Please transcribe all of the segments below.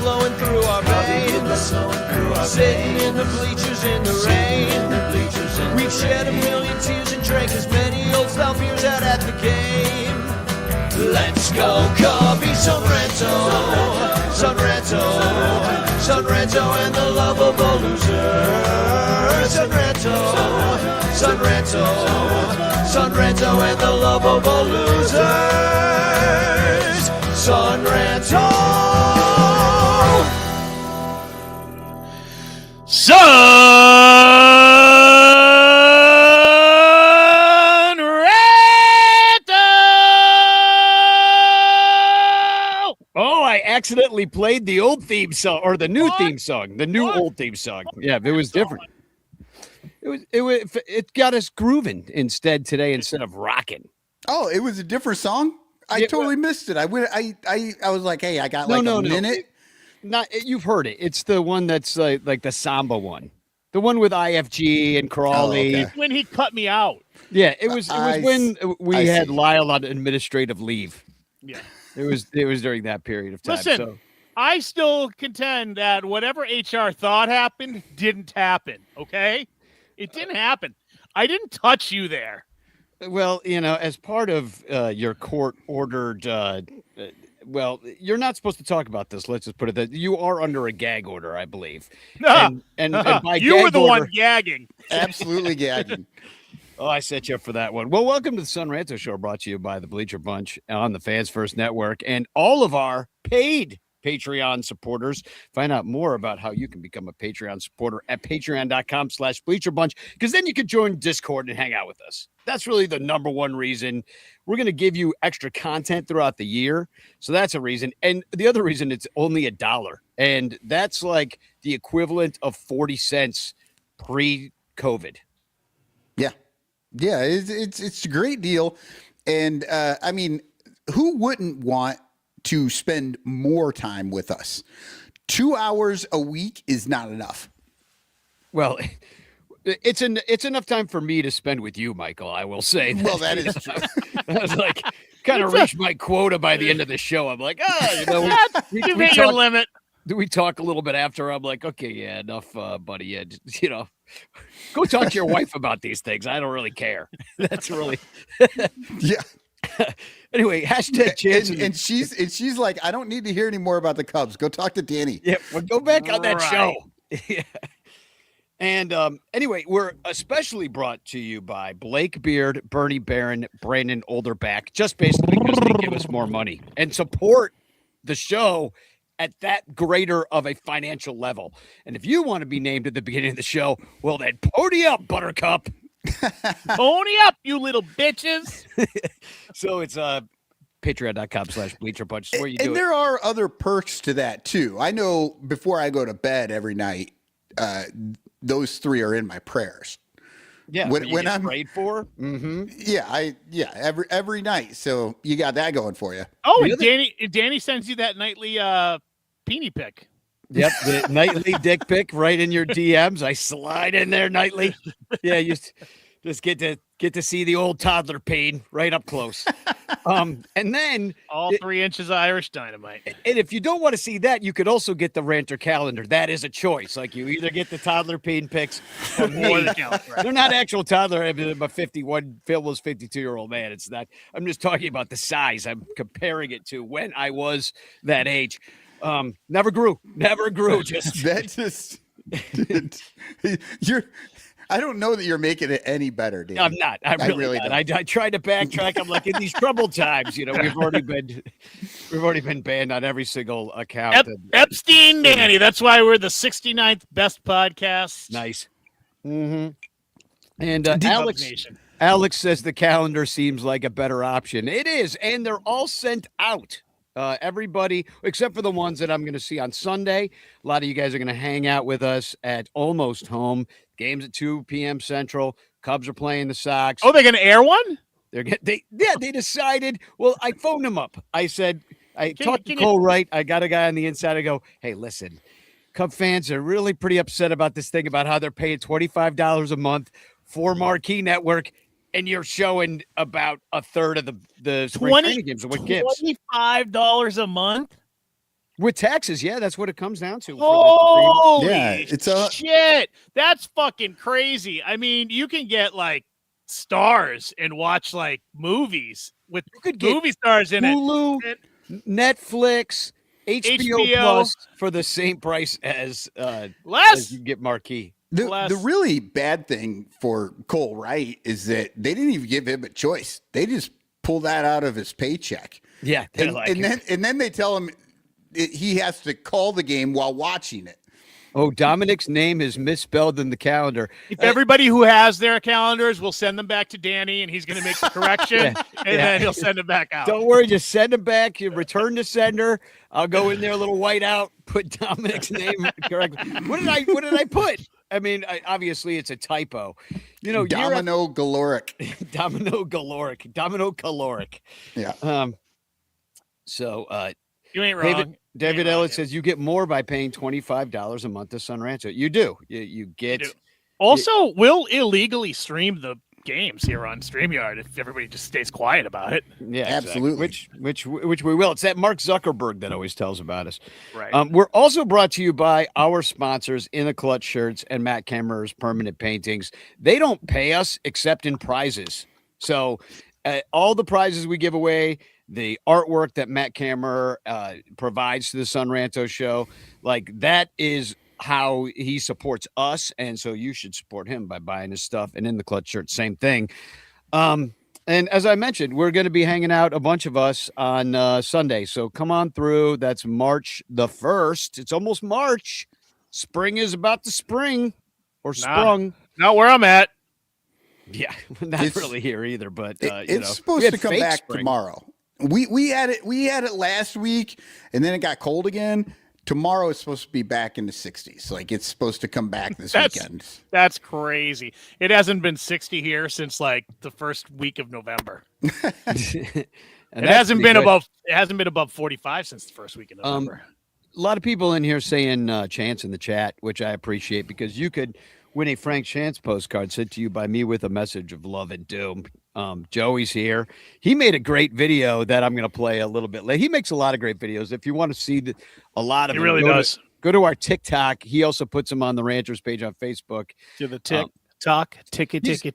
flowing through our veins. Sitting in the bleachers in the rain. We've shed a million tears and drank as many old style beers out at the game. Let's go, Cubby, Son Ranto, Son Ranto, Son Ranto and the lovable loser. Son Ranto, Son Ranto, Son Ranto and the lovable losers. Son Ranto. Son Ranto! Oh, I accidentally played the old theme song or the new theme song, the new old theme song. Yeah, it was different. It got us grooving instead of rocking. Oh, it was a different song? I totally missed it. I was like, hey, I got a minute. You've heard it. It's the one that's like the samba one. The one with IFG and Crawley. Oh, okay. When he cut me out. Yeah, it was when we had Lyle on administrative leave. Yeah. It was during that period of time. Listen, so. I still contend that whatever HR thought happened didn't happen, okay? It didn't happen. I didn't touch you there. Well, as part of your court-ordered well, you're not supposed to talk about this. Let's just put it that you are under a gag order, I believe. And by you were the one gagging. Absolutely gagging. Oh, I set you up for that one. Well, welcome to the Son Ranto Show, brought to you by the Bleacher Bunch on the Fans First Network and all of our paid Patreon supporters. Find out more about how you can become a Patreon supporter at patreon.com/bleacherbunch, because then you can join Discord and hang out with us. That's really the number one reason. We're going to give you extra content throughout the year. So that's a reason. And the other reason, it's only $1. And that's like the equivalent of 40 cents pre-COVID. Yeah. Yeah, it's a great deal. And I mean, who wouldn't want to spend more time with us? 2 hours a week is not enough. Well, it's enough time for me to spend with you, Michael. I will say that. Well, that is true. I was like, kind of reached my quota by the end of the show. I'm like, we your limit. We talk a little bit after. I'm like, okay, yeah, enough, buddy. Yeah, go talk to your wife about these things. I don't really care. That's really, yeah. Anyway, hashtag chance. And she's like, I don't need to hear any more about the Cubs. Go talk to Danny. Yeah, well, go back on that show. Yeah. And anyway, we're especially brought to you by Blake Beard, Bernie Barron, Brandon Olderback, just basically because they give us more money and support the show at that greater of a financial level. And if you want to be named at the beginning of the show, well, then pony up, Buttercup. Pony up, you little bitches. So it's patreon.com/Bleacher Bunch where you do it. And there are other perks to that too. I know before I go to bed every night, those three are in my prayers. Yeah, when I'm prayed for. Mm-hmm. Yeah, every night. So you got that going for you. Oh, and Danny sends you that nightly peenie pic. Yep, the nightly dick pic right in your DMs. I slide in there nightly. Yeah, you just get to see the old toddler pain right up close. And then all 3 inches of Irish Dynamite. And if you don't want to see that, you could also get the Ranter calendar. That is a choice. Like you either get the toddler pain pics or me. They're not actual toddler. I'm a 51, Phil was 52-year-old man. It's not. I'm just talking about the size. I'm comparing it to when I was that age. Never grew. Just I don't know that you're making it any better, Dave. I'm not. I really not. I tried to backtrack. I'm like, in these troubled times, we've already been banned on every single account. Epstein Danny. That's why we're the 69th best podcast. Nice. Mm-hmm. And Alex says the calendar seems like a better option. It is, and they're all sent out. Everybody, except for the ones that I'm going to see on Sunday. A lot of you guys are going to hang out with us at Almost Home. Games at 2 p.m. Central. Cubs are playing the Sox. Oh, they're going to air one? They decided. Well, I phoned them up. I said, I talked to Cole Wright. I got a guy on the inside. I go, hey, listen, Cub fans are really pretty upset about this thing about how they're paying $25 a month for Marquee Network. And you're showing about a third of the spring training games. What gives? $25 a month? With taxes, yeah, that's what it comes down to. Holy Yeah, it's a- shit. That's fucking crazy. I mean, you can get like stars and watch like movies with could get movie stars in Hulu, it. Netflix, HBO, HBO. Plus for the same price as Less. you get Marquee. The really bad thing for Cole Wright is that they didn't even give him a choice. They just pull that out of his paycheck. Yeah, And then they tell him he has to call the game while watching it. oh, Dominic's name is misspelled in the calendar. If everybody who has their calendars, we'll send them back to Danny, and he's going to make the correction, then he'll send them back out. Don't worry, just send them back. You return to sender. I'll go in there, a little white out, put Dominic's name correctly. What did I put? I mean, obviously it's a typo. You know, Domino Galoric. Domino caloric. Yeah. So You ain't wrong. David Elliott says you get more by paying $25 a month to Son Ranto. You do. You get. You do. Also, we'll illegally stream the games here on StreamYard if everybody just stays quiet about it. Yeah, absolutely. Exactly. Which we will. It's that Mark Zuckerberg that always tells about us. Right. We're also brought to you by our sponsors, In the Clutch Shirts and Matt Kammerer's Permanent Paintings. They don't pay us except in prizes. So all the prizes we give away, the artwork that Matt Kammerer provides to the Son Ranto Show, like that is how he supports us, and so you should support him by buying his stuff. And In the Clutch shirt, same thing. And as I mentioned, we're going to be hanging out, a bunch of us, on Sunday, so come on through. That's March the 1st. It's almost March. Spring is about to spring or sprung. Not where I'm at. Yeah, not really here either, but it's supposed to come back tomorrow. We had it last week, and then it got cold again. Tomorrow it's supposed to be back in the 60s. Like it's supposed to come back this weekend. That's crazy. It hasn't been 60 here since like the first week of November. It hasn't been above 45 since the first week of November. A lot of people in here saying Chance in the chat, which I appreciate, because you could win a Frank Chance postcard sent to you by me with a message of love and doom. Joey's here. He made a great video that I'm going to play a little bit later. He makes a lot of great videos. If you want to see a lot of it, really does. Go to our TikTok. He also puts them on the Ranchers page on Facebook. To the TikTok, ticket. He's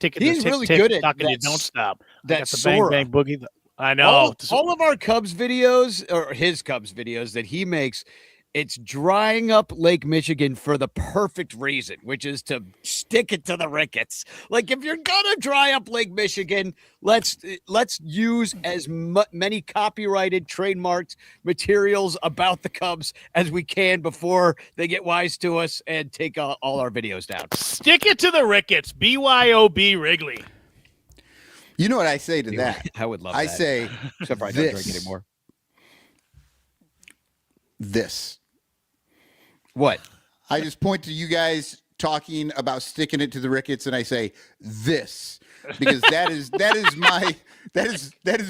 really good at that. You don't stop. That's the bang bang boogie. I know. All of our Cubs videos, or his Cubs videos that he makes, it's drying up Lake Michigan for the perfect reason, which is to stick it to the Ricketts. Like if you're gonna dry up Lake Michigan, let's use as many copyrighted, trademarked materials about the Cubs as we can before they get wise to us and take all our videos down. Stick it to the Ricketts. BYOB Wrigley. You know what I say to that? I would love I that. say, except for I don't drink anymore. This. What? I just point to you guys talking about sticking it to the Ricketts, and I say this because that is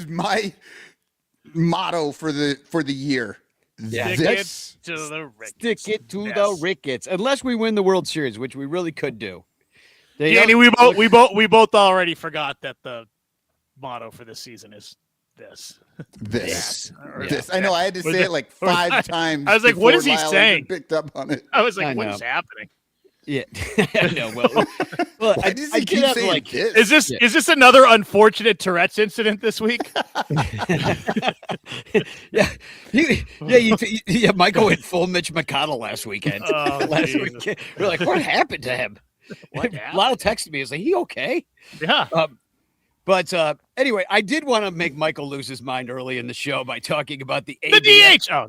my motto for the year. Yeah. Stick it to the Ricketts. Stick it to the Ricketts, unless we win the World Series, which we really could do. Danny, we both already forgot that the motto for this season is this. This. I know. I had to say it like 5 times. I was like, "What is he saying?" Picked up on it. I was like, "What is happening?" Yeah, I know. Well, Why does he keep saying like, this? Is this another unfortunate Tourette's incident this week? Yeah. Michael went full Mitch McConnell last weekend. Weekend, we're like, what happened to him? Lyle texted me. Is like, he okay? Yeah. But anyway, I did want to make Michael lose his mind early in the show by talking about the DH. Oh,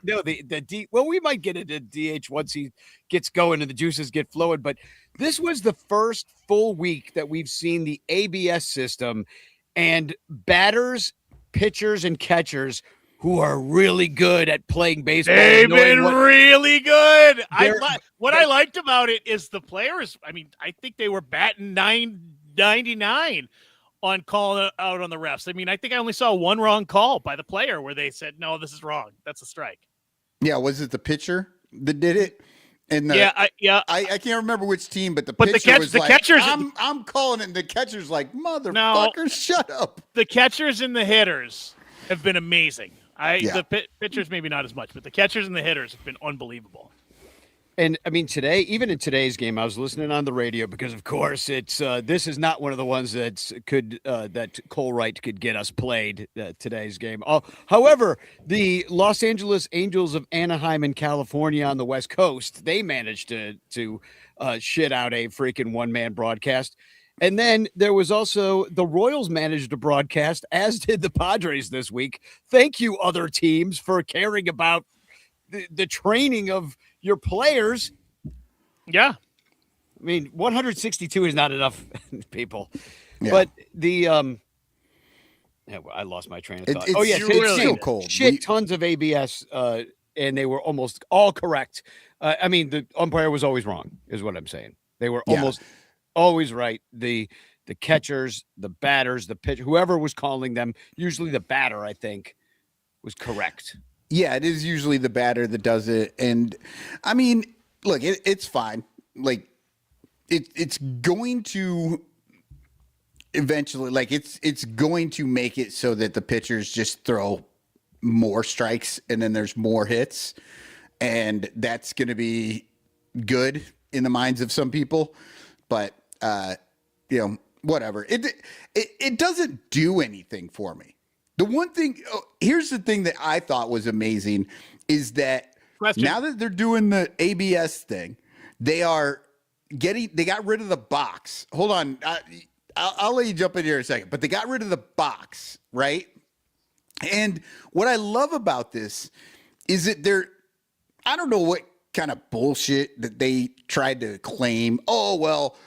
no. The D. Well, we might get into DH once he gets going and the juices get flowing. But this was the first full week that we've seen the ABS system and batters, pitchers, and catchers who are really good at playing baseball. They've been really good. What I liked about it is the players. I mean, I think they were batting 999 on calling out on the refs. I mean, I think I only saw one wrong call by the player where they said, "No, this is wrong. That's a strike." Yeah, was it the pitcher that did it? And I can't remember which team, but pitcher was like, catchers, I'm calling it, and the catcher's like, motherfucker, shut up. The catchers and the hitters have been amazing The pitchers maybe not as much, but the catchers and the hitters have been unbelievable. And I mean, even in today's game, I was listening on the radio because, of course, it's this is not one of the ones that Cole Wright could get us played today's game. However, the Los Angeles Angels of Anaheim in California on the West Coast, they managed to shit out a freaking one-man broadcast. And then there was also the Royals managed to broadcast, as did the Padres this week. Thank you, other teams, for caring about the training of your players. Yeah. I mean, 162 is not enough, people. Yeah. But I lost my train of thought. It's still cold. Tons of ABS, and they were almost all correct. I mean, the umpire was always wrong, is what I'm saying. They were almost always right. The catchers, the batters, the pitcher, whoever was calling them, usually the batter, I think, was correct. Yeah, it is usually the batter that does it. And I mean, look, it's fine. Like it's going to eventually, like it's going to make it so that the pitchers just throw more strikes and then there's more hits. And that's going to be good in the minds of some people. But, whatever. It doesn't do anything for me. The one thing, here's the thing that I thought was amazing is that now that they're doing the ABS thing, they got rid of the box. Hold on. I'll let you jump in here in a second, but they got rid of the box, right? And what I love about this is that I don't know what kind of bullshit that they tried to claim. Oh, well,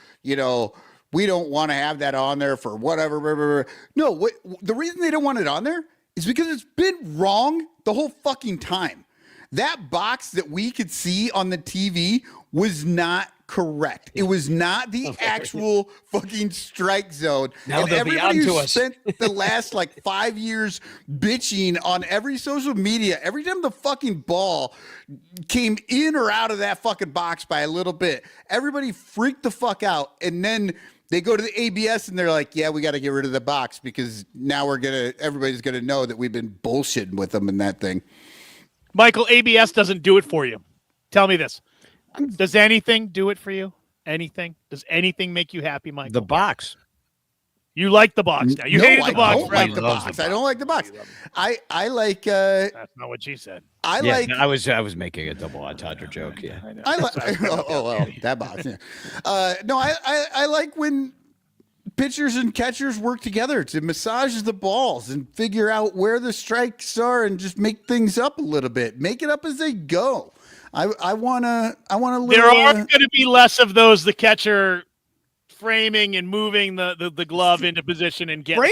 we don't want to have that on there for whatever. Blah, blah, blah. No, the reason they don't want it on there is because it's been wrong the whole fucking time. That box that we could see on the TV was not correct. It was not the actual fucking strike zone. Now and everybody who spent the last 5 years bitching on every social media, every time the fucking ball came in or out of that fucking box by a little bit, everybody freaked the fuck out. And then they go to the ABS and they're like, yeah, we got to get rid of the box because now everybody's going to know that we've been bullshitting with them in that thing. Michael, ABS doesn't do it for you. Tell me this. Does anything do it for you? Anything? Does anything make you happy, Michael? The box. You like the box now. You hated the box. I don't like the box. I don't like the box. I like. That's not what she said. I was making a double entendre joke. Yeah. I like. That box. Yeah. No, I like when pitchers and catchers work together to massage the balls and figure out where the strikes are and just make things up a little bit. Make it up as they go. I want to. There are going to be less of those. The catcher framing and moving the glove into position and getting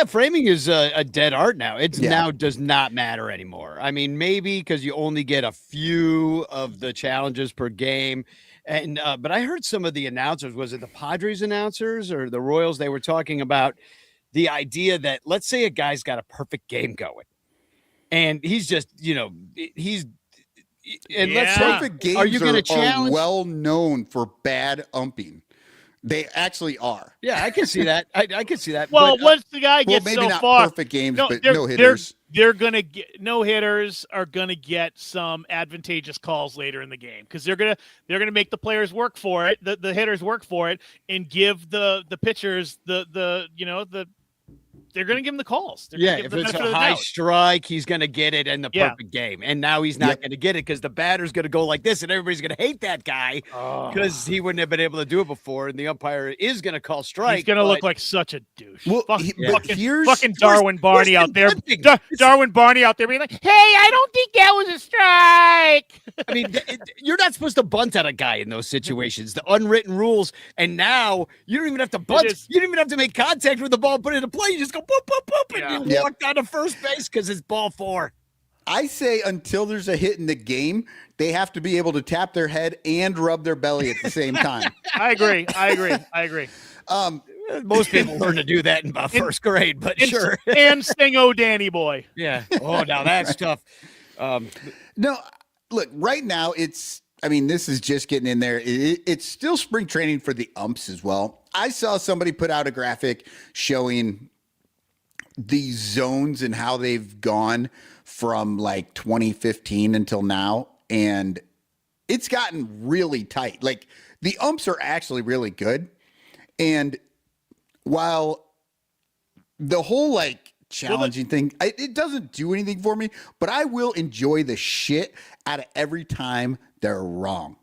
framing is a dead art now. It's now does not matter anymore. I mean, maybe because you only get a few of the challenges per game. And but I heard some of the announcers, was it the Padres announcers or the Royals? They were talking about the idea that let's say a guy's got a perfect game going and he's just, perfect games are you going to challenge? Are well known for bad umping. They actually are. Yeah, I can see that. I can see that. Well, once the guy gets maybe so not far, perfect games, but no hitters. They're gonna get no hitters are gonna get some advantageous calls later in the game because they're gonna make the players work for it, the hitters work for it, and give the pitchers they're going to give him the calls. If it's a high strike, he's going to get it in the perfect game. And now he's not going to get it because the batter's going to go like this, and everybody's going to hate that guy because he wouldn't have been able to do it before, and the umpire is going to call strike. He's going to look like such a douche. Well, fucking Darwin Barney out there. Darwin Barney out there being like, hey, I don't think that was a strike. I mean, you're not supposed to bunt at a guy in those situations. The unwritten rules, and now you don't even have to bunt. You don't even have to make contact with the ball, put it into play. You just go boop, boop, boop, and you walk down to first base because it's ball 4. I say until there's a hit in the game, they have to be able to tap their head and rub their belly at the same time. I agree. Most people learn to do that in about first grade, but sure. And sing "Oh Danny Boy." Yeah. Oh, now that's tough. No, look, right now this is just getting in there. It's still spring training for the umps as well. I saw somebody put out a graphic showing these zones and how they've gone from like 2015 until now, and it's gotten really tight. Like the umps are actually really good, and while the whole like challenging thing, it doesn't do anything for me, but I will enjoy the shit out of every time they're wrong.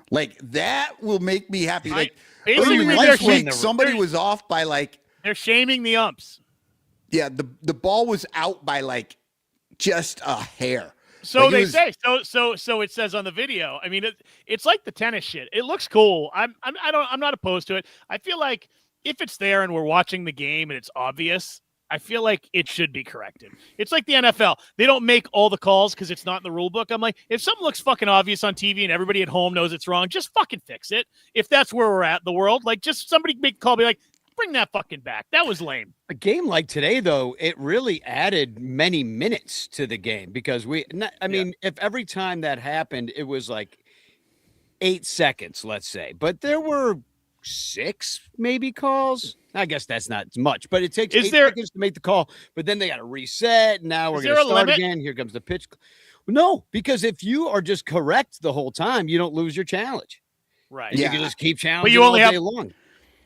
Like that will make me happy. Like basically, last week, somebody was off by like, they're shaming the umps. Yeah, the ball was out by like just a hair. So like they say. So it says on the video. I mean, it's like the tennis shit. It looks cool. I'm not opposed to it. I feel like if it's there and we're watching the game and it's obvious, I feel like it should be corrected. It's like the NFL. They don't make all the calls because it's not in the rule book. I'm like, if something looks fucking obvious on TV and everybody at home knows it's wrong, just fucking fix it. If that's where we're at in the world, like just somebody make a call, be like, bring that fucking back. That was lame. A game like today, though, it really added many minutes to the game because if every time that happened, it was like 8 seconds, let's say, but there were 6 maybe calls. I guess that's not much, but it takes 8 seconds to make the call, but then they got to reset. Now we're going to start again. Here comes the pitch. No, because if you are just correct the whole time, you don't lose your challenge. Right. And you can just keep challenging but you only all day long.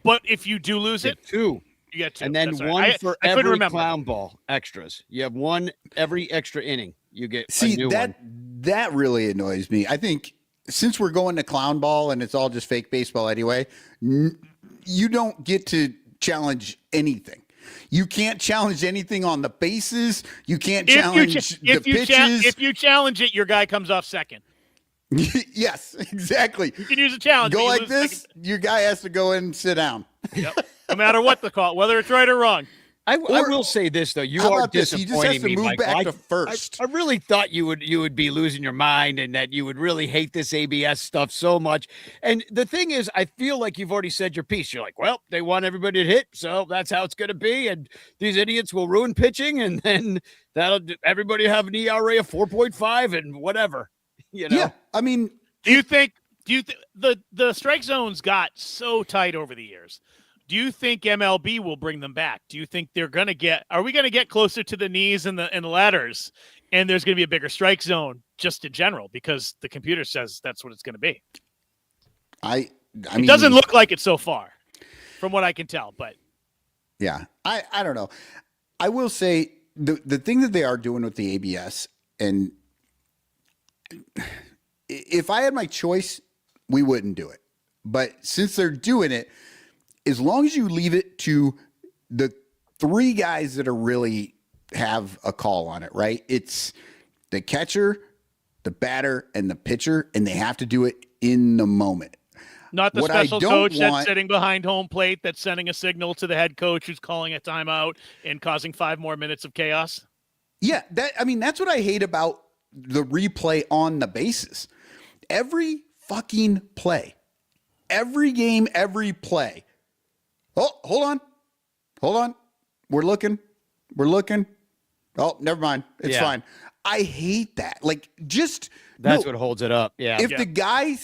But if you do lose it, 2. You get 2. And then one for every clown ball extras. You have one every extra inning. You get a new one. That really annoys me. I think since we're going to clown ball and it's all just fake baseball anyway, you don't get to challenge anything. You can't challenge anything on the bases. You can't challenge the pitches. If you challenge it, your guy comes off second. Yes, exactly. You can use a challenge. Go like this, your guy has to go in and sit down. Yep. No matter what the call, whether it's right or wrong. I will say this though, you are disappointing He just has to me, move Mike. back to first. I really thought you would be losing your mind and that you would really hate this ABS stuff so much. And the thing is, I feel like you've already said your piece. You're like, well, they want everybody to hit, so that's how it's going to be. And these idiots will ruin pitching, and then everybody have an ERA of 4.5 and whatever. You know? Yeah, I mean, do you think the strike zones got so tight over the years? Do you think MLB will bring them back? Do you think are we going to get closer to the knees and the letters, and there's going to be a bigger strike zone just in general because the computer says that's what it's going to be? I mean, it doesn't look like it so far, from what I can tell. But yeah, I don't know. I will say the thing that they are doing with the ABS, and if I had my choice, we wouldn't do it. But since they're doing it, as long as you leave it to the 3 guys that are really have a call on it, right? It's the catcher, the batter, and the pitcher, and they have to do it in the moment. Not the special coach that's sitting behind home plate that's sending a signal to the head coach who's calling a timeout and causing 5 more minutes of chaos. Yeah, that's what I hate about the replay on the bases. Every fucking play, every game, every play. Oh, hold on. We're looking. Oh, never mind. It's fine. I hate that. Like, that's what holds it up. Yeah. If the guy,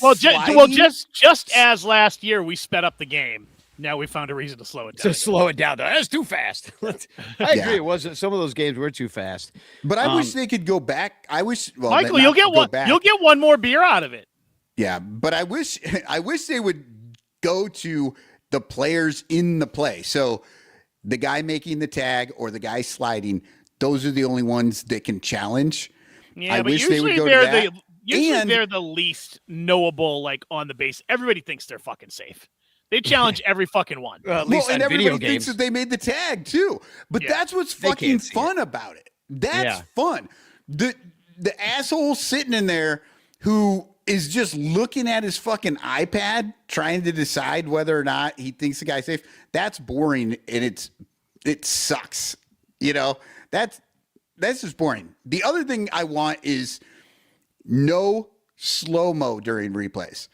just as last year we sped up the game. Now we found a reason to slow it down. Slow it down. That's too fast. I agree. It wasn't. Some of those games were too fast. But I wish they could go back. Michael, you'll get one. You'll get one more beer out of it. Yeah, but I wish they would go to the players in the play. So the guy making the tag or the guy sliding, those are the only ones that can challenge. Yeah, I but wish usually they would go to that. Usually they're the least knowable, like on the base. Everybody thinks they're fucking safe. They challenge every fucking one. At least and video everybody thinks games. that they made the tag too. But that's what's fucking fun about it. That's fun. The asshole sitting in there who is just looking at his fucking iPad trying to decide whether or not he thinks the guy's safe. That's boring and it sucks. You know, that's just boring. The other thing I want is no slow-mo during replays.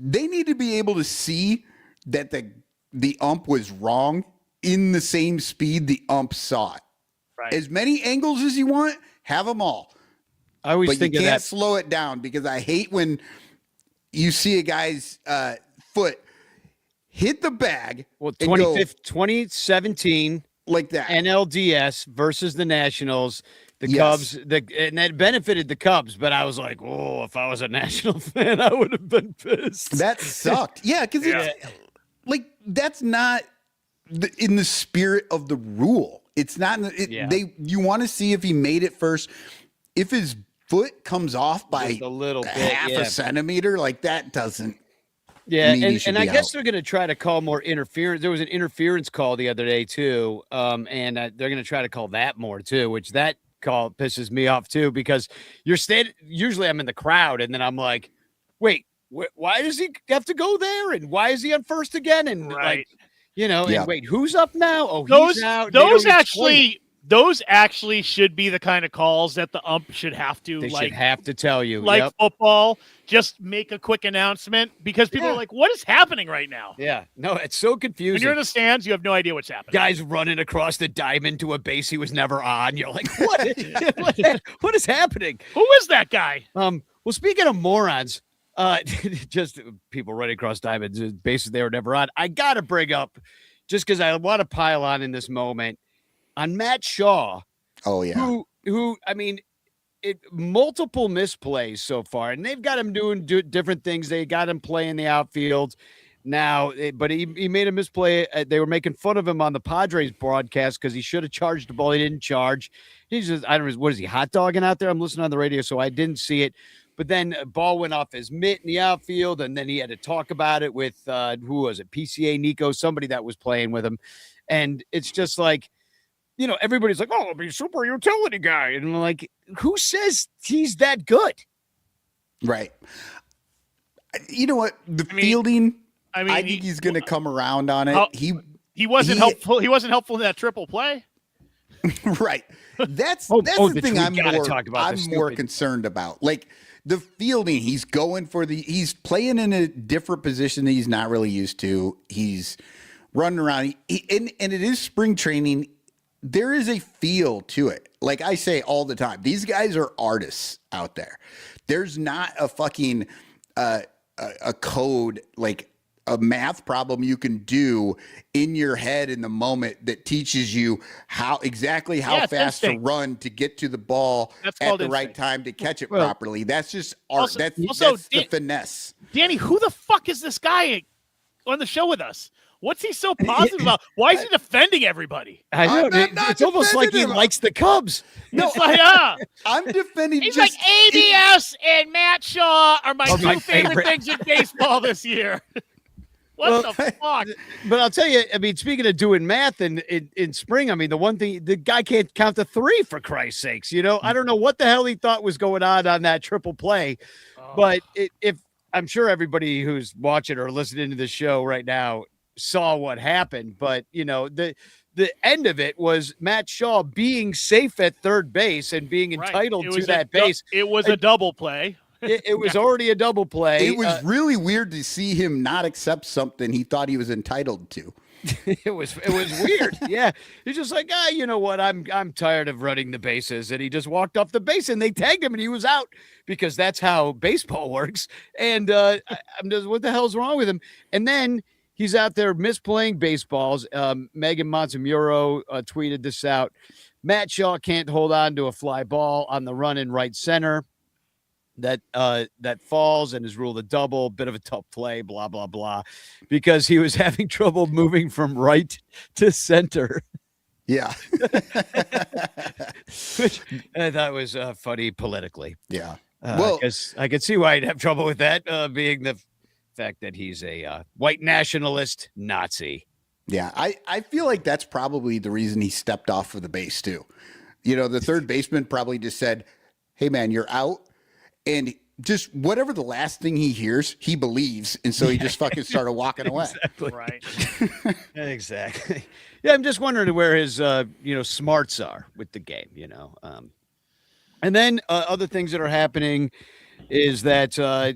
They need to be able to see that the ump was wrong in the same speed the ump saw it. Right. As many angles as you want, have them all. I always think you of can't that. slow it down because I hate when you see a guy's foot hit the bag. Well, 2017, like that. NLDS versus the Nationals. The Yes. Cubs, and that benefited the Cubs, but I was like, oh, if I was a National fan, I would have been pissed. That sucked. Yeah, because like that's not in the spirit of the rule. It's not. You want to see if he made it first. If his foot comes off by just a little bit, half a centimeter, like that doesn't. Yeah, mean he and should I be guess out. they're going to try to call more interference. There was an interference call the other day too, and they're going to try to call that more too, which that call pisses me off too, because you're standing. Usually, I'm in the crowd, and then I'm like, wait, why does he have to go there, and why is he on first again? And like, and wait, who's up now? Oh, he's out. Those actually should be the kind of calls that the ump should have to should have to tell you, like football. Just make a quick announcement, because people are like, "What is happening right now?" Yeah, no, it's so confusing. When you're in the stands, you have no idea what's happening. Guys running across the diamond to a base he was never on. You're like, what? What is happening? Who is that guy? Well, speaking of morons, just people running across diamonds, bases they were never on. I gotta bring up, just because I want to pile on in this moment, on Matt Shaw. Oh yeah. Who I mean, multiple misplays so far, and they've got him doing different things. They got him playing the outfield now, but he made a misplay. They were making fun of him on the Padres broadcast because he should have charged the ball. He didn't charge. He's just, I don't know, what is he, hot dogging out there? I'm listening on the radio, so I didn't see it. But then a ball went off his mitt in the outfield, and then he had to talk about it with, who was it, PCA Nico, somebody that was playing with him. And it's just like, everybody's like, oh, I'll be a super utility guy. And I'm like, who says he's that good? Right. You know what? Fielding, I think he's going to come around on it. He wasn't helpful. He wasn't helpful in that triple play. Right. That's the thing I'm more concerned about. Like the fielding, he's playing in a different position that he's not really used to. He's running around. And it is spring training. There is a feel to it. Like I say all the time, these guys are artists out there. There's not a fucking a code, like a math problem you can do in your head in the moment that teaches you how fast to run to get to the ball at the right time to catch it properly. That's just art. That's the finesse. Danny, who the fuck is this guy on the show with us? What's he so positive about? Why is he defending everybody? I know. It's almost like he likes the Cubs. No, it's like, I'm defending. He's like, ABS and Matt Shaw are my two favorite things in baseball this year. What the fuck? But I'll tell you, I mean, speaking of doing math in spring, I mean, the one thing, the guy can't count to 3 for Christ's sakes. I don't know what the hell he thought was going on that triple play, but if I'm sure everybody who's watching or listening to the show right now saw what happened, but the end of it was Matt Shaw being safe at third base and being entitled to that base. It was a double play. It was already a double play. It was really weird to see him not accept something he thought he was entitled to. It was weird. Yeah. He's just like, you know what? I'm tired of running the bases. And he just walked off the base and they tagged him and he was out, because that's how baseball works. And I'm just, what the hell's wrong with him? And then he's out there misplaying baseballs. Megan Montemuro tweeted this out. Matt Shaw can't hold on to a fly ball on the run in right center. That falls and is ruled a double, bit of a tough play, blah, blah, blah, because he was having trouble moving from right to center. Yeah. Which I thought was funny politically. Yeah. Well, I could see why he'd have trouble with that, being the fact that he's a white nationalist Nazi. Yeah. I feel like that's probably the reason he stepped off of the base too. The third baseman probably just said, hey man, you're out. And just whatever the last thing he hears, he believes. And so he just fucking started walking away. Exactly. Right. Exactly. Yeah, I'm just wondering where his, smarts are with the game, And then other things that are happening is that, a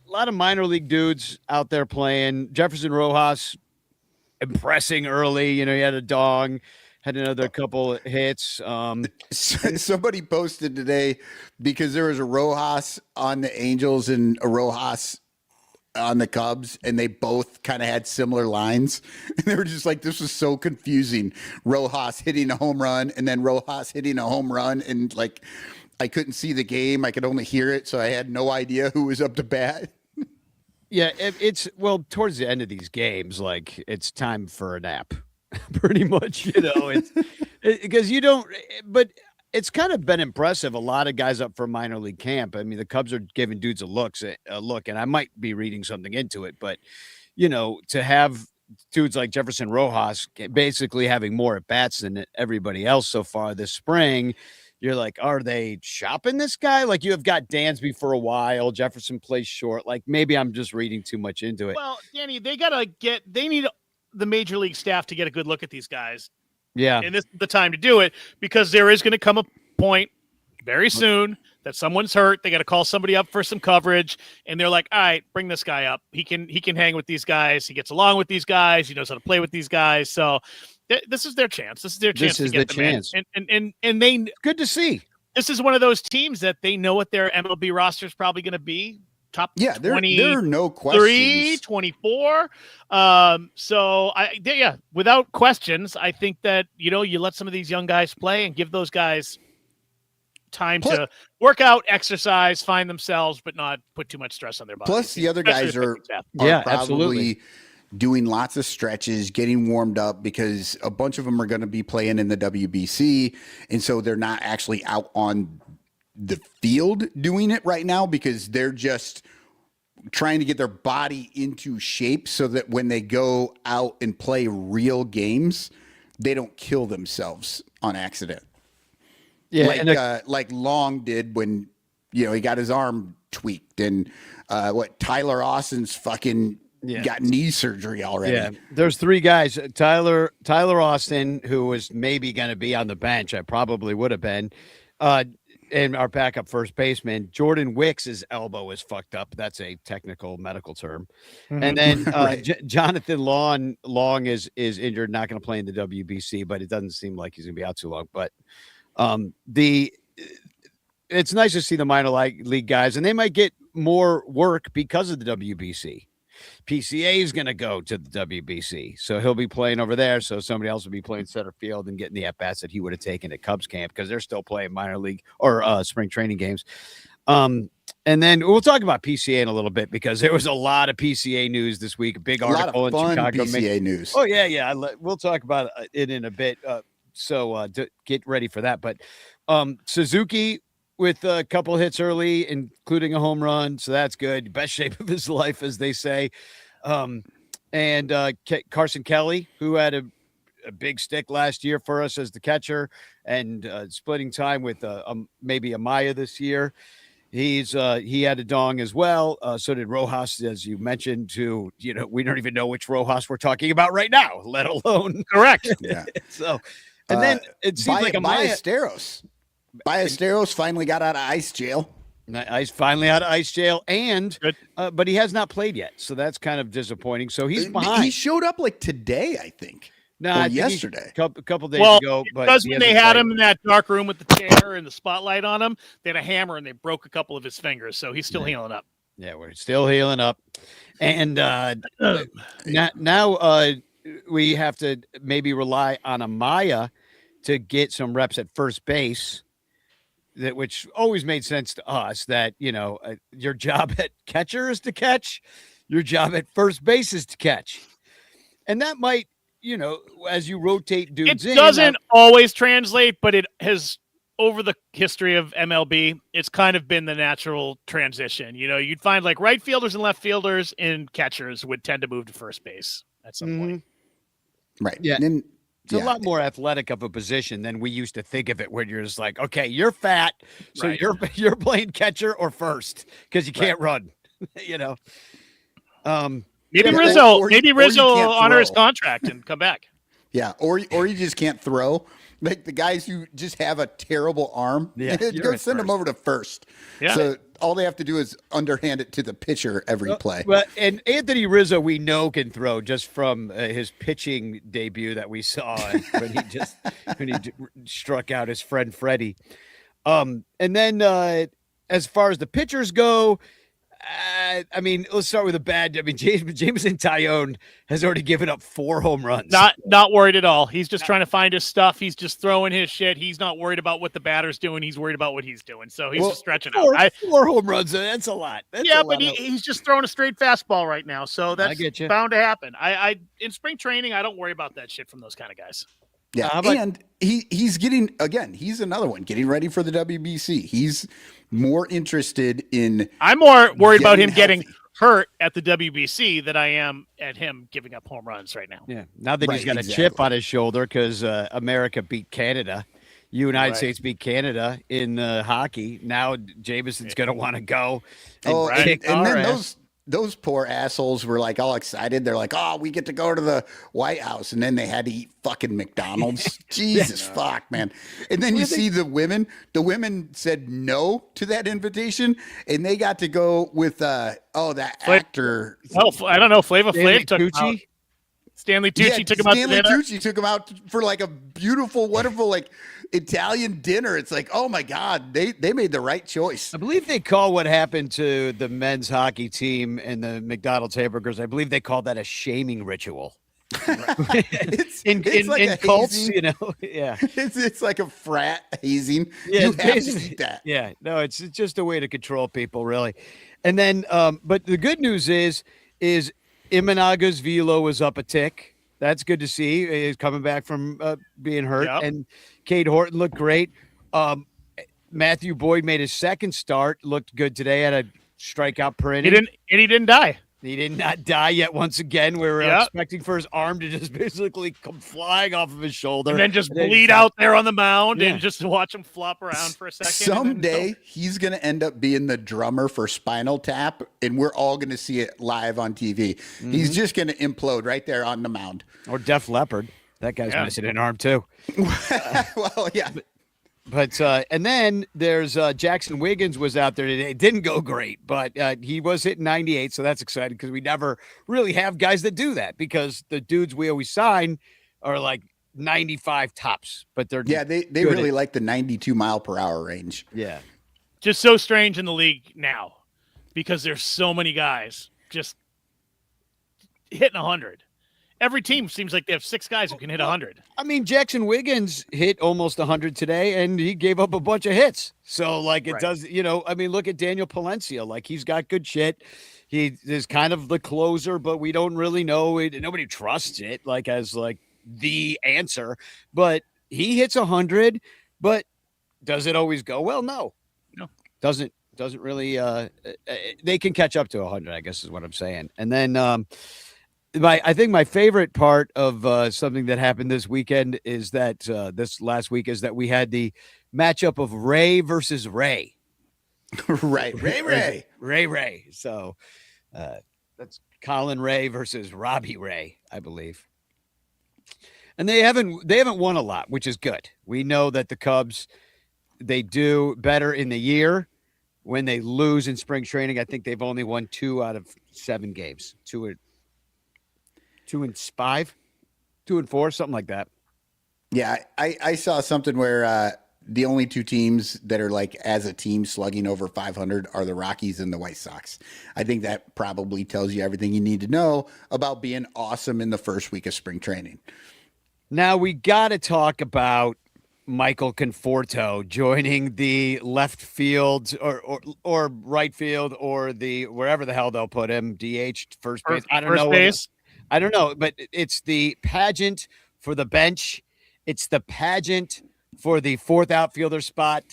lot of minor league dudes out there playing. Jefferson Rojas impressing early. He had a dong. Had another couple hits. Somebody posted today, because there was a Rojas on the Angels and a Rojas on the Cubs, and they both kind of had similar lines. And they were just like, this was so confusing. Rojas hitting a home run, and then Rojas hitting a home run, and like I couldn't see the game. I could only hear it, so I had no idea who was up to bat. Yeah, it's well towards the end of these games, like it's time for a nap, pretty much. It's because you don't. But it's kind of been impressive. A lot of guys up for minor league camp. I mean, the Cubs are giving dudes a look, and I might be reading something into it, but to have dudes like Jefferson Rojas basically having more at bats than everybody else so far this spring. You're like, are they shopping this guy? Like, you have got Dansby for a while. Jefferson plays short. Like, maybe I'm just reading too much into it. Well, Danny, they need the major league staff to get a good look at these guys. Yeah. And this is the time to do it, because there is going to come a point very soon that someone's hurt. They got to call somebody up for some coverage, and they're like, all right, bring this guy up. He can hang with these guys. He gets along with these guys. He knows how to play with these guys. So this is their chance. This is their chance to get them in. And they good to see. This is one of those teams that they know what their MLB roster is probably going to be. Top 20, there are no questions. 24. So without questions, I think that, you let some of these young guys play and give those guys time to work out, exercise, find themselves, but not put too much stress on their bodies. Plus the other guys are probably absolutely doing lots of stretches, getting warmed up, because a bunch of them are going to be playing in the WBC. And so they're not actually out on the field doing it right now, because they're just trying to get their body into shape so that when they go out and play real games, they don't kill themselves on accident. Yeah, like Long did when, he got his arm tweaked, and Tyler Austin's fucking got knee surgery already. Yeah, there's three guys. Tyler Austin, who was maybe going to be on the bench. I probably would have been. And our backup first baseman, Jordan Wicks' elbow is fucked up. That's a technical medical term. Mm-hmm. And then right. Jonathan Long is injured, not going to play in the WBC, but it doesn't seem like he's going to be out too long. But it's nice to see the minor league guys, and they might get more work because of the WBC. PCA is going to go to the WBC, so he'll be playing over there. So somebody else will be playing center field and getting the at-bats that he would have taken at Cubs camp, because they're still playing minor league or spring training games. And then we'll talk about PCA in a little bit, because there was a lot of PCA news this week. A big article in Chicago. PCA news. Oh yeah. We'll talk about it in a bit. So get ready for that. But Suzuki with a couple hits early, including a home run. So that's good. Best shape of his life, as they say. And Carson Kelly, who had a big stick last year for us as the catcher, and splitting time with maybe Amaya this year. He had a dong as well. So did Rojas, as you mentioned, who, we don't even know which Rojas we're talking about right now, let alone. Correct. Yeah. So, and then it seems like Ballesteros. Ballesteros finally got out of ice jail. He's finally out of ice jail, and but he has not played yet, so that's kind of disappointing. So he's behind. He showed up like today, I think. No, yesterday. A couple days ago. But because when they had him in that dark room with the chair and the spotlight on him, they had a hammer and they broke a couple of his fingers, so he's still healing up. Yeah, we're still healing up, and now we have to maybe rely on Amaya to get some reps at first base. Which always made sense to us, that, your job at catcher is to catch, your job at first base is to catch. And that might, as you rotate dudes it doesn't always translate, but it has, over the history of MLB, it's kind of been the natural transition. You'd find like right fielders and left fielders and catchers would tend to move to first base at some point. Right. Yeah. It's a lot more athletic of a position than we used to think of it, where you're just like, okay, you're fat, so you're playing catcher or first, because you can't run. Maybe Rizzo will honor his contract and come back. Yeah, or you just can't throw. Like the guys who just have a terrible arm, go send them over to first. Yeah. So all they have to do is underhand it to the pitcher every play. Well, and Anthony Rizzo, we know, can throw just from his pitching debut that we saw when he struck out his friend Freddie. And then as far as the pitchers go, I mean, let's start with a bad. I mean, Jameson Tyone has already given up 4 home runs. Not worried at all. He's just trying to find his stuff. He's just throwing his shit. He's not worried about what the batter's doing. He's worried about what he's doing. So he's just stretching out. 4 home runs. That's a lot. But he's just throwing a straight fastball right now. So that's bound to happen. I in spring training, I don't worry about that shit from those kind of guys. Yeah, and he's getting, again, he's another one getting ready for the WBC. He's more interested in. I'm more worried about him getting hurt at the WBC than I am at him giving up home runs right now. Yeah, now that he's got a chip on his shoulder because America beat Canada. United States beat Canada in hockey. Now Jameson's going to want to go. And then those poor assholes were like all excited. They're like, oh, we get to go to the White House. And then they had to eat fucking McDonald's. Jesus fuck, man. And then you see the women said no to that invitation. And they got to go with, that actor. Oh, I don't know. Flava Flav took him out. Stanley Tucci took him out to dinner. Stanley Tucci took him out for like a beautiful, wonderful, like Italian dinner. It's like, oh my God, they made the right choice. I believe they call what happened to the men's hockey team and the McDonald's hamburgers. I believe they call that a shaming ritual. it's like in a cults, hazing. Yeah. It's like a frat hazing. Yeah, you have to eat that. Yeah, no, it's just a way to control people, really. And then, but the good news is Imanaga's velo was up a tick. That's good to see. He's coming back from being hurt. Yep. And Cade Horton looked great. Matthew Boyd made his second start. Looked good today. Had a strikeout per inning. He didn't die. He did not die yet. Once again, we were expecting for his arm to just basically come flying off of his shoulder. And then just bleed out there on the mound and just watch him flop around for a second. Someday he's going to end up being the drummer for Spinal Tap, and we're all going to see it live on TV. Mm-hmm. He's just going to implode right there on the mound. Or Def Leppard. That guy's missing an arm too. Well, yeah. But and then there's Jackson Wiggins was out there today. It didn't go great, but he was hitting 98, so that's exciting because we never really have guys that do that because the dudes we always sign are like 95 tops. But they really like the 92 mile per hour range. Yeah, just so strange in the league now because there's so many guys just hitting 100. Every team seems like they have 6 guys who can hit 100. I mean, Jackson Wiggins hit almost 100 today, and he gave up a bunch of hits. So, like, it does, I mean, look at Daniel Palencia. Like, he's got good shit. He is kind of the closer, but we don't really know it. Nobody trusts it, like, as, like, the answer. But he hits 100, but does it always go? Well, no. Doesn't really they can catch up to 100, I guess is what I'm saying. And then I think my favorite part of something that happened this weekend is that this last week is that we had the matchup of Ray versus Ray. Right. Ray. So that's Colin Ray versus Robbie Ray, I believe. And they haven't won a lot, which is good. We know that the Cubs, they do better in the year. When they lose in spring training, I think they've only won 2 out of 7 games. 2 and 5, 2 and 4, something like that. Yeah, I saw something where the only 2 teams that are like as a team slugging over 500 are the Rockies and the White Sox. I think that probably tells you everything you need to know about being awesome in the first week of spring training. Now we got to talk about Michael Conforto joining the left field or right field or the wherever the hell they'll put him, DH, first base. I don't know, but it's the pageant for the bench. It's the pageant for the 4th outfielder spot.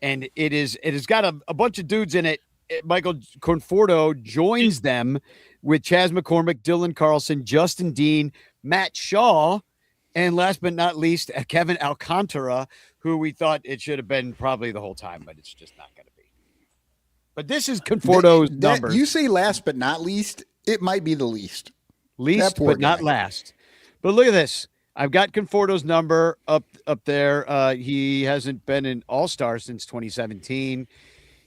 And it has got a bunch of dudes in it. Michael Conforto joins them with Chas McCormick, Dylan Carlson, Justin Dean, Matt Shaw, and last but not least, Kevin Alcantara, who we thought it should have been probably the whole time, but it's just not going to be. But this is Conforto's numbers. You say last but not least, it might be the least. Least, but not last. But look at this. I've got Conforto's number up there. He hasn't been an all-star since 2017.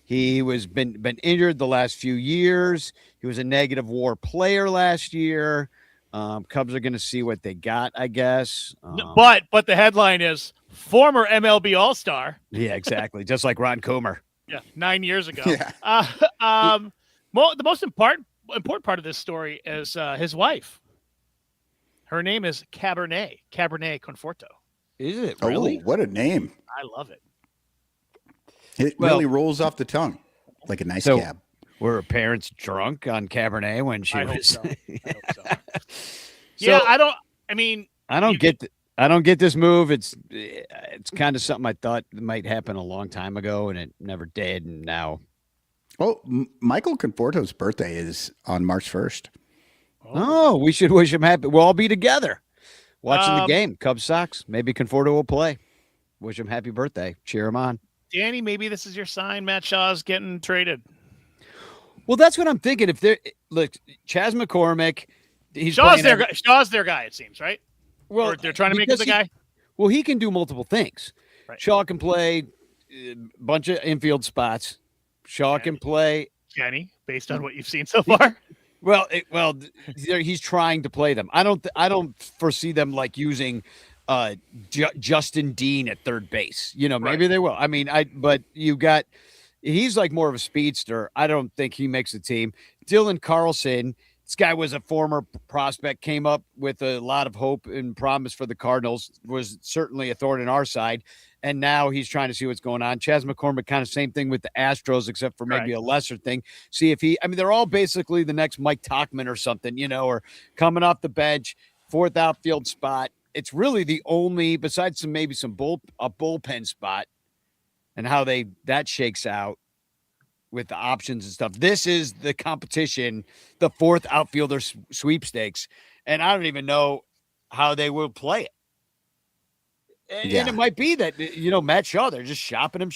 He was been injured the last few years. He was a negative WAR player last year. Cubs are going to see what they got, I guess. But the headline is former MLB All-Star. Yeah, exactly. Just like Ron Coomer. Yeah, 9 years ago. Yeah. Well, the most important part of this story is his wife. Her name is Cabernet Conforto. Is it really? Oh, what a name! I love it. It really rolls off the tongue like a nice cab. Were her parents drunk on Cabernet when she I was? hope so. Yeah, I don't get this move. It's kind of something I thought might happen a long time ago, and it never did. And now, Michael Conforto's birthday is on March 1st. Oh, we should wish him happy. We'll all be together watching the game. Cubs Sox. Maybe Conforto will play. Wish him happy birthday. Cheer him on. Danny, maybe this is your sign. Matt Shaw's getting traded. Well, that's what I'm thinking. If they're look, Chas McCormick, Shaw's their guy. It seems, right? Well, or they're trying to make him the guy. Well, he can do multiple things. Right. Shaw can play a bunch of infield spots. Shaw can play Kenny, based on what you've seen so far. Well, he's trying to play them. I don't foresee them like using Justin Dean at third base. Maybe they will. I mean, but he's like more of a speedster. I don't think he makes the team. Dylan Carlson, this guy was a former prospect, came up with a lot of hope and promise for the Cardinals, was certainly a thorn in our side. And now he's trying to see what's going on. Chas McCormick, kind of same thing with the Astros, except for maybe a lesser thing. See if they're all basically the next Mike Tauchman or something, or coming off the bench, fourth outfield spot. It's really the only, besides maybe a bullpen spot and how that shakes out with the options and stuff. This is the competition, the fourth outfielder sweepstakes. And I don't even know how they will play it. And it might be that, Matt Shaw, they're just shopping him.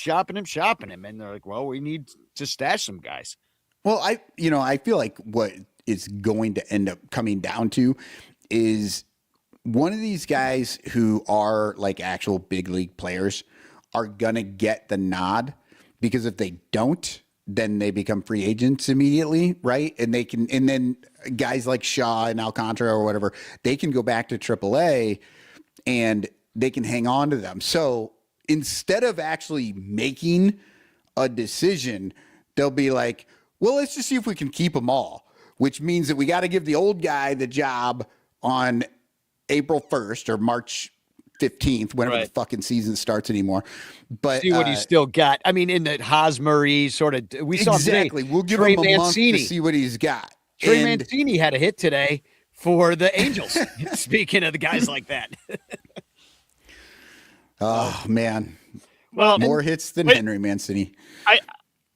And they're like, well, we need to stash some guys. Well, I feel like what it's going to end up coming down to is one of these guys who are like actual big league players are going to get the nod, because if they don't, then they become free agents immediately. Right. And then guys like Shaw and Alcantara or whatever, they can go back to AAA and they can hang on to them. So instead of actually making a decision, they'll be like, well, let's just see if we can keep them all, which means that we got to give the old guy the job on April 1st or March 15th, whenever the fucking season starts anymore. But see what he's still got. I mean, in the Hosmer sort of, we saw exactly. Today, we'll give Trey him a Mancini. month to see what he's got. Trey Mancini had a hit today for the Angels. Speaking of the guys like that. Oh man. Well, more hits than Henry Mancini.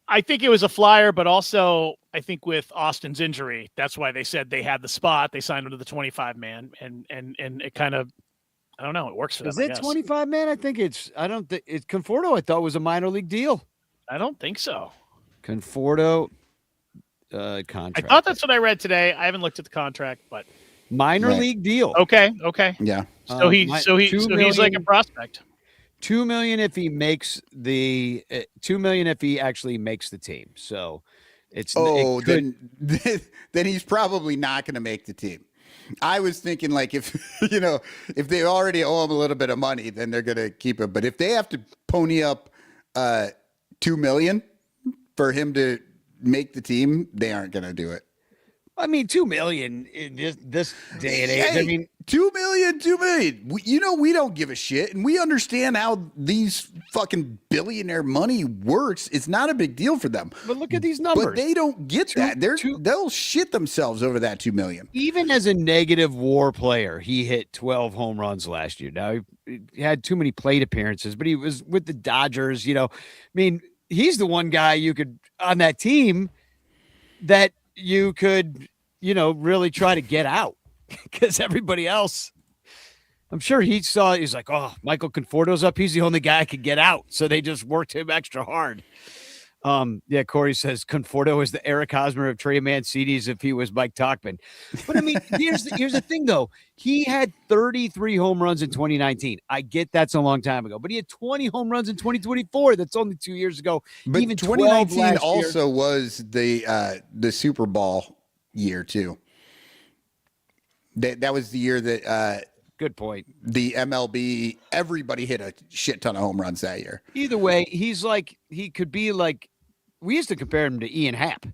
I think it was a flyer, but also I think with Austin's injury, that's why they said they had the spot. They signed him to the 25-man, and it kind of, I don't know, it works for them. Is it 25-man? I think it's Conforto. I thought was a minor league deal. I don't think so. Conforto contract. I thought that's what I read today. I haven't looked at the contract, but minor league deal. Okay. Yeah. So he's like a prospect. $2 million if he makes the $2 million if he actually makes the team. So then he's probably not going to make the team. I was thinking like if they already owe him a little bit of money, then they're going to keep him. But if they have to pony up $2 million for him to make the team, they aren't going to do it. I mean, $2 million in this day and age. Hey, I mean, $2 million. We don't give a shit, and we understand how these fucking billionaire money works. It's not a big deal for them. But look at these numbers. But they don't get that. They'll shit themselves over that $2 million. Even as a negative WAR player, he hit 12 home runs last year. Now he had too many plate appearances, but he was with the Dodgers. I mean, he's the one guy you could on that team that you could, really try to get out, because everybody else, I'm sure he's like, oh, Michael Conforto's up. He's the only guy I could get out. So they just worked him extra hard. Corey says Conforto is the Eric Hosmer of Trey Mancini's if he was Mike Tauchman. But I mean, here's the thing though. He had 33 home runs in 2019. I get that's a long time ago, but he had 20 home runs in 2024. That's only 2 years ago. But even 2019 also was the Super Bowl year too. That was the year that good point. The MLB, everybody hit a shit ton of home runs that year. Either way, he could be like, we used to compare him to Ian Happ.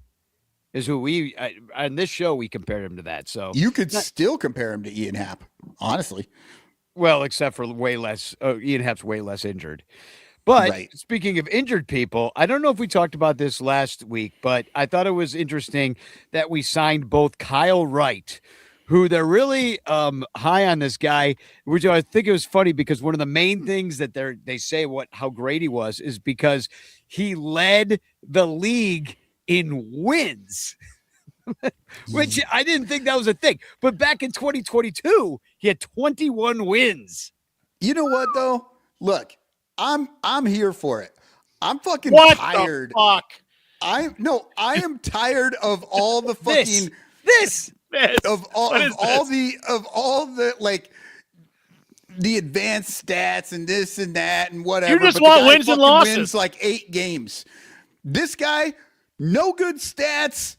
is who we on this show we compared him to that. So You could still compare him to Ian Happ, honestly. well, except for way less. Ian Happ's way less injured. But Right. speaking of injured people, I don't know if we talked about this last week, but I thought it was interesting that we signed both Kyle Wright, who they're really high on this guy, which I think it was funny because one of the main things that they say how great he was is because he led the league in wins. Which I didn't think that was a thing. But back in 2022, he had 21 wins. You know what though? Look, I'm here for it. I'm fucking What tired. the fuck? I am tired of all the fucking This. of all the like the advanced stats and this and that and whatever. You just but the want guy wins and fucking losses. Wins like 8 games. This guy, no good stats,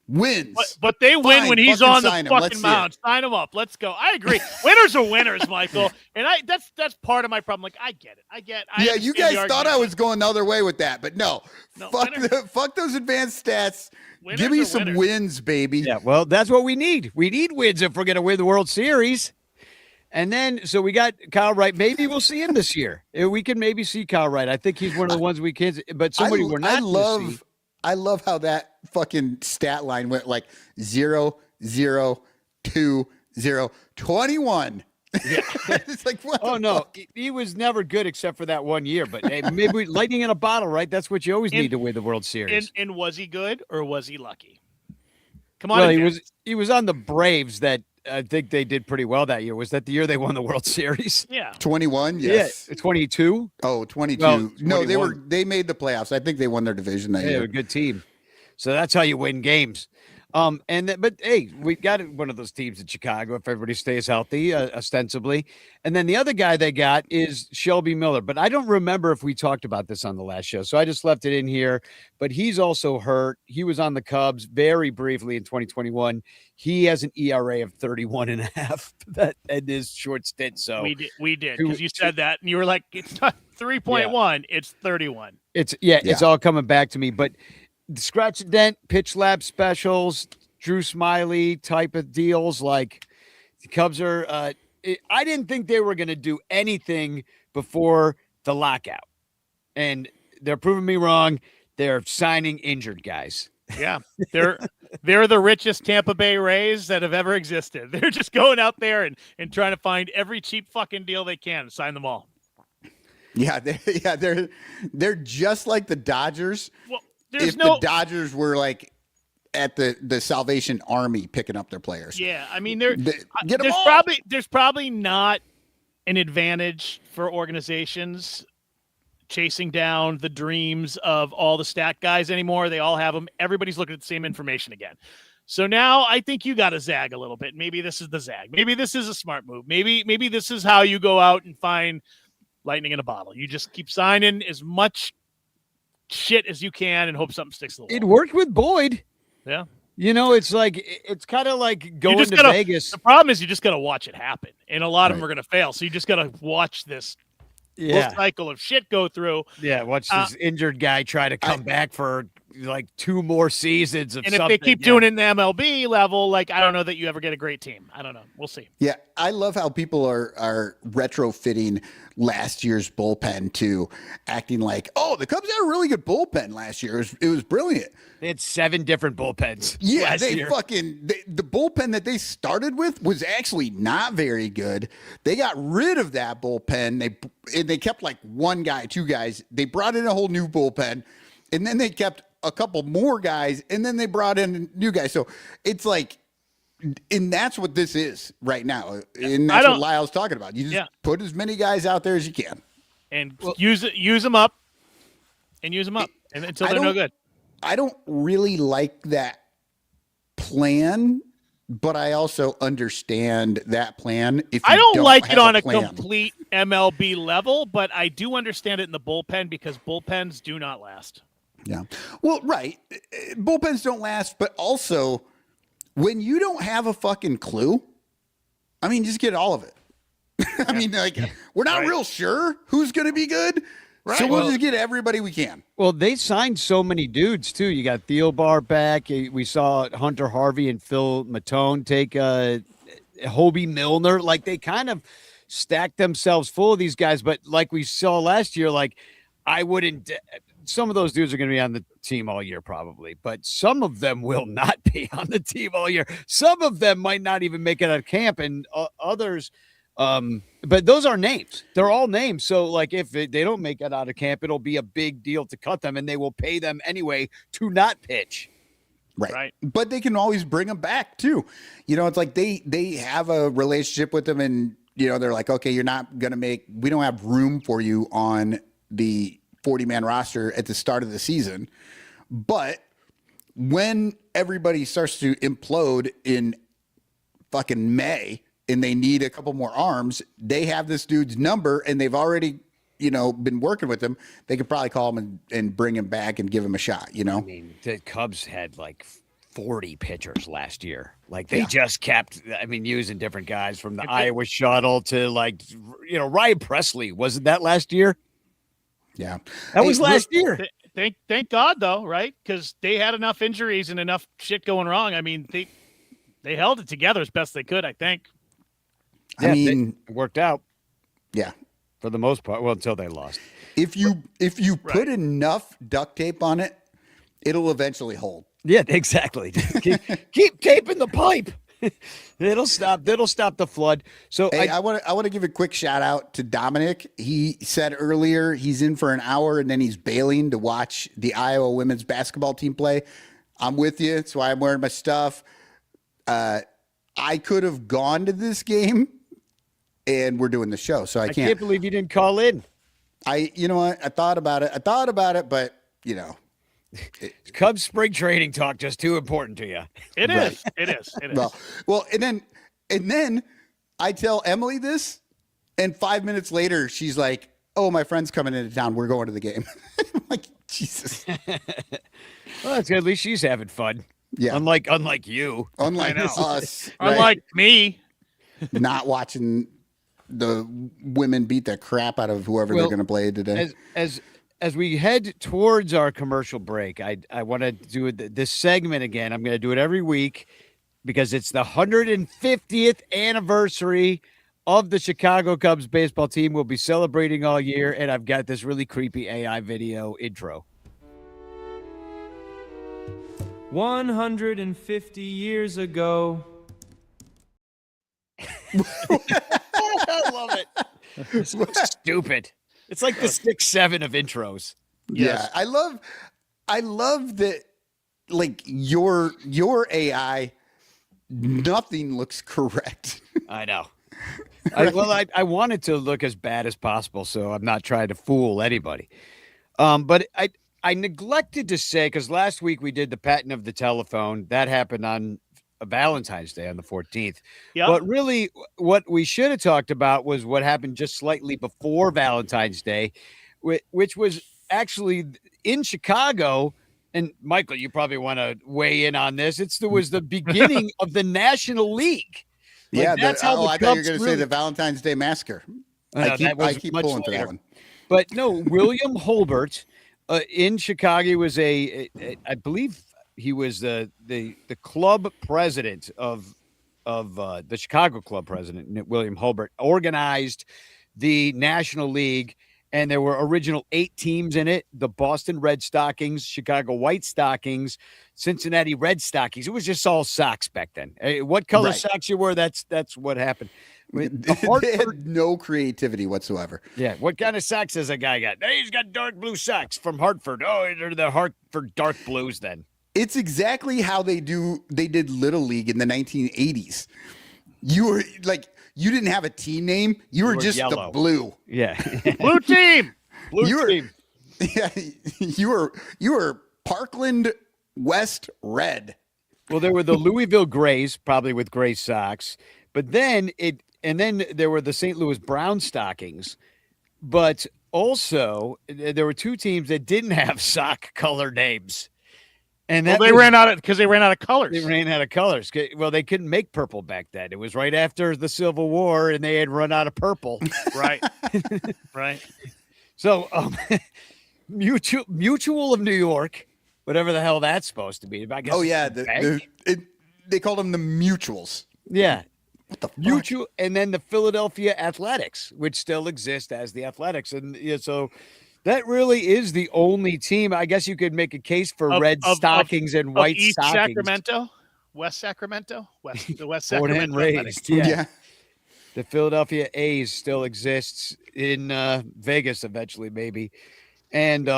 wins. But they win Fine, when he's fucking on the sign him. Let's fucking see it. mound. Sign him up. Let's go. I agree. Winners are winners, Michael. And that's part of my problem. Like, I get it. I Yeah, you understand the guys thought argument. I was going the other way with that, but no. No, Fuck those advanced stats. Winners Give me are some winners. wins, baby. Yeah, well, that's what we need. We need wins if we're going to win the World Series. And then, so we got Kyle Wright. Maybe we'll see him this year. We can maybe see Kyle Wright. I think he's one of the ones we can, but somebody we're not gonna see. I love how that fucking stat line went like 0, 0, 2, 0, 21. Yeah. It's like, what Oh the no, fuck? he was never good except for that one year. But hey, maybe lightning in a bottle, right? That's what you always need to win the World Series. And was he good or was he lucky? Come on. Well, Advance. he was on the Braves that I think they did pretty well that year. Was that the year they won the World Series? Yeah. 21, yes. Yeah, 22. Oh, 22. Well, No, 21. they made the playoffs. I think they won their division that Yeah, they're year. a good team. So that's how you win games. But hey, we got one of those teams in Chicago if everybody stays healthy, ostensibly. And then the other guy they got is Shelby Miller, but I don't remember if we talked about this on the last show. So I just left it in here, but he's also hurt. He was on the Cubs very briefly in 2021. He has an ERA of 31.5 that in his short stint. So we did because you said that and you were like, it's not 3.1, it's 31. It's all coming back to me, but scratch and dent, pitch lab specials, Drew Smiley type of deals. Like the Cubs are, I didn't think they were going to do anything before the lockout, and they're proving me wrong. They're signing injured guys. Yeah, they're the richest Tampa Bay Rays that have ever existed. They're just going out there and trying to find every cheap fucking deal they can and sign them all. Yeah, they're just like the Dodgers. Well, The Dodgers were like at the Salvation Army picking up their players. Yeah, I mean Get 'em there's all. probably not an advantage for organizations chasing down the dreams of all the stat guys anymore. They all have them. Everybody's looking at the same information again. So now I think you got to zag a little bit. Maybe this is the zag. Maybe this is a smart move. Maybe this is how you go out and find lightning in a bottle. You just keep signing as much shit as you can and hope something sticks to the wall. It worked with Boyd. Yeah. It's kind of like going to Vegas. The problem is you just got to watch it happen. And a lot of them are going to fail. So you just got to watch this cycle of shit go through. Yeah, watch this injured guy try to come back for like 2 more seasons of and something. if they keep doing it in the MLB level, like I don't know that you ever get a great team. I don't know. We'll see. Yeah, I love how people are retrofitting last year's bullpen to acting like, oh, the Cubs had a really good bullpen last year. It was brilliant. They had 7 different bullpens. Yeah, last they year. the bullpen that they started with was actually not very good. They got rid of that bullpen. They kept like 1 guy, 2 guys. They brought in a whole new bullpen, and then they kept a couple more guys, and then they brought in new guys. So it's like, and that's what this is right now. And that's what Lyle's talking about. You just put as many guys out there as you can. And use them up and until they're no good. I don't really like that plan, but I also understand that plan. I don't like it on a plan. complete MLB level, but I do understand it in the bullpen because bullpens do not last. Yeah. Well, right. Bullpens don't last, but also when you don't have a fucking clue, I mean, just get all of it. I mean, like, we're not real sure who's going to be good. Right. So we'll just get everybody we can. Well, they signed so many dudes too. You got Thielbar back. We saw Hunter Harvey and Phil Matone take Hobie Milner. Like they kind of stacked themselves full of these guys. But like we saw last year, like I wouldn't. Some of those dudes are going to be on the team all year probably, but some of them will not be on the team all year. Some of them might not even make it out of camp, and others. But those are names. They're all names. So like if they don't make it out of camp, it'll be a big deal to cut them, and they will pay them anyway to not pitch. Right. But they can always bring them back too. You know, it's like they have a relationship with them, and you know, they're like, okay, you're not going to we don't have room for you on the 40-man roster at the start of the season. But when everybody starts to implode in fucking May, and they need a couple more arms, they have this dude's number, and they've already, you know, been working with him. They could probably call him and bring him back and give him a shot, you know? I mean, the Cubs had like 40 pitchers last year. Like they just kept, using different guys from the Iowa shuttle to like, you know, Ryan Presley. Wasn't that last year? Yeah. That was last year. Thank God, though, right? Because they had enough injuries and enough shit going wrong. I mean, they held it together as best they could, I think. Yeah, I mean, it worked out. Yeah. For the most part. Well, until they lost. If you put enough duct tape on it, it'll eventually hold. Yeah, exactly. keep taping the pipe. It'll stop the flood. So hey, I want to give a quick shout out to Dominic. He said earlier he's in for an hour and then he's bailing to watch the Iowa women's basketball team play. I'm with you. That's why I'm wearing my stuff. I could have gone to this game, and we're doing the show, so I can't believe you didn't call in. You know what? I thought about it, but you know, Cubs spring training talk just too important to you. It is. It is. Well, and then I tell Emily this, and 5 minutes later, she's like, "Oh, my friend's coming into town. We're going to the game." I'm like, Jesus. Well, that's good. At least she's having fun. Yeah. Unlike you. Unlike us. Unlike me. Not watching the women beat the crap out of whoever they're going to play today. As we head towards our commercial break, I want to do this segment again. I'm going to do it every week because it's the 150th anniversary of the Chicago Cubs baseball team. We'll be celebrating all year, and I've got this really creepy AI video intro. 150 years ago. I love it. It's so stupid. It's like the 6-7 of intros. Yes. Yeah, I love that. Like your AI, nothing looks correct. I know. I want it to look as bad as possible, so I'm not trying to fool anybody. But I neglected to say, because last week we did the patent of the telephone. That happened on Valentine's Day on the 14th. Yep. But really what we should have talked about was what happened just slightly before Valentine's Day, which was actually in Chicago. And Michael, you probably want to weigh in on this. It was the beginning of the National League. Like, that's how I thought you were going to say the Valentine's Day Massacre. I keep pulling for that one. But no, William Holbert in Chicago, he was I believe he was the club president of the Chicago club president. William Holbert organized the National League, and there were original 8 teams in it: the Boston Red Stockings, Chicago White Stockings, Cincinnati Red Stockings. It was just all socks back then. What color socks you wore, that's what happened. They had no creativity whatsoever. Yeah. What kind of socks has a guy got? He's got dark blue socks from Hartford. Oh, they're the Hartford dark blues then. It's exactly how they did Little League in the 1980s. You were like, you didn't have a team name. You were just yellow. The blue. Yeah. Blue team. Blue team. Yeah. You were Parkland West Red. Well, there were the Louisville Grays, probably with gray socks. But then there were the St. Louis Brown Stockings. But also there were 2 teams that didn't have sock color names. And they ran out of colors. They ran out of colors. Well, they couldn't make purple back then. It was right after the Civil War, and they had run out of purple. Right. Right. So, Mutual of New York, whatever the hell that's supposed to be. I guess. Oh yeah, they called them the Mutuals. Yeah. What the fuck? Mutual, and then the Philadelphia Athletics, which still exist as the Athletics, and so that really is the only team. I guess you could make a case for red stockings and white East stockings. Sacramento, West Sacramento, the West Born and Sacramento raised, Athletics. yeah. The Philadelphia A's still exists in Vegas eventually, maybe. And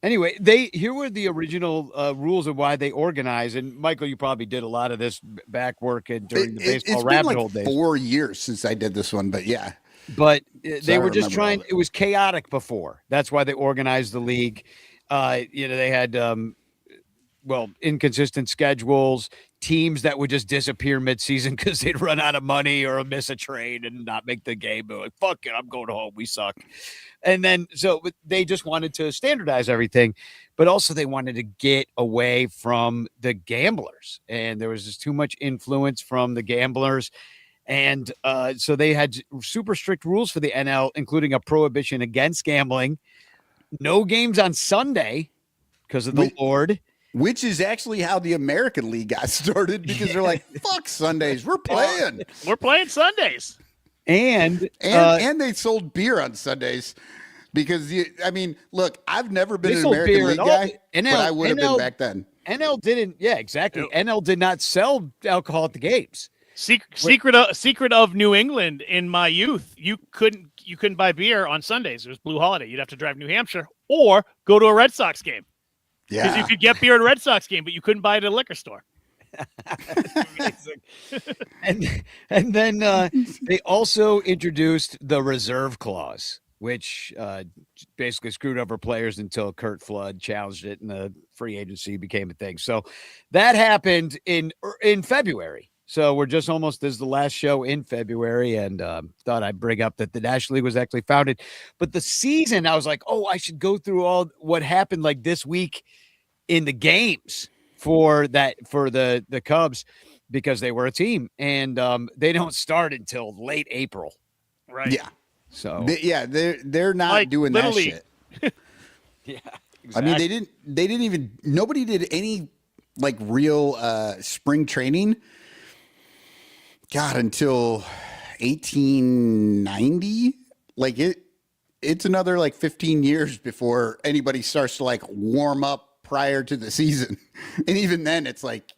anyway, here were the original rules of why they organize. And Michael, you probably did a lot of this back work during the baseball rabbit hole days. 4 years since I did this one, but yeah. But they were just trying. It was chaotic before. That's why they organized the league. They had inconsistent schedules, teams that would just disappear midseason because they'd run out of money or miss a trade and not make the game. They're like, fuck it, I'm going home. We suck. And then so they just wanted to standardize everything, but also they wanted to get away from the gamblers. And there was just too much influence from the gamblers. And so they had super strict rules for the NL, including a prohibition against gambling, no games on Sunday because of the Lord. Which is actually how the American League got started, because they're like, fuck Sundays, we're playing. We're playing Sundays. And they sold beer on Sundays because, look, I've never been an American League guy, but I would have been back then. NL didn't. Yeah, exactly. NL did not sell alcohol at the games. Secret of New England in my youth, you couldn't buy beer on Sundays. It was Blue Holiday. You'd have to drive to New Hampshire or go to a Red Sox game. Yeah, because you could get beer at a Red Sox game, but you couldn't buy it at a liquor store. and then they also introduced the reserve clause, which basically screwed over players until Curt Flood challenged it and the free agency became a thing. So that happened in February. So we're just almost, this is the last show in February, and thought I'd bring up that the National League was actually founded. But the season, I was like, oh, I should go through all what happened like this week in the games for the Cubs, because they were a team, and they don't start until late April. Right. Yeah. So they're not like doing that shit. Yeah. Exactly. I mean, nobody did any like real spring training. God, until 1890, like it's another like 15 years before anybody starts to like warm up prior to the season. And even then it's like,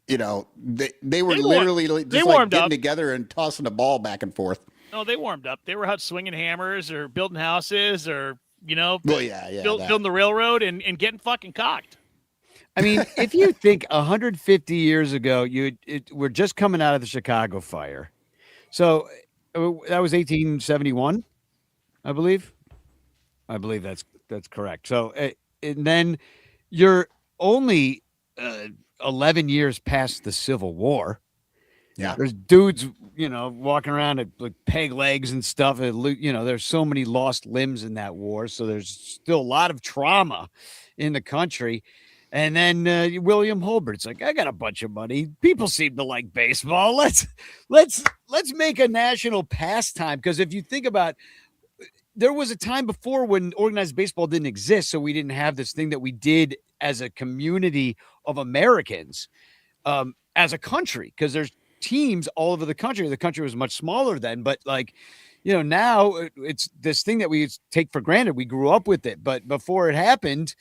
they were literally just like getting together and tossing a ball back and forth. No, they warmed up. They were out swinging hammers or building houses or, building the railroad and getting fucking cocked. I mean, if you think 150 years ago, we're just coming out of the Chicago fire. So that was 1871, I believe. I believe that's correct. So, and then you're only 11 years past the Civil War. Yeah. There's dudes, walking around at like peg legs and stuff. There's so many lost limbs in that war. So there's still a lot of trauma in the country. And then William Holbert's like, I got a bunch of money. People seem to like baseball. Let's make a national pastime. Because if you think about, there was a time before when organized baseball didn't exist, so we didn't have this thing that we did as a community of Americans, as a country. Because there's teams all over the country. The country was much smaller then, but now it's this thing that we take for granted. We grew up with it, but before it happened,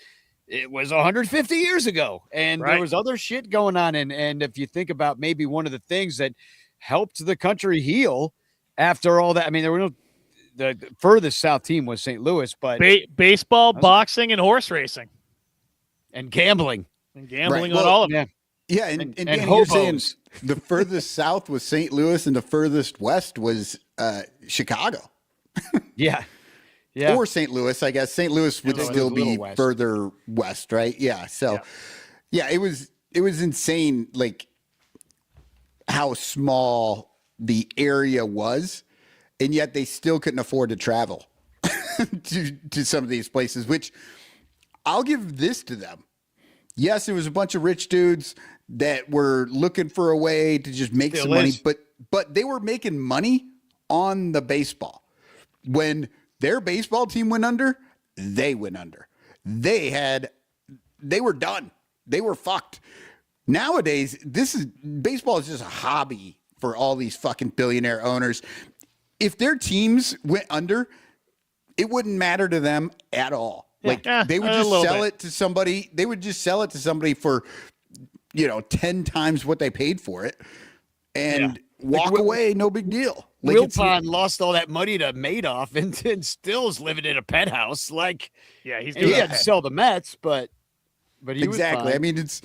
it was 150 years ago, and There was other shit going on. And if you think about maybe one of the things that helped the country heal after all that, I mean, the furthest south team was St. Louis, but baseball, boxing, and horse racing, and gambling, on all of them. Yeah, and Danny, you're saying the furthest south was St. Louis, and the furthest west was Chicago. Yeah. Yeah. Or St. Louis, I guess. St. Louis would still be further west, right? Yeah. So, it was insane, like how small the area was, and yet they still couldn't afford to travel to some of these places. Which I'll give this to them. Yes, it was a bunch of rich dudes that were looking for a way to just make some money, but they were making money on the baseball when their baseball team went under, they went under. They were done. They were fucked. Nowadays, baseball is just a hobby for all these fucking billionaire owners. If their teams went under, it wouldn't matter to them at all. Like they would just sell it to somebody. They would just sell it to somebody for, 10 times what they paid for it and walk away. No big deal. Like Wilpon lost all that money to Madoff and still is living in a penthouse. Like, he had to sell the Mets, but he exactly. was fine. I mean, it's,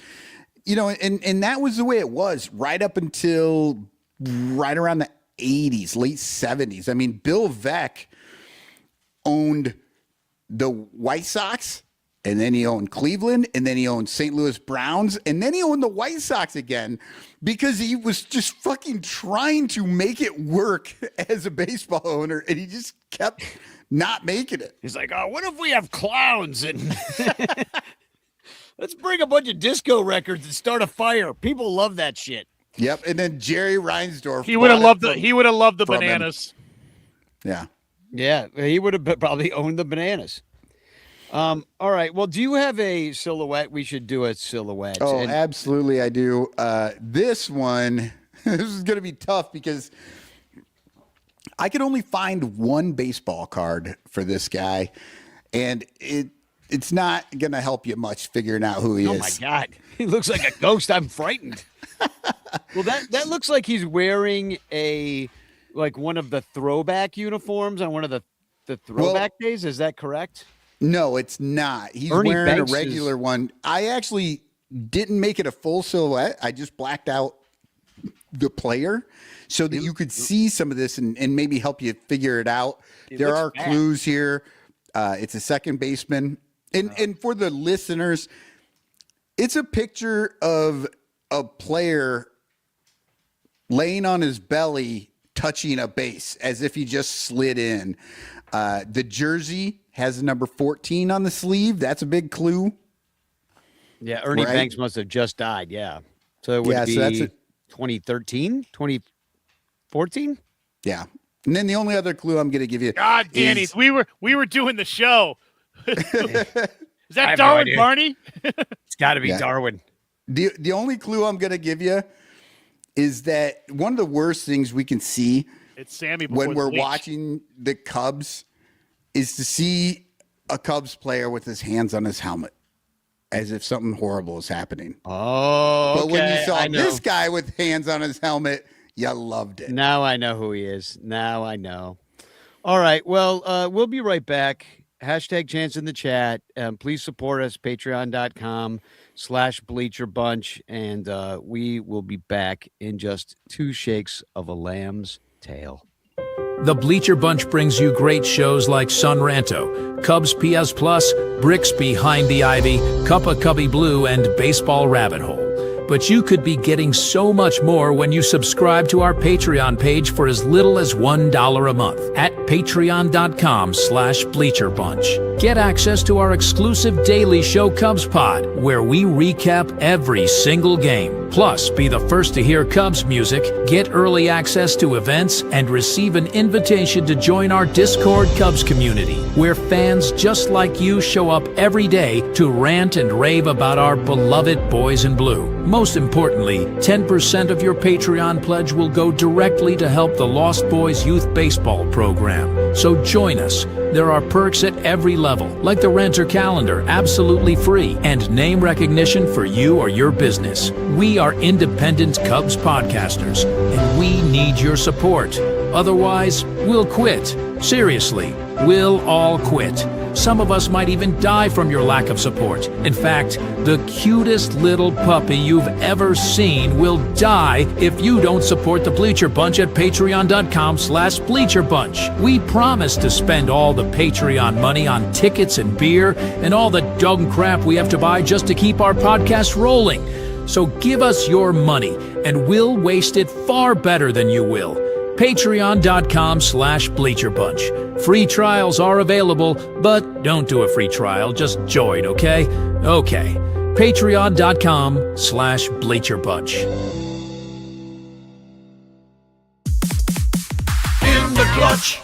and that was the way it was right up until right around the 80s, late 70s. I mean, Bill Veeck owned the White Sox, and then he owned Cleveland, and then he owned St. Louis Browns, and then he owned the White Sox again because he was just fucking trying to make it work as a baseball owner, and he just kept not making it. He's like, oh, what if we have clowns and let's bring a bunch of disco records and start a fire. People love that shit. Yep, and then Jerry Reinsdorf. He would have loved the bananas. Yeah. Yeah, he would have probably owned the bananas. All right. Well, do you have a silhouette? We should do a silhouette. Oh, absolutely, I do. This one, this is going to be tough because I could only find one baseball card for this guy, and it's not going to help you much figuring out who he is. Oh, my God. He looks like a ghost. I'm frightened. Well, that looks like he's wearing one of the throwback uniforms on one of the throwback days. Is that correct? No, it's not. He's Ernie wearing Banks a regular one. I actually didn't make it a full silhouette. I just blacked out the player so that you could see some of this and maybe help you figure it out. There are clues here. It's a second baseman. And for the listeners, it's a picture of a player laying on his belly touching a base as if he just slid in. The jersey has the number 14 on the sleeve. That's a big clue. Yeah, Ernie Banks must have just died. Yeah. So it would be 2013, 2014? Yeah. And then the only other clue I'm going to give you. God, Danny, we were doing the show. Is that Darwin Barney? It's got to be Darwin. The only clue I'm going to give you is that one of the worst things we can see it's Sammy when we're watching the Cubs is to see a Cubs player with his hands on his helmet as if something horrible is happening. Oh, but when you saw this guy with hands on his helmet, you loved it. Now I know who he is. Now I know. All right. Well, we'll be right back. Hashtag chance in the chat. Please support us, patreon.com/Bleacher Bunch. And we will be back in just 2 shakes of a lamb's tail. The Bleacher Bunch brings you great shows like Son Ranto, Cubs PS Plus, Bricks Behind the Ivy, Cuppa Cubby Blue, and Baseball Rabbit Hole. But you could be getting so much more when you subscribe to our Patreon page for as little as $1 a month at patreon.com/Bleacher Bunch. Get access to our exclusive daily show Cubs Pod, where we recap every single game. Plus, be the first to hear Cubs music, get early access to events, and receive an invitation to join our Discord Cubs community, where fans just like you show up every day to rant and rave about our beloved boys in blue. Most importantly, 10% of your Patreon pledge will go directly to help the Lost Boys Youth Baseball program. So join us. There are perks at every level, like the Renter Calendar, absolutely free, and name recognition for you or your business. We are independent Cubs podcasters, and we need your support. Otherwise, we'll quit. Seriously, we'll all quit. Some of us might even die from your lack of support. In fact, the cutest little puppy you've ever seen will die if you don't support the Bleacher Bunch at patreon.com/Bleacher Bunch. We promise to spend all the Patreon money on tickets and beer and all the dung crap we have to buy just to keep our podcast rolling. So give us your money, and we'll waste it far better than you will. Patreon.com/Bleacher Bunch. Free trials are available, but don't do a free trial. Just join, okay? Okay. Patreon.com/Bleacher Bunch. In the clutch,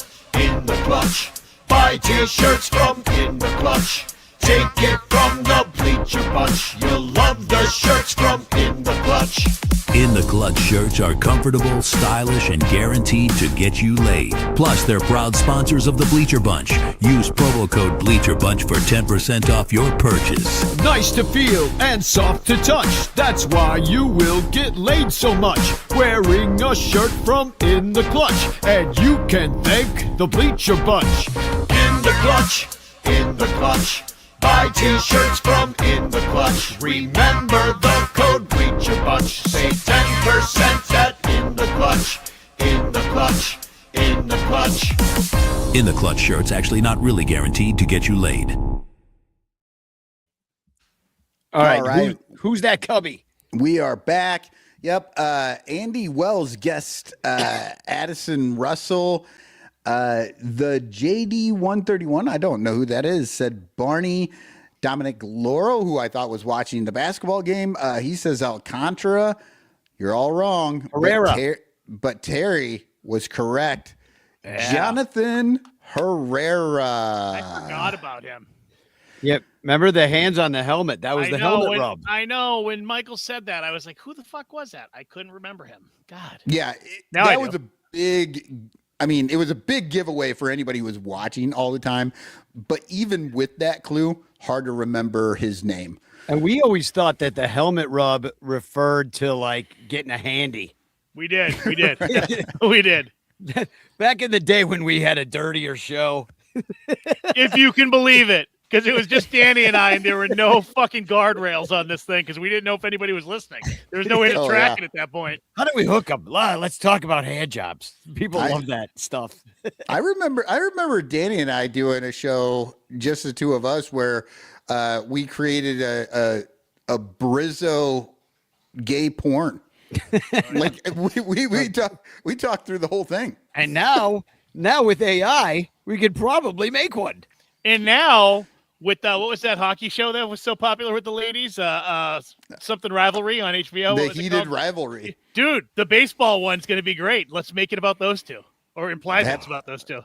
Buy t-shirts from In the Clutch. Take it from the Bleacher Bunch. You'll love the shirts from In the Clutch. In the Clutch shirts are comfortable, stylish, and guaranteed to get you laid. Plus, they're proud sponsors of the Bleacher Bunch. Use promo code Bleacher Bunch for 10% off your purchase. Nice to feel and soft to touch. That's why you will get laid so much. Wearing a shirt from In the Clutch. And you can thank the Bleacher Bunch. In the Clutch. In the Clutch. Buy t-shirts from In the Clutch. Remember the code Bleacher Bunch. Save 10% at In the Clutch. In the Clutch. In the Clutch. In the Clutch shirts actually not really guaranteed to get you laid. All right. All right. Who's that cubby? We are back. Yep. Andy Wells guest Addison Russell. The JD 131, I don't know who that is, said Barney Dominic Loro, who I thought was watching the basketball game. He says Alcantara. You're all wrong. Herrera. But Terry was correct. Yeah. Jonathan Herrera. I forgot about him. Yep. Remember the hands on the helmet? That was I the know, helmet rub. I know. When Michael said that, I was like, who the fuck was that? I couldn't remember him. God. Yeah, Now I that do. was a big. I mean, it was a big giveaway for anybody who was watching all the time. But even with that clue, hard to remember his name. And we always thought that the helmet rub referred to like getting a handy. We did. We did. We did. Back in the day when we had a dirtier show. If you can believe it. Because it was just Danny and I, and there were no fucking guardrails on this thing because we didn't know if anybody was listening. There was no way to track it at that point. How do we hook them? Let's talk about hand jobs. People love that stuff. I remember Danny and I doing a show, just the two of us, where we created a Brizzo gay porn. Like we talked through the whole thing. And now with AI, we could probably make one. And now with what was that hockey show that was so popular with the ladies? Something Rivalry on HBO. The Heated Rivalry. Dude, the baseball one's going to be great. Let's make it about those two, or imply that's about those two.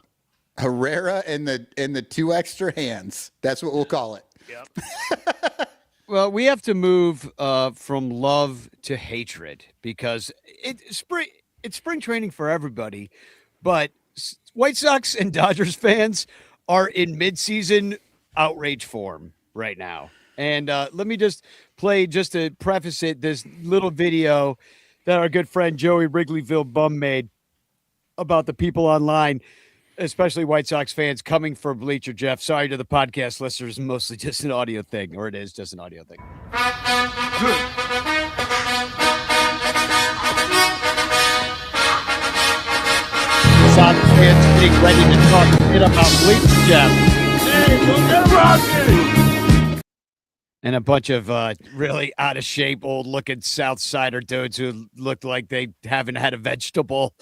Herrera and the two extra hands. That's what we'll call it. Yep. Well, we have to move from love to hatred because it's spring training for everybody, but White Sox and Dodgers fans are in midseason outrage form right now. And let me just play, just to preface it, this little video that our good friend Joey Wrigleyville Bum made about the people online, especially White Sox fans, coming for Bleacher Jeff. Sorry to the podcast listeners, mostly just an audio thing, or it is just an audio thing. Sox fans getting ready to talk shit about Bleacher Jeff. And a bunch of really out of shape, old looking South Sider dudes who looked like they haven't had a vegetable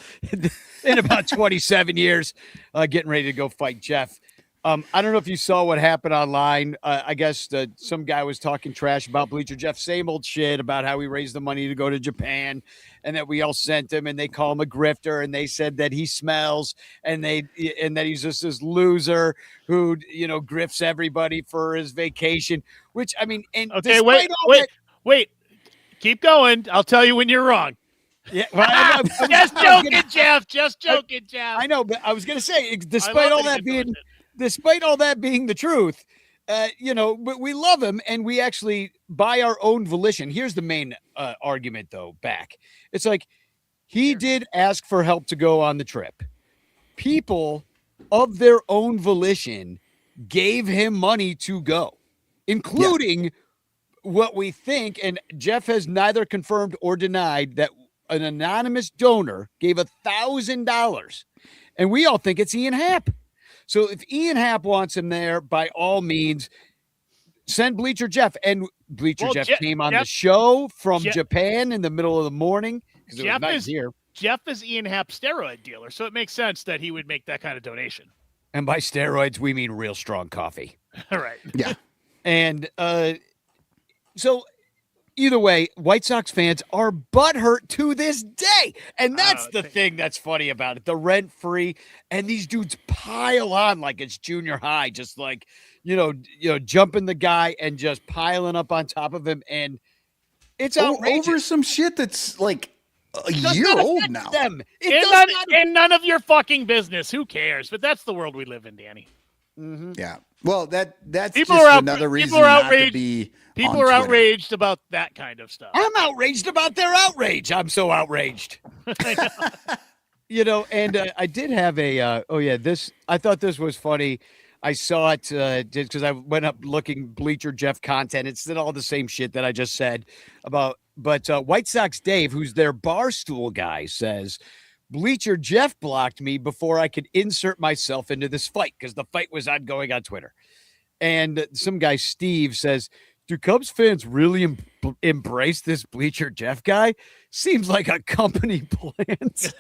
in about 27 years, getting ready to go fight Jeff. I don't know if you saw what happened online. I guess some guy was talking trash about Bleacher Jeff, same old shit about how he raised the money to go to Japan and that we all sent him, and they call him a grifter, and they said that he smells and that he's just this loser who, grifts everybody for his vacation, which, I mean, and okay, wait, keep going. I'll tell you when you're wrong. Yeah, well, just joking, Jeff. Just joking, Jeff. I know, but I was going to say, despite all that being the truth, but we love him, and we actually, by our own volition. Here's the main argument, though. Back, it's like he did ask for help to go on the trip. People of their own volition gave him money to go, including what we think, and Jeff has neither confirmed or denied that an anonymous donor gave $1,000, and we all think it's Ian Happ. So if Ian Happ wants him there, by all means, send Bleacher Jeff. And Bleacher Jeff came on the show from Japan in the middle of the morning because it was nice here. Jeff is Ian Happ's steroid dealer, so it makes sense that he would make that kind of donation. And by steroids, we mean real strong coffee. All right. Yeah. And so either way, White Sox fans are butthurt to this day. And that's the thing that's funny about it. The rent-free, and these dudes pile on like it's junior high, just like, jumping the guy and just piling up on top of him. And it's outrageous. Over some shit that's like a year old now. Them. And none of your fucking business. Who cares? But that's the world we live in, Danny. Mm-hmm. Yeah. Well, that's people just are another reason people are not to outraged. be People on are Twitter. outraged about that kind of stuff. I'm outraged about their outrage. I'm so outraged. And I did have a, I thought this was funny. I saw it just because I went up looking Bleacher Jeff content. It's all the same shit that I just said about, but White Sox Dave, who's their barstool guy, says, Bleacher Jeff blocked me before I could insert myself into this fight because the fight was ongoing on Twitter. And some guy, Steve, says, do Cubs fans really embrace this Bleacher Jeff guy? Seems like a company plant.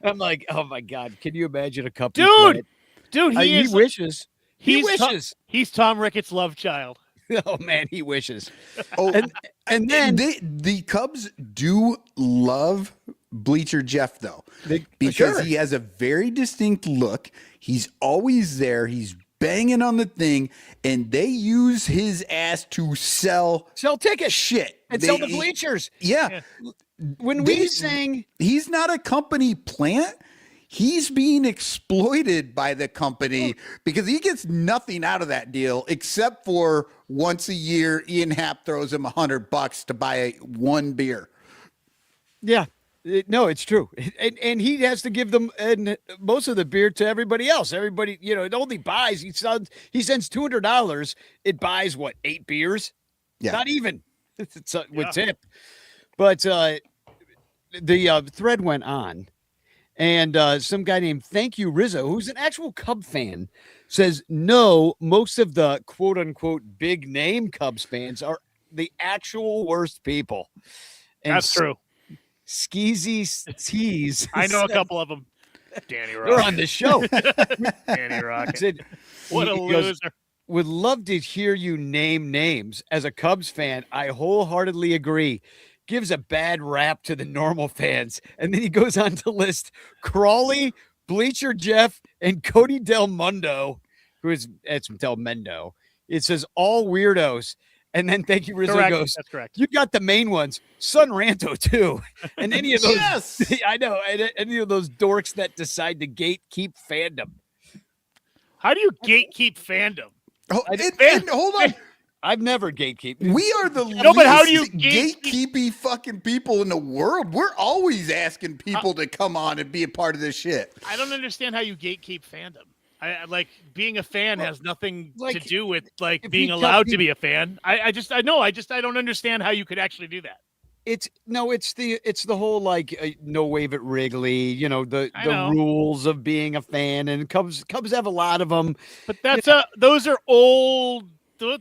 I'm like, oh my God. Can you imagine a company plant? Dude, he wishes. He wishes. He's Tom Ricketts' love child. Oh man, he wishes. Oh, and then the Cubs do love Bleacher Jeff though, because he has a very distinct look. He's always there. He's banging on the thing, and they use his ass to sell tickets, shit, and sell the bleachers. Yeah. When we sang, he's not a company plant. He's being exploited by the company because he gets nothing out of that deal except for once a year, Ian Happ throws him $100 to buy one beer. Yeah. No, it's true. And he has to give them most of the beer to everybody else. Everybody, it only buys, he sends $200. It buys what, 8 beers? Yeah. Not even with tip. But the thread went on. And some guy named Thank You Rizzo, who's an actual Cub fan, says, no, most of the quote unquote big name Cubs fans are the actual worst people. And that's true. Skeezy Tees. I know a couple of them. Danny Rock. They're on the show. Danny Rock. Said, what a loser. Would love to hear you name names. As a Cubs fan, I wholeheartedly agree. Gives a bad rap to the normal fans. And then he goes on to list Crawley, Bleacher Jeff, and Cody Del Mundo, it's Del Mendo. It says all weirdos. And then Thank You Rizzo goes, that's correct. You got the main ones, Son Ranto too. And any of those, yes, I know, and any of those dorks that decide to gatekeep fandom. How do you gatekeep fandom? Oh, and hold on. I've never gatekeeped. We are the but how do you gatekeepy fucking people in the world? We're always asking people to come on and be a part of this shit. I don't understand how you gatekeep fandom. I like being a fan has nothing to do with being allowed to be a fan. I don't understand how you could actually do that. It's the whole no wave at Wrigley, the rules of being a fan, and Cubs have a lot of them. But those are old.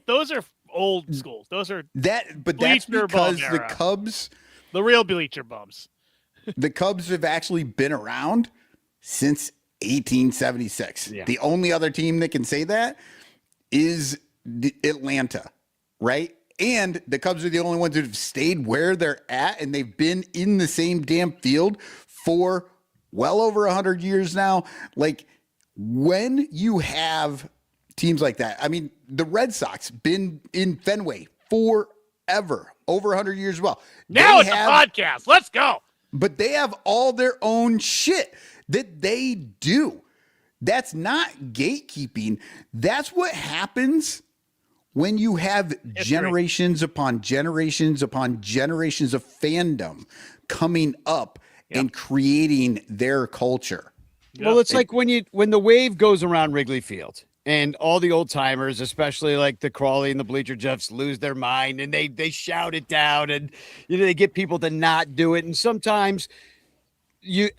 Those are old schools. Those are that's because the Cubs, the real bleacher bums. The Cubs have actually been around since 1876. Yeah. The only other team that can say that is Atlanta, right? And the Cubs are the only ones that have stayed where they're at, and they've been in the same damn field for well over 100 years now. Like, when you have teams like that, I mean, the Red Sox been in Fenway forever, over 100 years as well. Now it's a podcast. Let's go. But they have all their own shit that they do. That's not gatekeeping. That's what happens when you have generations upon generations upon generations of fandom coming up and creating their culture. Well, it's like when the wave goes around Wrigley Field and all the old timers, especially like the Crawley and the Bleacher Jeffs, lose their mind and they shout it down, and they get people to not do it. And sometimes you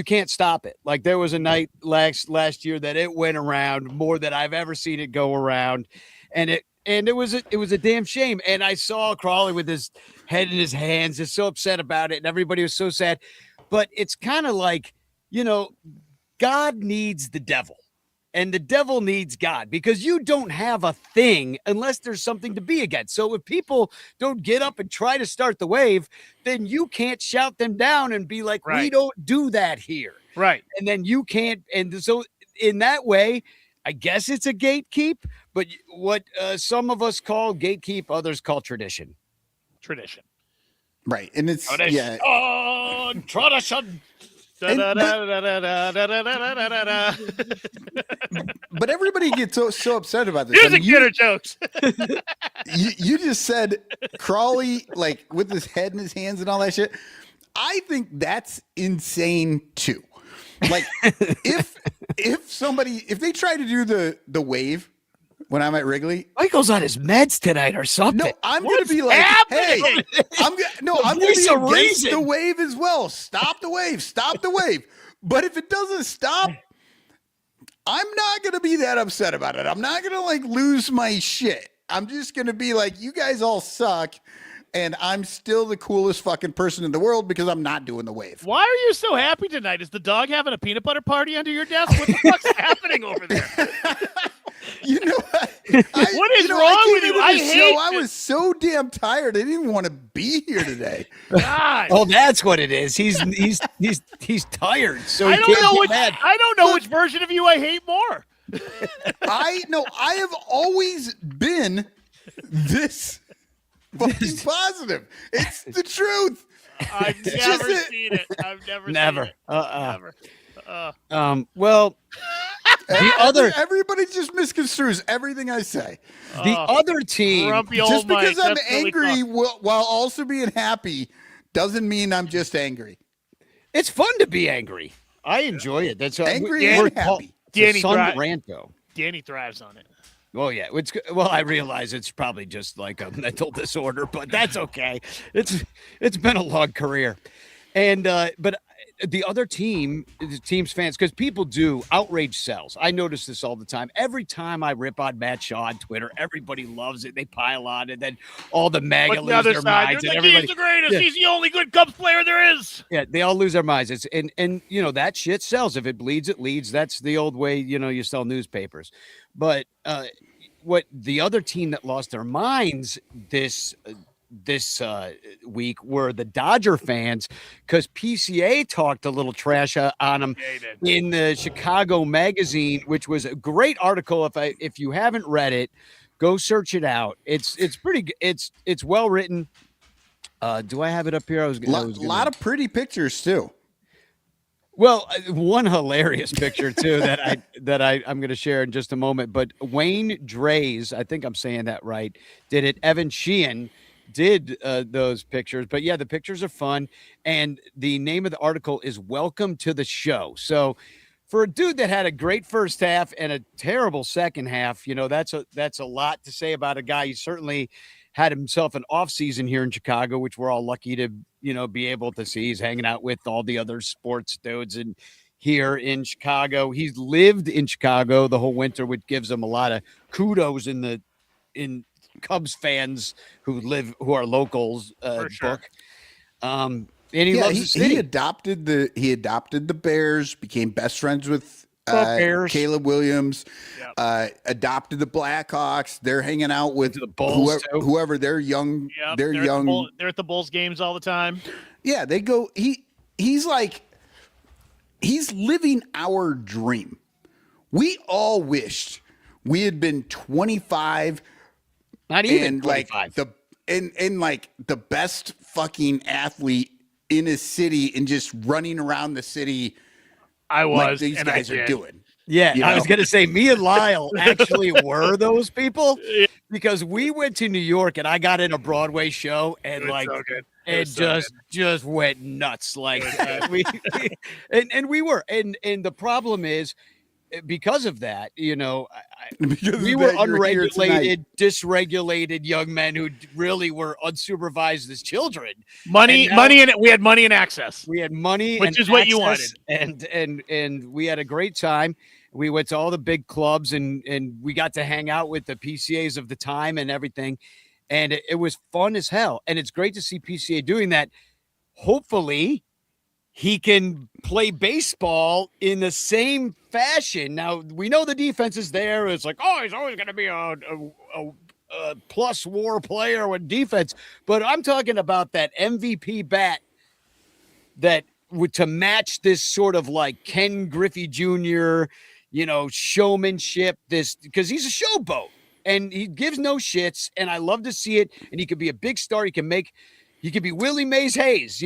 can't stop it. Like there was a night last year that it went around more than I've ever seen it go around. And it was a damn shame. And I saw Crawley with his head in his hands, is so upset about it, and everybody was so sad. But it's kind of like, God needs the devil. And the devil needs God because you don't have a thing unless there's something to be against. So if people don't get up and try to start the wave, then you can't shout them down and be like, we don't do that here. Right. And then you can't. And so in that way, I guess it's a gatekeep, but what some of us call gatekeep, others call tradition. Tradition. Right. And it's, Tradition. yeah. Tradition. But everybody gets so upset about this. Music theater jokes. you just said Crawley, like with his head in his hands and all that shit. I think that's insane too. Like if they try to do the wave when I'm at Wrigley, Michael's on his meds tonight or something. no, I'm gonna be like, hey, I'm gonna be against the wave as well. Stop the wave. But if it doesn't stop, I'm not gonna be that upset about it. I'm not gonna like lose my shit. I'm just gonna be like, you guys all suck. And I'm still the coolest fucking person in the world because I'm not doing the wave. Why are you so happy tonight? Is the dog having a peanut butter party under your desk? What the fuck's happening over there? You know what? What is wrong with you? I hate I was so damn tired. I didn't even want to be here today. God. Oh, that's what it is. He's tired. So I he don't can't know get which mad. I don't know which version of you I hate more. I have always been this fucking positive. It's the truth. I've never seen it. I've never seen it. Never. Well, everybody just misconstrues everything I say. The other team, grumpy Just old Mike, because I'm that's really angry tough. while also being happy doesn't mean I'm just angry. it's fun to be angry. I enjoy it. That's Angry and happy. Danny Son Thri- Ranto. Danny thrives on it. Well, yeah. Well, I realize it's probably just like a mental disorder, but that's okay. It's been a long career, and but the other team, the team's fans, because people do outrage sells. I notice this all the time. Every time I rip on Matt Shaw on Twitter, everybody loves it. They pile on, and then all the MAGA But the lose other their side, minds, they're and like, everybody. he's the greatest. Yeah. He's the only good Cubs player there is. Yeah, they all lose their minds. It's and you know that shit sells. If it bleeds, it leads. That's the old way, you sell newspapers. But what the other team that lost their minds this week were the Dodger fans, because PCA talked a little trash on them in the Chicago Magazine, which was a great article. If you haven't read it, go search it out. It's pretty. It's well written. Do I have it up here? A lot of pretty pictures too. Well, one hilarious picture too that I'm going to share in just a moment. But Wayne Drays, I think I'm saying that right, did it. Evan Sheehan did those pictures. But yeah, the pictures are fun, and the name of the article is "Welcome to the Show." So, for a dude that had a great first half and a terrible second half, that's a lot to say about a guy. He certainly had himself an off season here in Chicago, which we're all lucky to, be able to see. He's hanging out with all the other sports dudes and here in Chicago. He's lived in Chicago the whole winter, which gives him a lot of kudos in Cubs fans who are locals book. And he loves the city. He adopted the Bears, became best friends with Caleb Williams, adopted the Blackhawks. They're hanging out with the Bulls, whoever. They're young. Yep, they're young. They're at the Bulls games all the time. Yeah, they go. He's living our dream. We all wished we had been 25. Not even and 25. like the best fucking athlete in a city and just running around the city. I was, like these and guys I are did. doing. Yeah, You I was know? going to say me and Lyle actually were those people, because we went to New York and I got in a Broadway show and just went nuts. Like we were. And the problem is, because of that, we were unregulated, dysregulated young men who really were unsupervised as children. We had money and access. We had money, which is what you wanted, and we had a great time. We went to all the big clubs, and we got to hang out with the PCAs of the time and everything, and it was fun as hell. And it's great to see PCA doing that. Hopefully, he can play baseball in the same fashion. Now, we know the defense is there. It's like, oh, he's always going to be a plus WAR player with defense. But I'm talking about that MVP bat that would to match this sort of like Ken Griffey Jr., showmanship, because he's a showboat and he gives no shits. And I love to see it. And he could be a big star. He could be Willie Mays Hayes,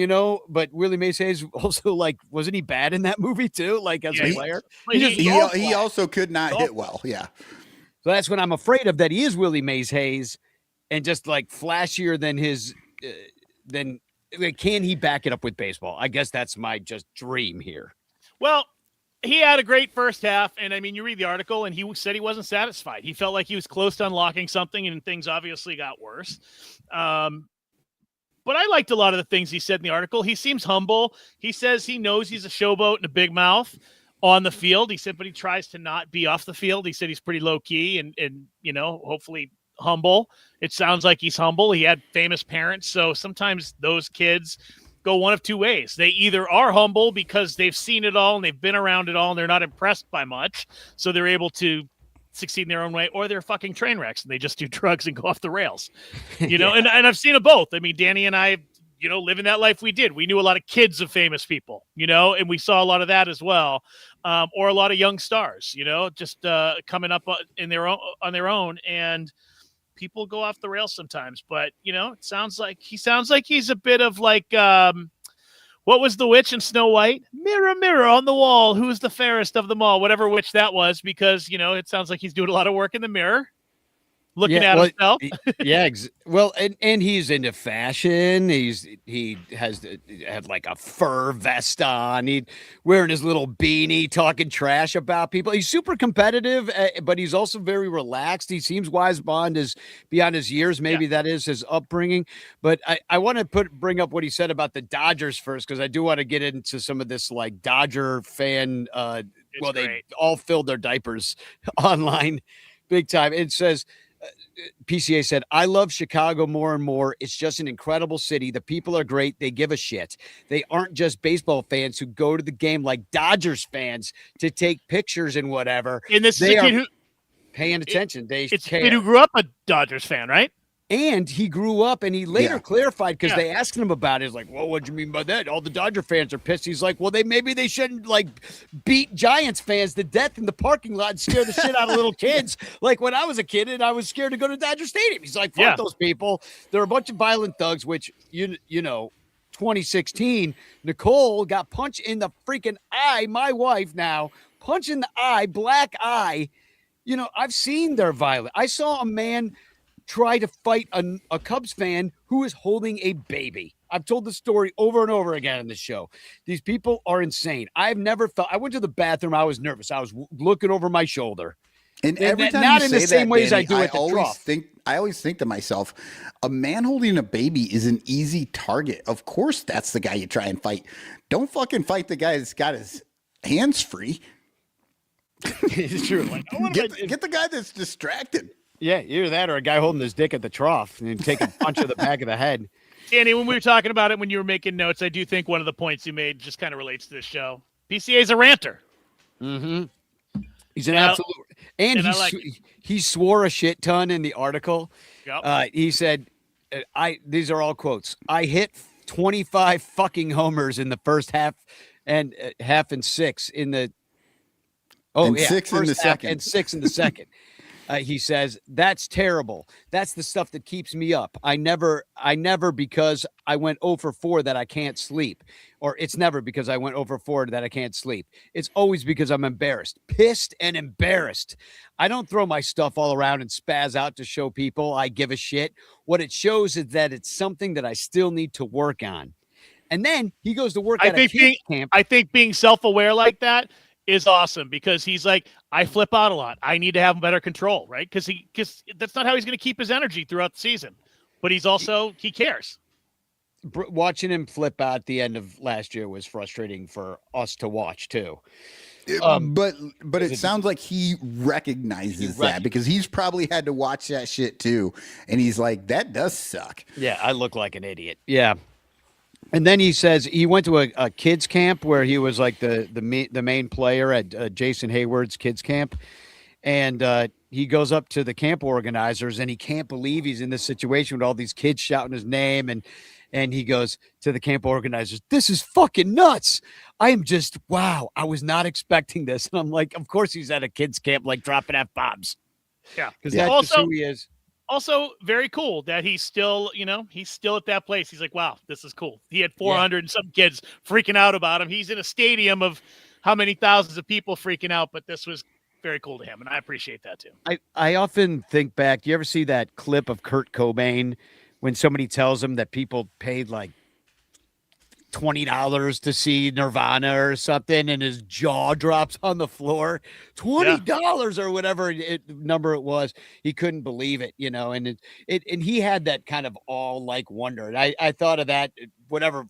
but Willie Mays Hayes also, like, wasn't he bad in that movie too? Like, as a player, he also could not hit well. Yeah. So that's what I'm afraid of, that he is Willie Mays Hayes and just like flashier than can he back it up with baseball? I guess that's my just dream here. Well, he had a great first half. And I mean, you read the article and he said he wasn't satisfied. He felt like he was close to unlocking something and things obviously got worse. But I liked a lot of the things he said in the article. He seems humble. He says he knows he's a showboat and a big mouth on the field. He said, but he tries to not be off the field. He said he's pretty low key and hopefully humble. It sounds like he's humble. He had famous parents. So sometimes those kids go one of two ways. They either are humble because they've seen it all and they've been around it all and they're not impressed by much. So they're able to succeed in their own way, or they're fucking train wrecks and they just do drugs and go off the rails, and I've seen it both. I mean, Danny and I, living that life we did, we knew a lot of kids of famous people, and we saw a lot of that as well. Or a lot of young stars, just coming up on their own, and people go off the rails sometimes, but it sounds like he's a bit of like, what was the witch in Snow White? Mirror, mirror on the wall, who's the fairest of them all? Whatever witch that was, because, it sounds like he's doing a lot of work in the mirror, looking at himself. Well, and he's into fashion. He had like a fur vest on. He wearing his little beanie, talking trash about people. He's super competitive, but he's also very relaxed. He seems wise beyond his years. Maybe that is his upbringing. But I want to bring up what he said about the Dodgers first, because I do want to get into some of this like Dodger fan. They all filled their diapers online big time. It says, PCA said, I love Chicago more and more. It's just an incredible city. The people are great. They give a shit. They aren't just baseball fans who go to the game like Dodgers fans to take pictures and whatever. And this is a kid who paying attention. It's a kid who grew up a Dodgers fan, right? And he grew up, and he later clarified, because they asked him about it. He's like, well, what do you mean by that? All the Dodger fans are pissed. He's like, well, maybe they shouldn't like beat Giants fans to death in the parking lot and scare the shit out of little kids. Like when I was a kid and I was scared to go to Dodger Stadium. He's like, fuck those people. They're a bunch of violent thugs, which, 2016, Nicole got punched in the freaking eye. My wife now, punch in the eye, black eye. I've seen their violent. I saw a man try to fight a Cubs fan who is holding a baby. I've told the story over and over again on the show. These people are insane. I've never felt. I went to the bathroom. I was nervous. I was looking over my shoulder. And every time not you in say the same that, way as I Danny, do at the trough. I always think to myself, a man holding a baby is an easy target. Of course, that's the guy you try and fight. Don't fucking fight the guy that's got his hands free. It's true. Like, get the guy that's distracted. Yeah, either that or a guy holding his dick at the trough and take a punch to the back of the head. Danny, when we were talking about it, when you were making notes, I do think one of the points you made just kind of relates to this show. PCA's a ranter. Mm-hmm. He's an absolute, and he swore a shit ton in the article. Yep. He said, these are all quotes. I hit 25 fucking homers in the first half and six in the. Six in the second. And 6 in the second. He says, that's terrible. That's the stuff that keeps me up. I never, because I went 0 for 4 that I can't sleep. Or it's never because I went 0 for 4 that I can't sleep. It's always because I'm embarrassed, pissed and embarrassed. I don't throw my stuff all around and spaz out to show people I give a shit. What it shows is that it's something that I still need to work on. And then he goes to work at a kids camp. I think being self-aware like that is awesome, because he's like, I flip out a lot. I need to have better control, right? Because that's not how he's going to keep his energy throughout the season. But he cares. Watching him flip out at the end of last year was frustrating for us to watch too. But it sounds like he recognizes that, because he's probably had to watch that shit too, and he's like, that does suck. Yeah, I look like an idiot. Yeah. And then he says he went to a kids camp where he was like the main player at Jason Hayward's kids camp. And he goes up to the camp organizers and he can't believe he's in this situation with all these kids shouting his name. And he goes to the camp organizers, "This is fucking nuts. I am just, wow, I was not expecting this." And I'm like, of course he's at a kids camp, like dropping F-bombs. Yeah. Because that's just who he is. Also, very cool that he's still, he's still at that place. He's like, wow, this is cool. He had 400 and some kids freaking out about him. He's in a stadium of how many thousands of people freaking out, but this was very cool to him, and I appreciate that too. I often think back. Do you ever see that clip of Kurt Cobain when somebody tells him that people paid like $20 to see Nirvana or something, and his jaw drops on the floor? $20 or whatever number it was. He couldn't believe it, and and he had that kind of all like wonder. And I thought of that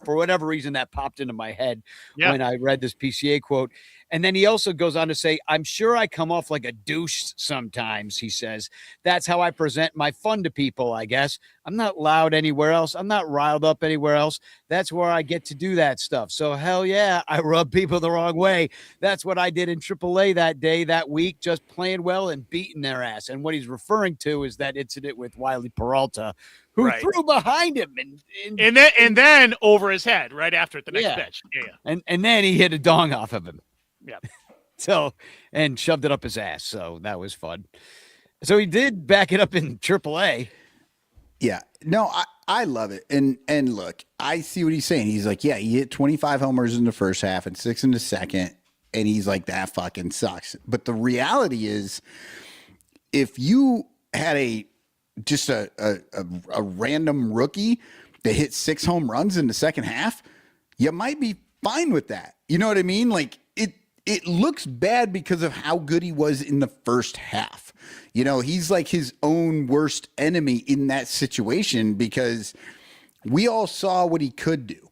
for whatever reason that popped into my head when I read this PCA quote. And then he also goes on to say, "I'm sure I come off like a douche sometimes," he says. "That's how I present my fun to people, I guess. I'm not loud anywhere else. I'm not riled up anywhere else. That's where I get to do that stuff. So hell yeah, I rub people the wrong way. That's what I did in AAA that day, that week, just playing well and beating their ass." And what he's referring to is that incident with Wiley Peralta, who threw behind him and then over his head right after at the next pitch. Yeah. And then he hit a dong off of him. Yeah. So, and shoved it up his ass. So that was fun. So he did back it up in AAA. Yeah. No, I love it. And look, I see what he's saying. He's like, yeah, he hit 25 homers in the first half and 6 in the second. And he's like, that fucking sucks. But the reality is, if you had just a random rookie that hit 6 home runs in the second half, you might be fine with that. You know what I mean? Like it looks bad because of how good he was in the first half. He's like his own worst enemy in that situation because we all saw what he could do.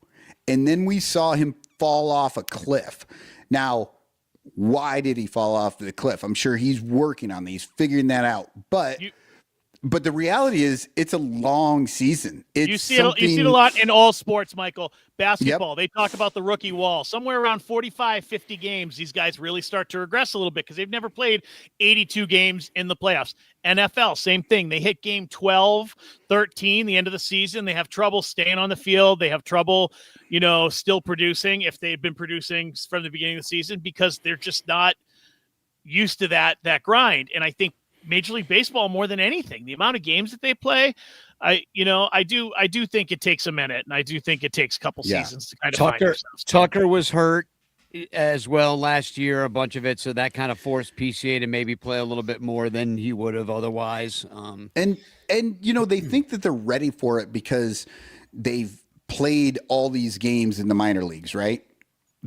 And then we saw him fall off a cliff. Now, why did he fall off the cliff? I'm sure he's working on these, figuring that out. But the reality is, it's a long season. You see it a lot in all sports, Michael. Basketball, They talk about the rookie wall. Somewhere around 45, 50 games, these guys really start to regress a little bit because they've never played 82 games in the playoffs. NFL, same thing. They hit game 12, 13, the end of the season. They have trouble staying on the field. They have trouble, still producing if they've been producing from the beginning of the season because they're just not used to that grind. And I think Major League Baseball, more than anything, the amount of games that they play, I do think it takes a minute, and I do think it takes a couple seasons to kind of find yourself. Tucker was hurt as well last year, a bunch of it, so that kind of forced PCA to maybe play a little bit more than he would have otherwise. And they think that they're ready for it because they've played all these games in the minor leagues, right?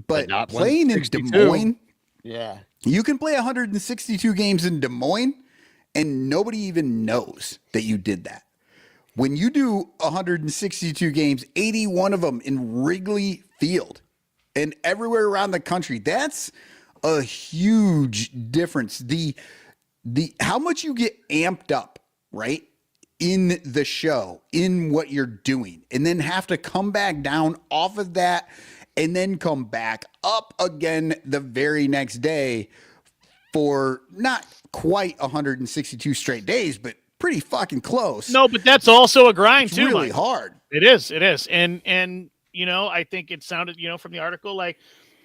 But not playing in Des Moines, you can play 162 games in Des Moines, and nobody even knows that you did that. When you do 162 games, 81 of them in Wrigley Field and everywhere around the country, that's a huge difference. The how much you get amped up, right, in the show, in what you're doing, and then have to come back down off of that and then come back up again the very next day for not quite 162 straight days, but pretty fucking close. No, but that's also a grind too. Really hard. It is. And I think it sounded, from the article, like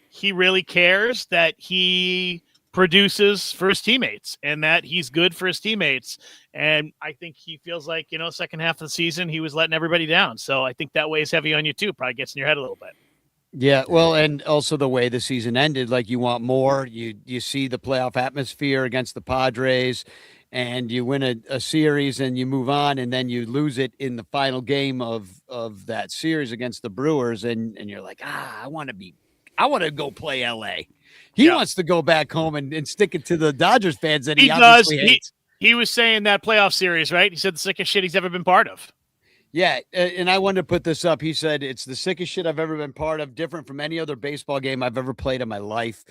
he really cares that he produces for his teammates and that he's good for his teammates. And I think he feels like, second half of the season, he was letting everybody down. So I think that weighs heavy on you too. Probably gets in your head a little bit. Yeah, well, and also the way the season ended, like you want more. You see the playoff atmosphere against the Padres, and you win a series and you move on, and then you lose it in the final game of that series against the Brewers, and you're like, I want to go play LA. He wants to go back home and stick it to the Dodgers fans that he obviously hates. He was saying that playoff series, right? He said the sickest shit he's ever been part of. Yeah, and I wanted to put this up. He said, it's the sickest shit I've ever been part of, different from any other baseball game I've ever played in my life.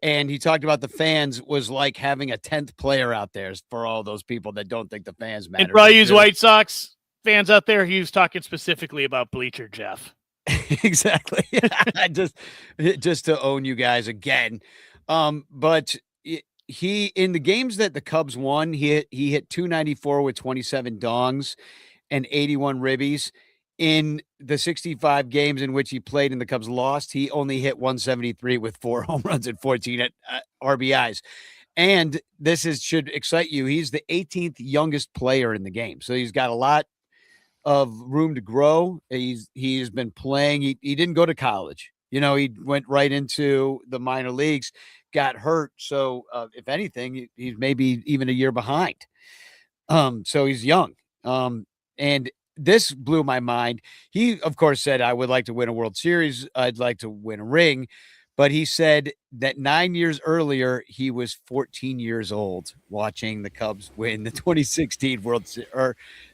And he talked about the fans was like having a 10th player out there for all those people that don't think the fans matter. And for all you White Sox fans out there, he was talking specifically about Bleacher Jeff. Exactly. just to own you guys again. But he in the games that the Cubs won, he hit 294 with 27 dongs and 81 ribbies. In the 65 games in which he played and the Cubs lost, he only hit 173 with 4 home runs and 14 RBIs. And should excite you. He's the 18th youngest player in the game. So he's got a lot of room to grow. He's been playing. He didn't go to college. He went right into the minor leagues, got hurt. So if anything, he's maybe even a year behind. So he's young. And this blew my mind. He, of course, said, I would like to win a World Series. I'd like to win a ring. But he said that 9 years earlier, he was 14 years old watching the Cubs win the 2016 World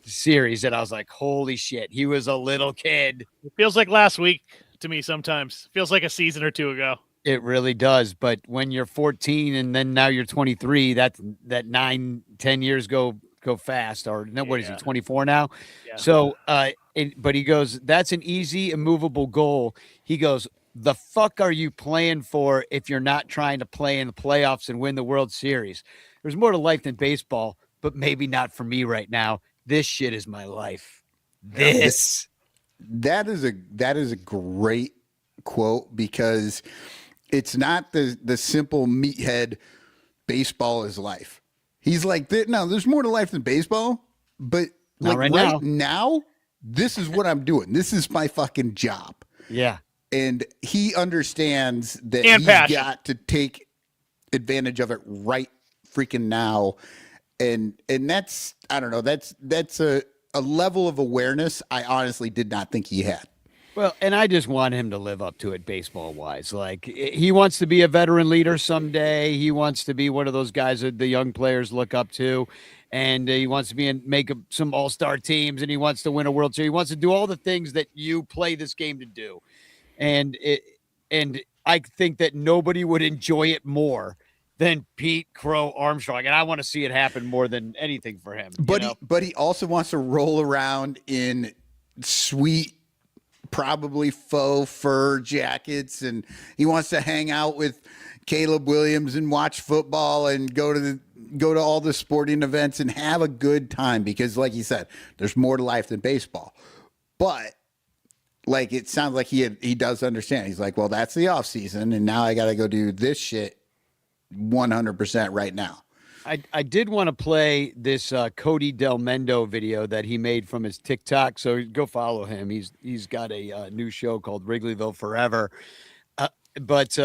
Series. And I was like, holy shit, he was a little kid. It feels like last week to me sometimes. Feels like a season or two ago. It really does. But when you're 14 and then now you're 23, that 9-10 years go fast. Or no, what is he, 24 now? Yeah. So, but he goes, that's an easy, immovable goal. He goes, the fuck are you playing for if you're not trying to play in the playoffs and win the World Series? There's more to life than baseball, but maybe not for me right now. This shit is my life. That is a great quote, because it's not the simple meathead baseball is life. He's like, no, there's more to life than baseball, but like right now, this is what I'm doing. This is my fucking job. Yeah. And he understands that he's got to take advantage of it right freaking now. And that's, I don't know, that's a level of awareness I honestly did not think he had. Well, and I just want him to live up to it baseball wise. Like, he wants to be a veteran leader someday. He wants to be one of those guys that the young players look up to. And he wants to make some all-star teams, and he wants to win a World Series. He wants to do all the things that you play this game to do. And I think that nobody would enjoy it more than Pete Crow Armstrong, and I want to see it happen more than anything for him. But he also wants to roll around in sweet, probably faux fur jackets, and he wants to hang out with Caleb Williams and watch football and go to all the sporting events and have a good time, because, like you said, there's more to life than baseball. But like, it sounds like he does understand. He's like, well, that's the off season, and now I got to go do this shit 100% right now. I did want to play this Cody Del Mendo video that he made from his TikTok. So go follow him. He's got a new show called Wrigleyville Forever. But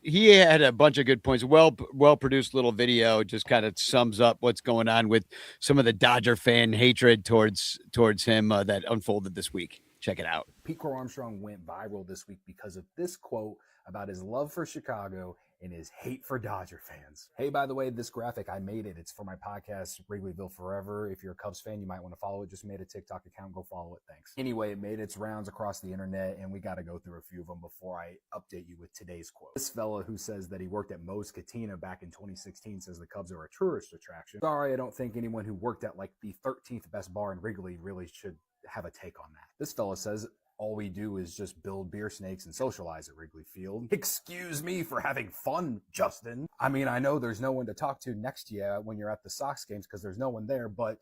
he had a bunch of good points. Well produced little video, just kind of sums up what's going on with some of the Dodger fan hatred towards him that unfolded this week. Check it out. Pete Crow Armstrong went viral this week because of this quote about his love for Chicago and his hate for Dodger fans. Hey, by the way, this graphic, I made it. It's for my podcast, Wrigleyville Forever. If you're a Cubs fan, you might want to follow it. Just made a TikTok account. Go follow it. Thanks. Anyway, it made its rounds across the internet, and we got to go through a few of them before I update you with today's quote. This fella who says that he worked at Moe's Cantina back in 2016 says the Cubs are a tourist attraction. Sorry, I don't think anyone who worked at like the 13th best bar in Wrigley really should have a take on that. This fella says, all we do is just build beer snakes and socialize at Wrigley Field. Excuse me for having fun, Justin. I mean, I know there's no one to talk to next to you when you're at the Sox games because there's no one there, but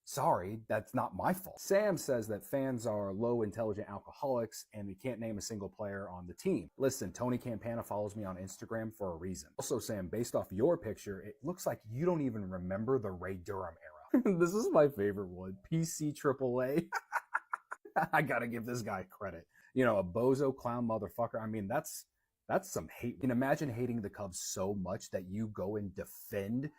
sorry, that's not my fault. Sam says that fans are low intelligent alcoholics and he can't name a single player on the team. Listen, Tony Campana follows me on Instagram for a reason. Also, Sam, based off your picture, it looks like you don't even remember the Ray Durham era. This is my favorite one. PC AAA. I gotta give this guy credit. You know, a bozo clown motherfucker. I mean, that's some hate. You can imagine hating the Cubs so much that you go and defend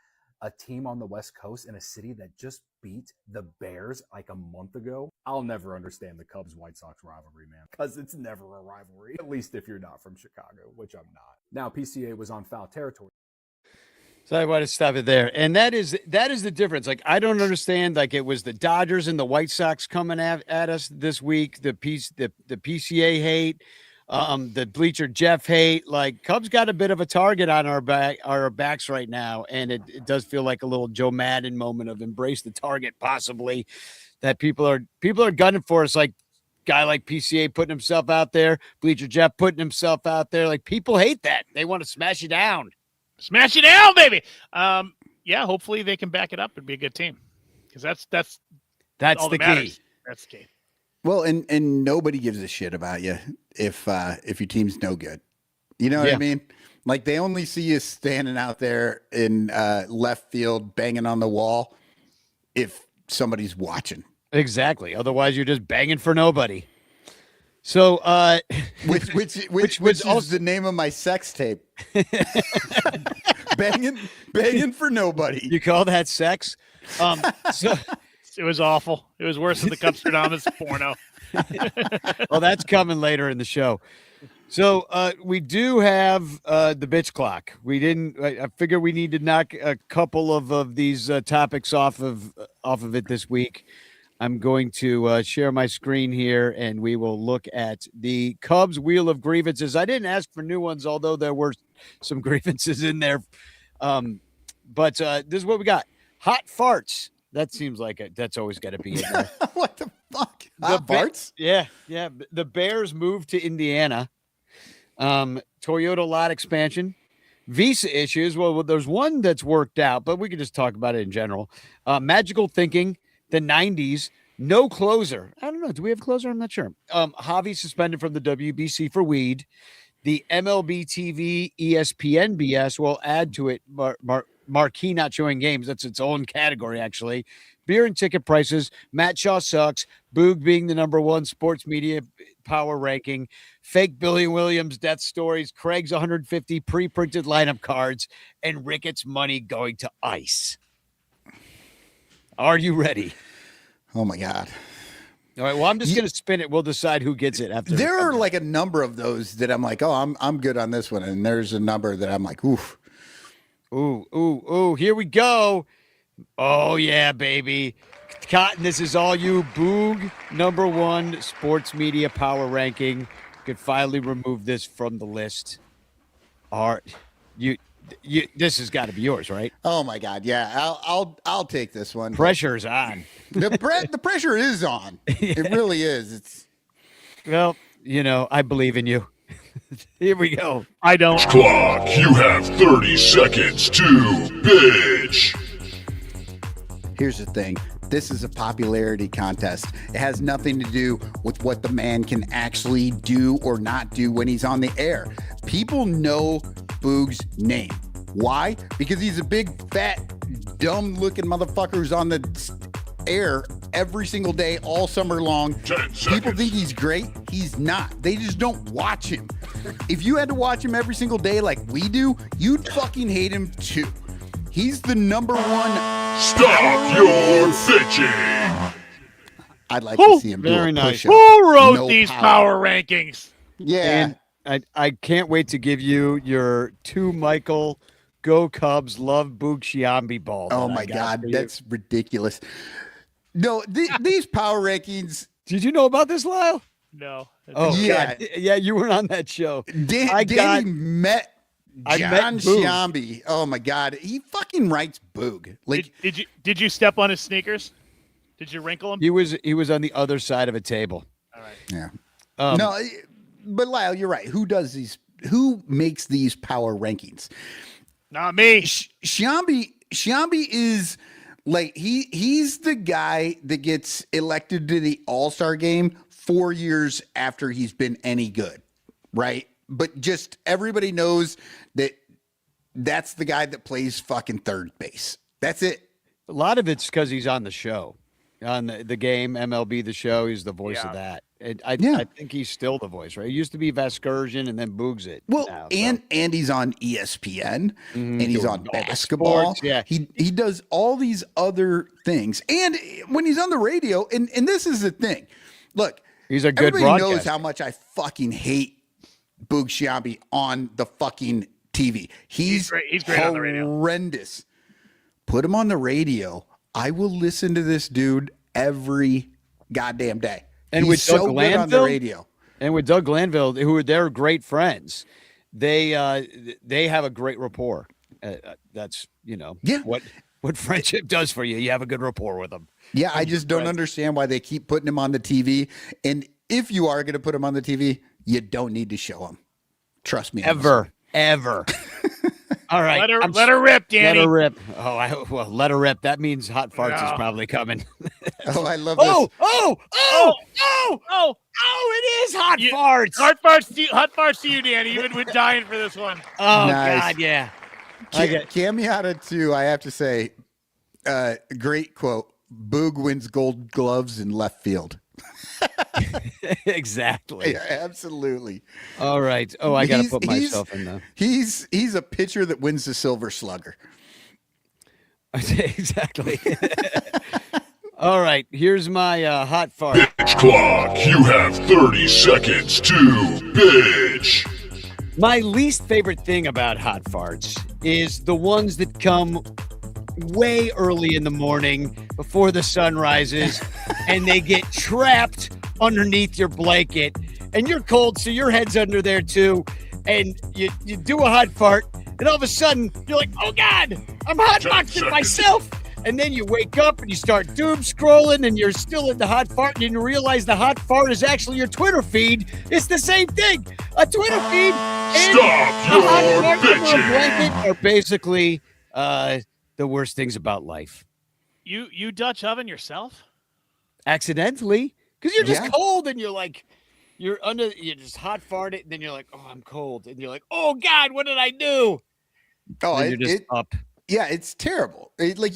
a team on the West Coast in a city that just beat the Bears like a month ago. I'll never understand the Cubs-White Sox rivalry, man, because it's never a rivalry, at least if you're not from Chicago, which I'm not. Now, PCA was on foul territory. So I want to stop it there. And that is the difference. Like, I don't understand. Like, it was the Dodgers and the White Sox coming at us this week. The PCA hate, the Bleacher Jeff hate. Like, Cubs got a bit of a target on our backs right now. And it does feel like a little Joe Madden moment of embrace the target, possibly, that people are gunning for us. Like, Guy like PCA putting himself out there, Bleacher Jeff putting himself out there. Like, people hate that. They want to smash you down. Smash it down, baby. Yeah, hopefully they can back it up and be a good team. Because that's all the that matters. key. That's the key. Well, and nobody gives a shit about you if your team's no good. You know what I mean? Like, they only see you standing out there in left field banging on the wall if somebody's watching. Exactly. Otherwise, you're just banging for nobody. So, which is the name of my sex tape. banging for nobody. You call that sex? So it was awful. It was worse than the Cupstradamus porno. Well, that's coming later in the show. So we do have the bitch clock. We didn't. I figure we need to knock a couple of these topics off of it this week. I'm going to share my screen here, and we will look at the Cubs Wheel of Grievances. I didn't ask for new ones, although there were some grievances in there. But this is what we got. Hot farts. That seems like that's always got to be in there. What the fuck? Hot farts? Yeah. The Bears moved to Indiana. Toyota lot expansion. Visa issues. Well, there's one that's worked out, but we can just talk about it in general. Magical thinking. The 90s, no closer. I don't know. Do we have a closer? I'm not sure. Javi suspended from the WBC for weed. The MLB TV ESPN BS will add to it. Marquee not showing games. That's its own category, actually. Beer and ticket prices. Matt Shaw sucks. Boog being the number one sports media power ranking. Fake Billy Williams death stories. Craig's 150 pre-printed lineup cards. And Ricketts money going to ICE. Are you ready? Oh my God. All right. Well, I'm just going to spin it. We'll decide who gets it after. There are like a number of those that I'm like, oh, I'm good on this one. And there's a number that I'm like, oof. Ooh. Here we go. Oh, yeah, baby. Cotton, this is all you. Boog, number one sports media power ranking. You can finally remove this from the list. This has got to be yours, right? Oh my God, yeah. I'll take this one. Pressure's on. The pressure is on. It really is. Well, I believe in you. Here we go. I don't. Clock, you have 30 seconds to bitch. Here's the thing. This is a popularity contest. It has nothing to do with what the man can actually do or not do when he's on the air. People know Boog's name. Why? Because he's a big, fat, dumb-looking motherfucker who's on the air every single day, all summer long. 10 seconds. People think he's great. He's not. They just don't watch him. If you had to watch him every single day like we do, you'd fucking hate him too. He's the number one. Stop your bitching. I'd like to see him do very a nice. push-up. Who wrote No these power rankings? Yeah. And I can't wait to give you your two Michael Go Cubs Love Boog Shiambi ball. Oh my God, that's ridiculous. No, these power rankings. Did you know about this, Lyle? No. Oh Yeah. God. Yeah, you weren't on that show. Danny met I John met Boog. Shiambi. Oh my God, he fucking writes Boog. Like, did you step on his sneakers? Did you wrinkle him? He was on the other side of a table. All right. yeah. Um, No, but Lyle, you're right. Who makes these power rankings? Not me. Shiambi is like he's the guy that gets elected to the All-Star game 4 years after he's been any good, right? But just everybody knows that's the guy that plays fucking third base. That's it. A lot of it's because he's on the show, on the game, MLB The Show. He's the voice of that. And I think he's still the voice, right? He used to be Vasgersian and then Boogs it. Well, now, and he's on ESPN and he's Doing on all the basketball. sports, yeah. He does all these other things. And when he's on the radio, and this is the thing. Look, He's a good everybody knows broadcaster. how much I fucking hate Boog Shiambi on the fucking TV. He's great. He's great on the radio. horrendous. Put him on the radio. I will listen to this dude every goddamn day. And He's with so Doug good on the Glanville? radio. And with Doug Glanville, they're great friends. They have a great rapport. That's what friendship does for you. You have a good rapport with them. Yeah, I just don't understand why they keep putting him on the TV. And if you are going to put them on the TV, you don't need to show them. Trust me. on this one. Ever. All right. Let her rip, Danny. Let her rip. Well, let her rip. That means hot farts is probably coming. Oh, I love this. It is hot farts. Hot farts to you, Danny. You've been dying for this one. Oh, Nice. God, yeah. Camiata, too, I have to say, great quote. Boog wins gold gloves in left field. Exactly. Yeah, absolutely. All right. Oh, I got to put myself in there. He's a pitcher that wins the Silver Slugger. Exactly. All right. Here's my hot fart. Bitch clock, you have 30 seconds to bitch. My least favorite thing about hot farts is the ones that come way early in the morning before the sun rises and they get trapped underneath your blanket and you're cold, so your head's under there too, and you do a hot fart and all of a sudden you're like, oh God, I'm hot boxing myself. And then you wake up and you start doom scrolling and you're still in the hot fart and you realize the hot fart is actually your Twitter feed. It's the same thing. A Twitter feed and Stop a hot your fart under a bitching. blanket are basically the worst things about life. You Dutch oven yourself? Accidentally, because you're just Yeah. cold and you're just hot farted and then you're like, oh, I'm cold, and you're like, oh God, what did I do? Oh, And you're just up. Yeah, it's terrible. Like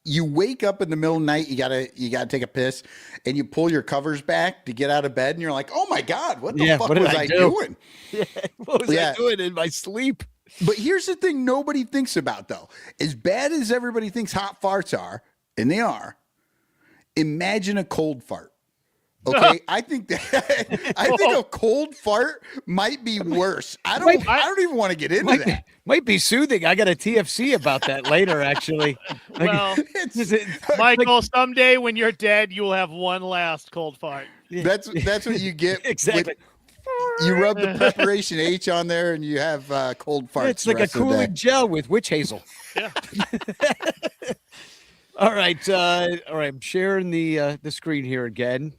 you wake up in the middle of the night, you gotta take a piss, and you pull your covers back to get out of bed, and you're like, oh my God, what the fuck what did was I I do? doing? Yeah, what was I doing in my sleep? But here's the thing nobody thinks about, though. As bad as everybody thinks hot farts are, and they are, imagine a cold fart. Okay, I think a cold fart might be worse. I don't even want to get into that. Might be soothing. I got a TFC about that later, actually. Well, Michael, someday when you're dead, you will have one last cold fart. That's what you get. Exactly. You rub the preparation H on there, and you have cold farts. It's like a cooling gel with witch hazel. Yeah. All right. I'm sharing the screen here again,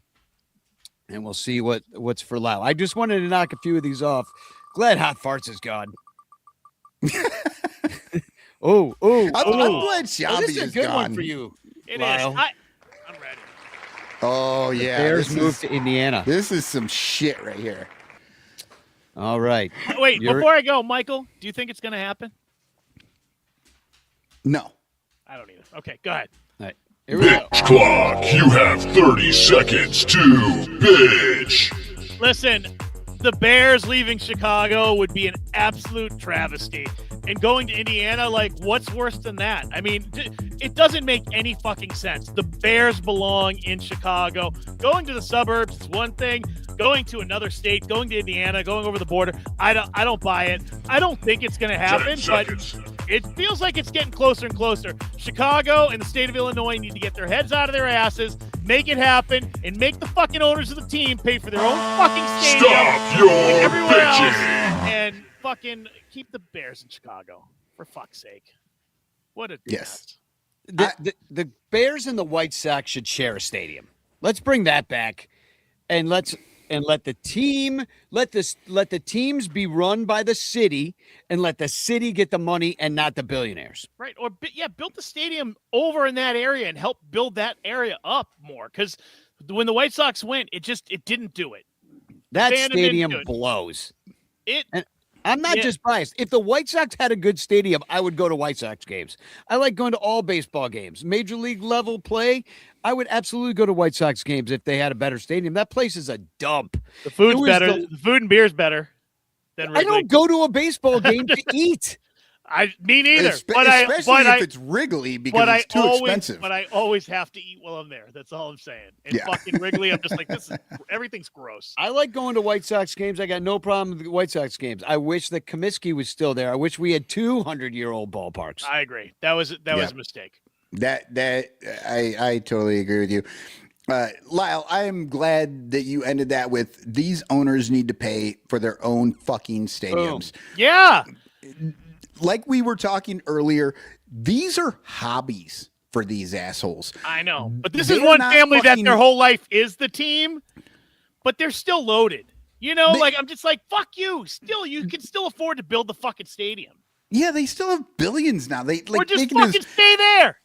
and we'll see what's for Lyle. I just wanted to knock a few of these off. Glad hot farts is gone. I'm glad Shabby This is a good gone. one for you. It Lyle. is. I'm ready. Oh yeah, Bears moved to Indiana. This is some shit right here. All right. Wait, before I go, Michael, do you think it's going to happen? No. I don't either. Okay, go ahead. All right. Here we go. Bitch clock, you have 30 seconds to bitch. Listen, the Bears leaving Chicago would be an absolute travesty. And going to Indiana, like, what's worse than that? I mean, it doesn't make any fucking sense. The Bears belong in Chicago. Going to the suburbs is one thing. Going to another state, going to Indiana, going over the border, I don't buy it. I don't think it's going to happen, but it feels like it's getting closer and closer. Chicago and the state of Illinois need to get their heads out of their asses, make it happen, and make the fucking owners of the team pay for their own fucking stadium. Stop your and everywhere else, bitching. and fucking keep the Bears in Chicago, for fuck's sake. What a Yes. The Bears and the White Sox should share a stadium. Let's bring that back, and let the teams be run by the city, and let the city get the money and not the billionaires. Right. Or build the stadium over in that area and help build that area up more. Because when the White Sox went, it didn't do it. That Fandom didn't stadium do it. blows. And I'm not just biased. If the White Sox had a good stadium, I would go to White Sox games. I like going to all baseball games. Major league level play, I would absolutely go to White Sox games if they had a better stadium. That place is a dump. The food's better. The food and beer's better than Wrigley. I don't go to a baseball game to eat. Me neither. Especially if it's Wrigley, because it's too expensive. But I always have to eat while I'm there. That's all I'm saying. And fucking Wrigley, I'm just like, everything's gross. I like going to White Sox games. I got no problem with the White Sox games. I wish that Comiskey was still there. I wish we had 200-year-old ballparks. I agree. That was a mistake. I totally agree with you. Lyle, I am glad that you ended that with these owners need to pay for their own fucking stadiums. Boom. Yeah. Like we were talking earlier, these are hobbies for these assholes. I know. But this They're is one not family that fucking- their whole life is the team. but they're still loaded. You know, like I'm just like, fuck you. Still, you can still afford to build the fucking stadium. Yeah, they still have billions now. Or just fucking stay there.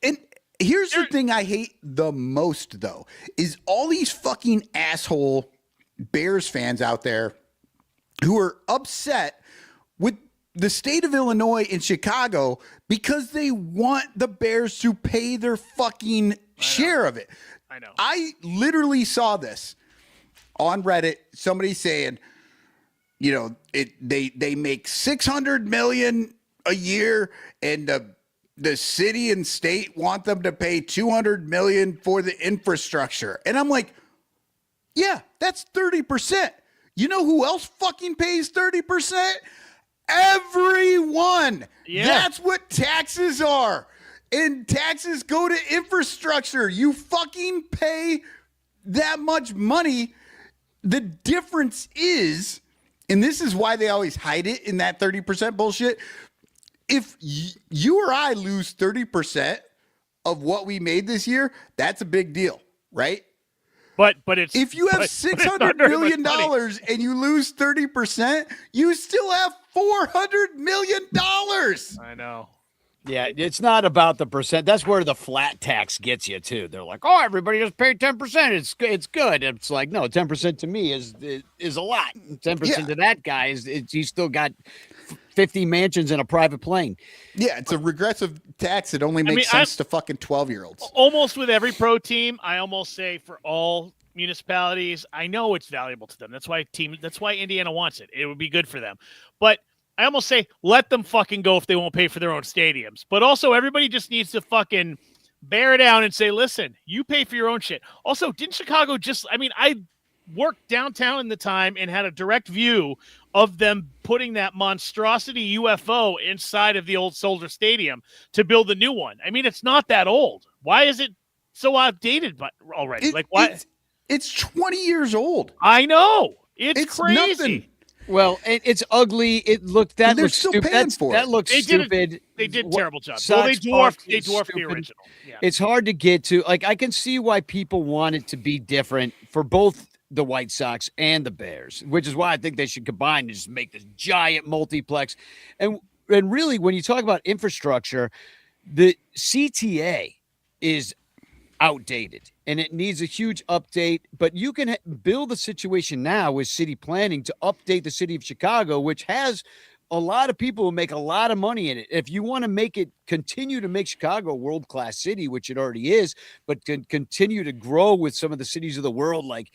And here's the thing I hate the most, though, is all these fucking asshole Bears fans out there who are upset with the state of Illinois and Chicago because they want the Bears to pay their fucking share of it. I know. I literally saw this on Reddit. Somebody saying, you know, they make $600 million a year, and the city and state want them to pay $200 million for the infrastructure. And I'm like, yeah, that's 30%. You know who else fucking pays 30%? Everyone. Yeah. That's what taxes are. And taxes go to infrastructure. You fucking pay that much money. The difference is, and this is why they always hide it in that 30% bullshit. If you or I lose 30% of what we made this year, that's a big deal, right? But it's if you have $600 million and you lose 30%, you still have $400 million. I know. Yeah, it's not about the percent. That's where the flat tax gets you too. They're like, "Oh, everybody just paid 10%. It's good." It's like, no, 10% to me is a lot. 10% to that guy is he's still got 50 mansions and a private plane. Yeah, it's a regressive tax. It only makes sense to fucking 12-year-olds. Almost with every pro team, I almost say for all municipalities, I know it's valuable to them. That's why Indiana wants it. It would be good for them. But I almost say let them fucking go if they won't pay for their own stadiums. But also everybody just needs to fucking bear down and say, listen, you pay for your own shit. Also, didn't Chicago I worked downtown in the time and had a direct view of them putting that monstrosity UFO inside of the old Soldier Stadium to build a new one. I mean, it's not that old. Why is it so outdated already? Why? It's 20 years old. I know. It's crazy. Nothing. Well, it's ugly. It looked that looks still stupid. paying for it. That looks stupid. They did a terrible job. Well, they dwarfed the original. Yeah. It's hard to get to. Like, I can see why people want it to be different for both the White Sox and the Bears, which is why I think they should combine and just make this giant multiplex. And really, when you talk about infrastructure, the CTA is outdated and it needs a huge update, but you can build a situation now with city planning to update the city of Chicago, which has a lot of people who make a lot of money in it. If you want to continue to make Chicago a world-class city, which it already is, but can continue to grow with some of the cities of the world, like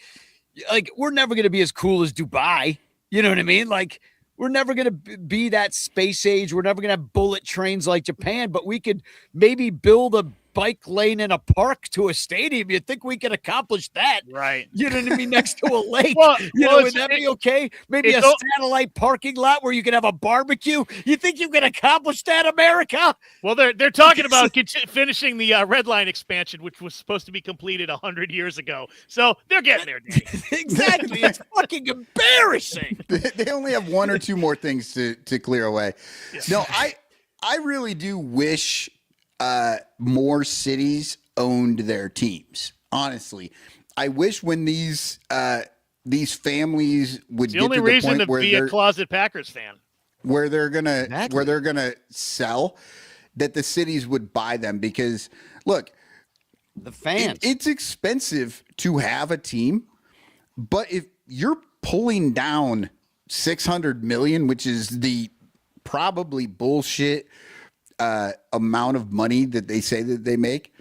we're never going to be as cool as Dubai. You know what I mean? Like, we're never going to be that space age. We're never going to have bullet trains like Japan, but we could maybe build a bike lane in a park to a stadium. You'd think we could accomplish that. Right. You know what I mean? Next to a lake. Would that be okay? Maybe a satellite parking lot where you can have a barbecue. You think you can accomplish that, America? Well, they're talking about finishing the Red Line expansion, which was supposed to be completed 100 years ago. So they're getting there, Danny. Exactly. It's fucking embarrassing. They only have one or two more things to clear away. Yes. No, I really do wish more cities owned their teams. Honestly, I wish when these families would the get only to the reason point to where be a closet Packers fan, where they're gonna sell, that the cities would buy them, because look, the fans, it's expensive to have a team, but if you're pulling down $600 million, which is the probably bullshit amount of money that they say that they make,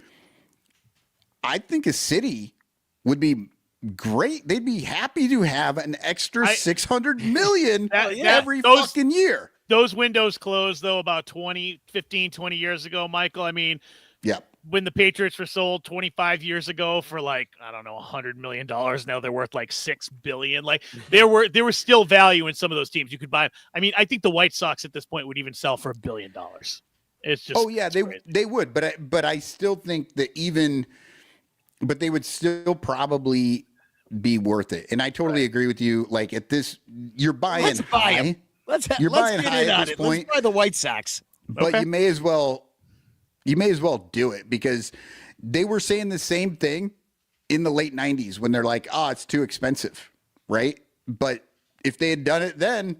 I think a city would be great. They'd be happy to have an extra $600 million every fucking year. Those windows closed, though, about 20 years ago, Michael. I mean, yeah, when the Patriots were sold 25 years ago for $100 million, now they're worth $6 billion. Like, there was still value in some of those teams. You could buy. I mean, I think the White Sox at this point would even sell for $1 billion. It's just they would, but I still think that but they would still probably be worth it. And I totally agree with you. Like, at this, you're buying. Let's buy them. Let's get in on it. Let's buy the White Sox. But you may as well do it, because they were saying the same thing in the late 90s when they're like, oh, it's too expensive, right? But if they had done it then,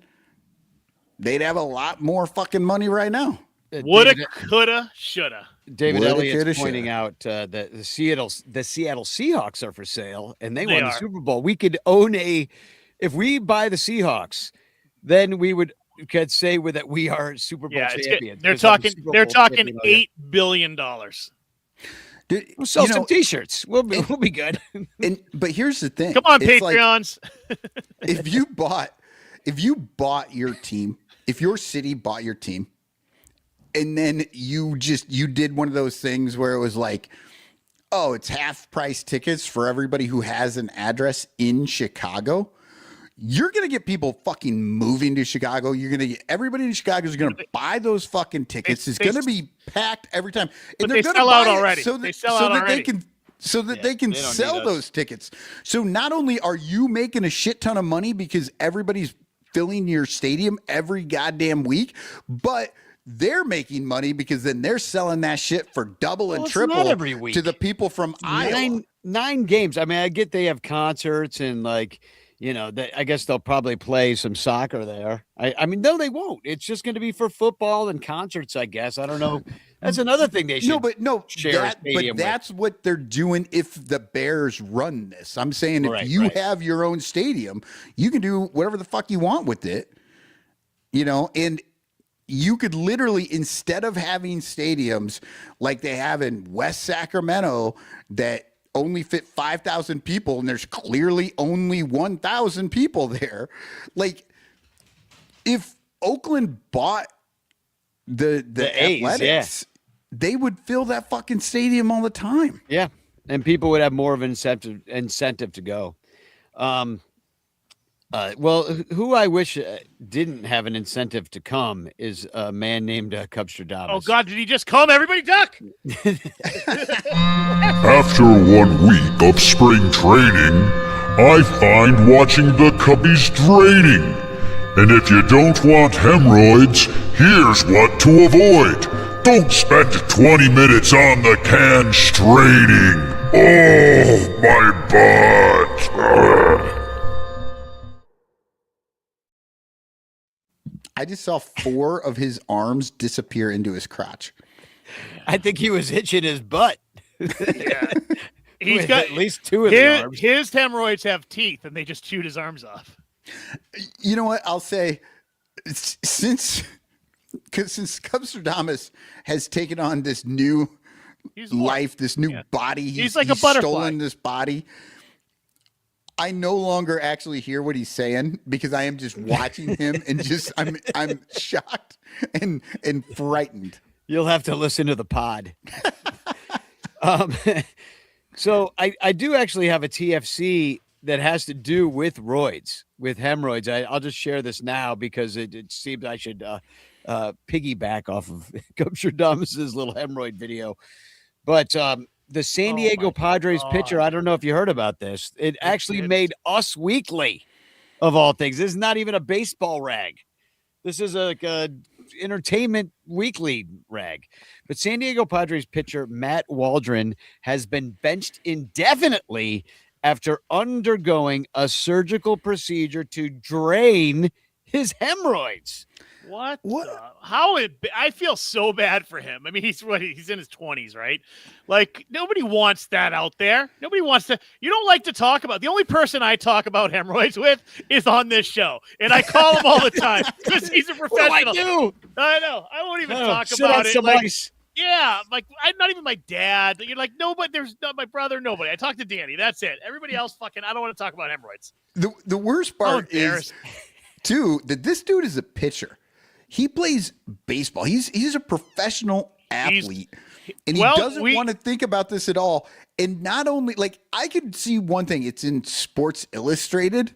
they'd have a lot more fucking money right now. Woulda, coulda, shoulda. David Woulda, Elliott's coulda, pointing shoulda. out that the Seattle Seahawks are for sale, and they won the are. Super Bowl. We could own if we buy the Seahawks, then we could say that we are Super Bowl champions. They're 'cause I'm talking. Super They're Bowl talking champion. $8 billion. Dude, We'll sell you some know, T-shirts. We'll be good. but here's the thing. Come on, It's like, Patreons. if you bought your team, if your city bought your team, and then you did one of those things where it was like, oh, it's half price tickets for everybody who has an address in Chicago, you're going to get people fucking moving to Chicago. You're going to get everybody in Chicago is going to buy those fucking tickets. It's going to be packed every time. And But they gonna sell out buy it already. So They that, sell so out that already. they can they can they don't sell need us. those tickets. So not only are you making a shit ton of money because everybody's filling your stadium every goddamn week, but they're making money because then they're selling that shit for double and it's not triple every week. to the people from Iowa. Nine games. I mean, I get they have concerts and I guess they'll probably play some soccer there. I mean, no, they won't. It's just going to be for football and concerts, I guess. I don't know. That's another thing they should. Share but that's what they're doing if the Bears run this. I'm saying if you have your own stadium, you can do whatever the fuck you want with it. And you could literally, instead of having stadiums like they have in West Sacramento that only fit 5,000 people and there's clearly only 1,000 people there. Like if Oakland bought the A's, Athletics, they would fill that fucking stadium all the time. Yeah. And people would have more of an incentive to go. Well, who I wish didn't have an incentive to come is a man named Cubstradamus. Oh God, did he just come? Everybody duck! After 1 week of spring training, I find watching the Cubbies draining. And if you don't want hemorrhoids, here's what to avoid. Don't spend 20 minutes on the can straining. Oh, my butt. I just saw 4 of his arms disappear into his crotch. I think he was itching his butt. Yeah. He's got at least 2 of the arms. His hemorrhoids have teeth, and they just chewed his arms off. You know what? I'll say, since Cubstradamus has taken on this new life, this new body, he's like a butterfly. Stolen this body. I no longer actually hear what he's saying because I am just watching him and just I'm shocked and frightened. You'll have to listen to the pod. So I do actually have a TFC that has to do with roids, with hemorrhoids. I'll just share this now because it seems I should piggyback off of Cubstradamus's little hemorrhoid video. But the San Diego Padres pitcher, I don't know if you heard about this. It actually made Us Weekly, of all things. This is not even a baseball rag. This is a entertainment weekly rag. But San Diego Padres pitcher Matt Waldron has been benched indefinitely after undergoing a surgical procedure to drain his hemorrhoids. What? I feel so bad for him. I mean, he's in his 20s, right? Like, nobody wants that out there. Nobody wants to. You don't like to talk about. The only person I talk about hemorrhoids with is on this show, and I call him all the time because he's a professional. What do I do? I know. I won't even talk sit about on it. some Like, ice. yeah, like I'm not even my dad. You're like, nobody. There's not my brother. Nobody. I talked to Danny. That's it. Everybody else, fucking. I don't want to talk about hemorrhoids. The worst part is, too, that this dude is a pitcher. He plays baseball. He's a professional athlete, and he doesn't want to think about this at all. And not only, like, I could see one thing. It's in Sports Illustrated.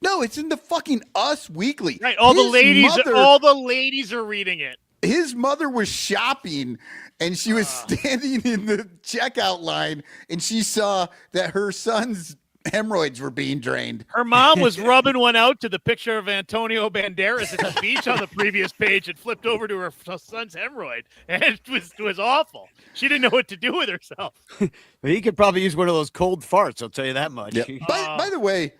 No, it's in the fucking Us Weekly. Right. All the ladies are reading it. His mother was shopping, and she was standing in the checkout line, and she saw that her son's hemorrhoids were being drained. Her mom was rubbing one out to the picture of Antonio Banderas at the beach on the previous page and flipped over to her son's hemorrhoid. And it was awful. She didn't know what to do with herself. But he could probably use one of those cold farts. I'll tell you that much. Yep. By the way,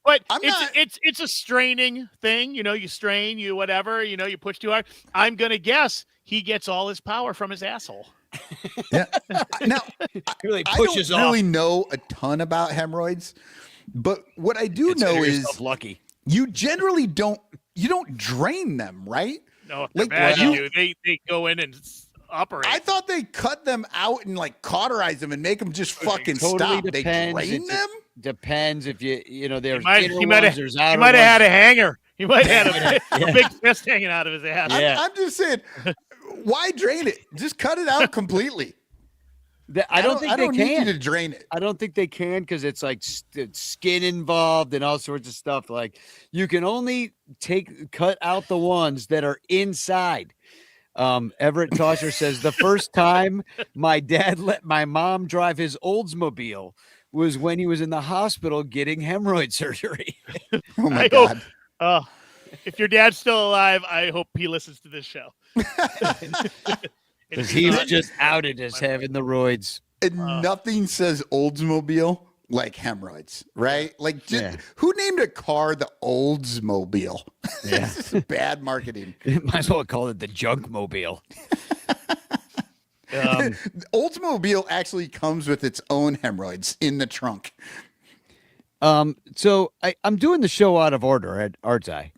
but it's a straining thing. You strain, you whatever, you push too hard. I'm going to guess he gets all his power from his asshole. Yeah. Now, really I pushes don't off. really know a ton about hemorrhoids, but what I do know Consider is yourself lucky. you generally don't drain them, right? No, Like, bad you do. They go in and operate. I thought they cut them out and like cauterize them and make them just fucking Totally stop. They depends. drain them? Depends if there's he might have had a hanger. He might have had a big fist hanging out of his ass. Yeah. I'm just saying, why drain it? Just cut it out completely. I don't think they need can. you to drain it. I don't think they can because it's like it's skin involved and all sorts of stuff. Like you can only cut out the ones that are inside. Everett Tosher says the first time my dad let my mom drive his Oldsmobile was when he was in the hospital getting hemorrhoid surgery. Oh my God. If your dad's still alive, I hope he listens to this show. Because he was just outed as having the roids. And nothing says Oldsmobile like hemorrhoids, right? Like, who named a car the Oldsmobile? Yeah. This is bad marketing. Might as well call it the Junkmobile. Oldsmobile actually comes with its own hemorrhoids in the trunk. So I'm doing the show out of order, aren't I?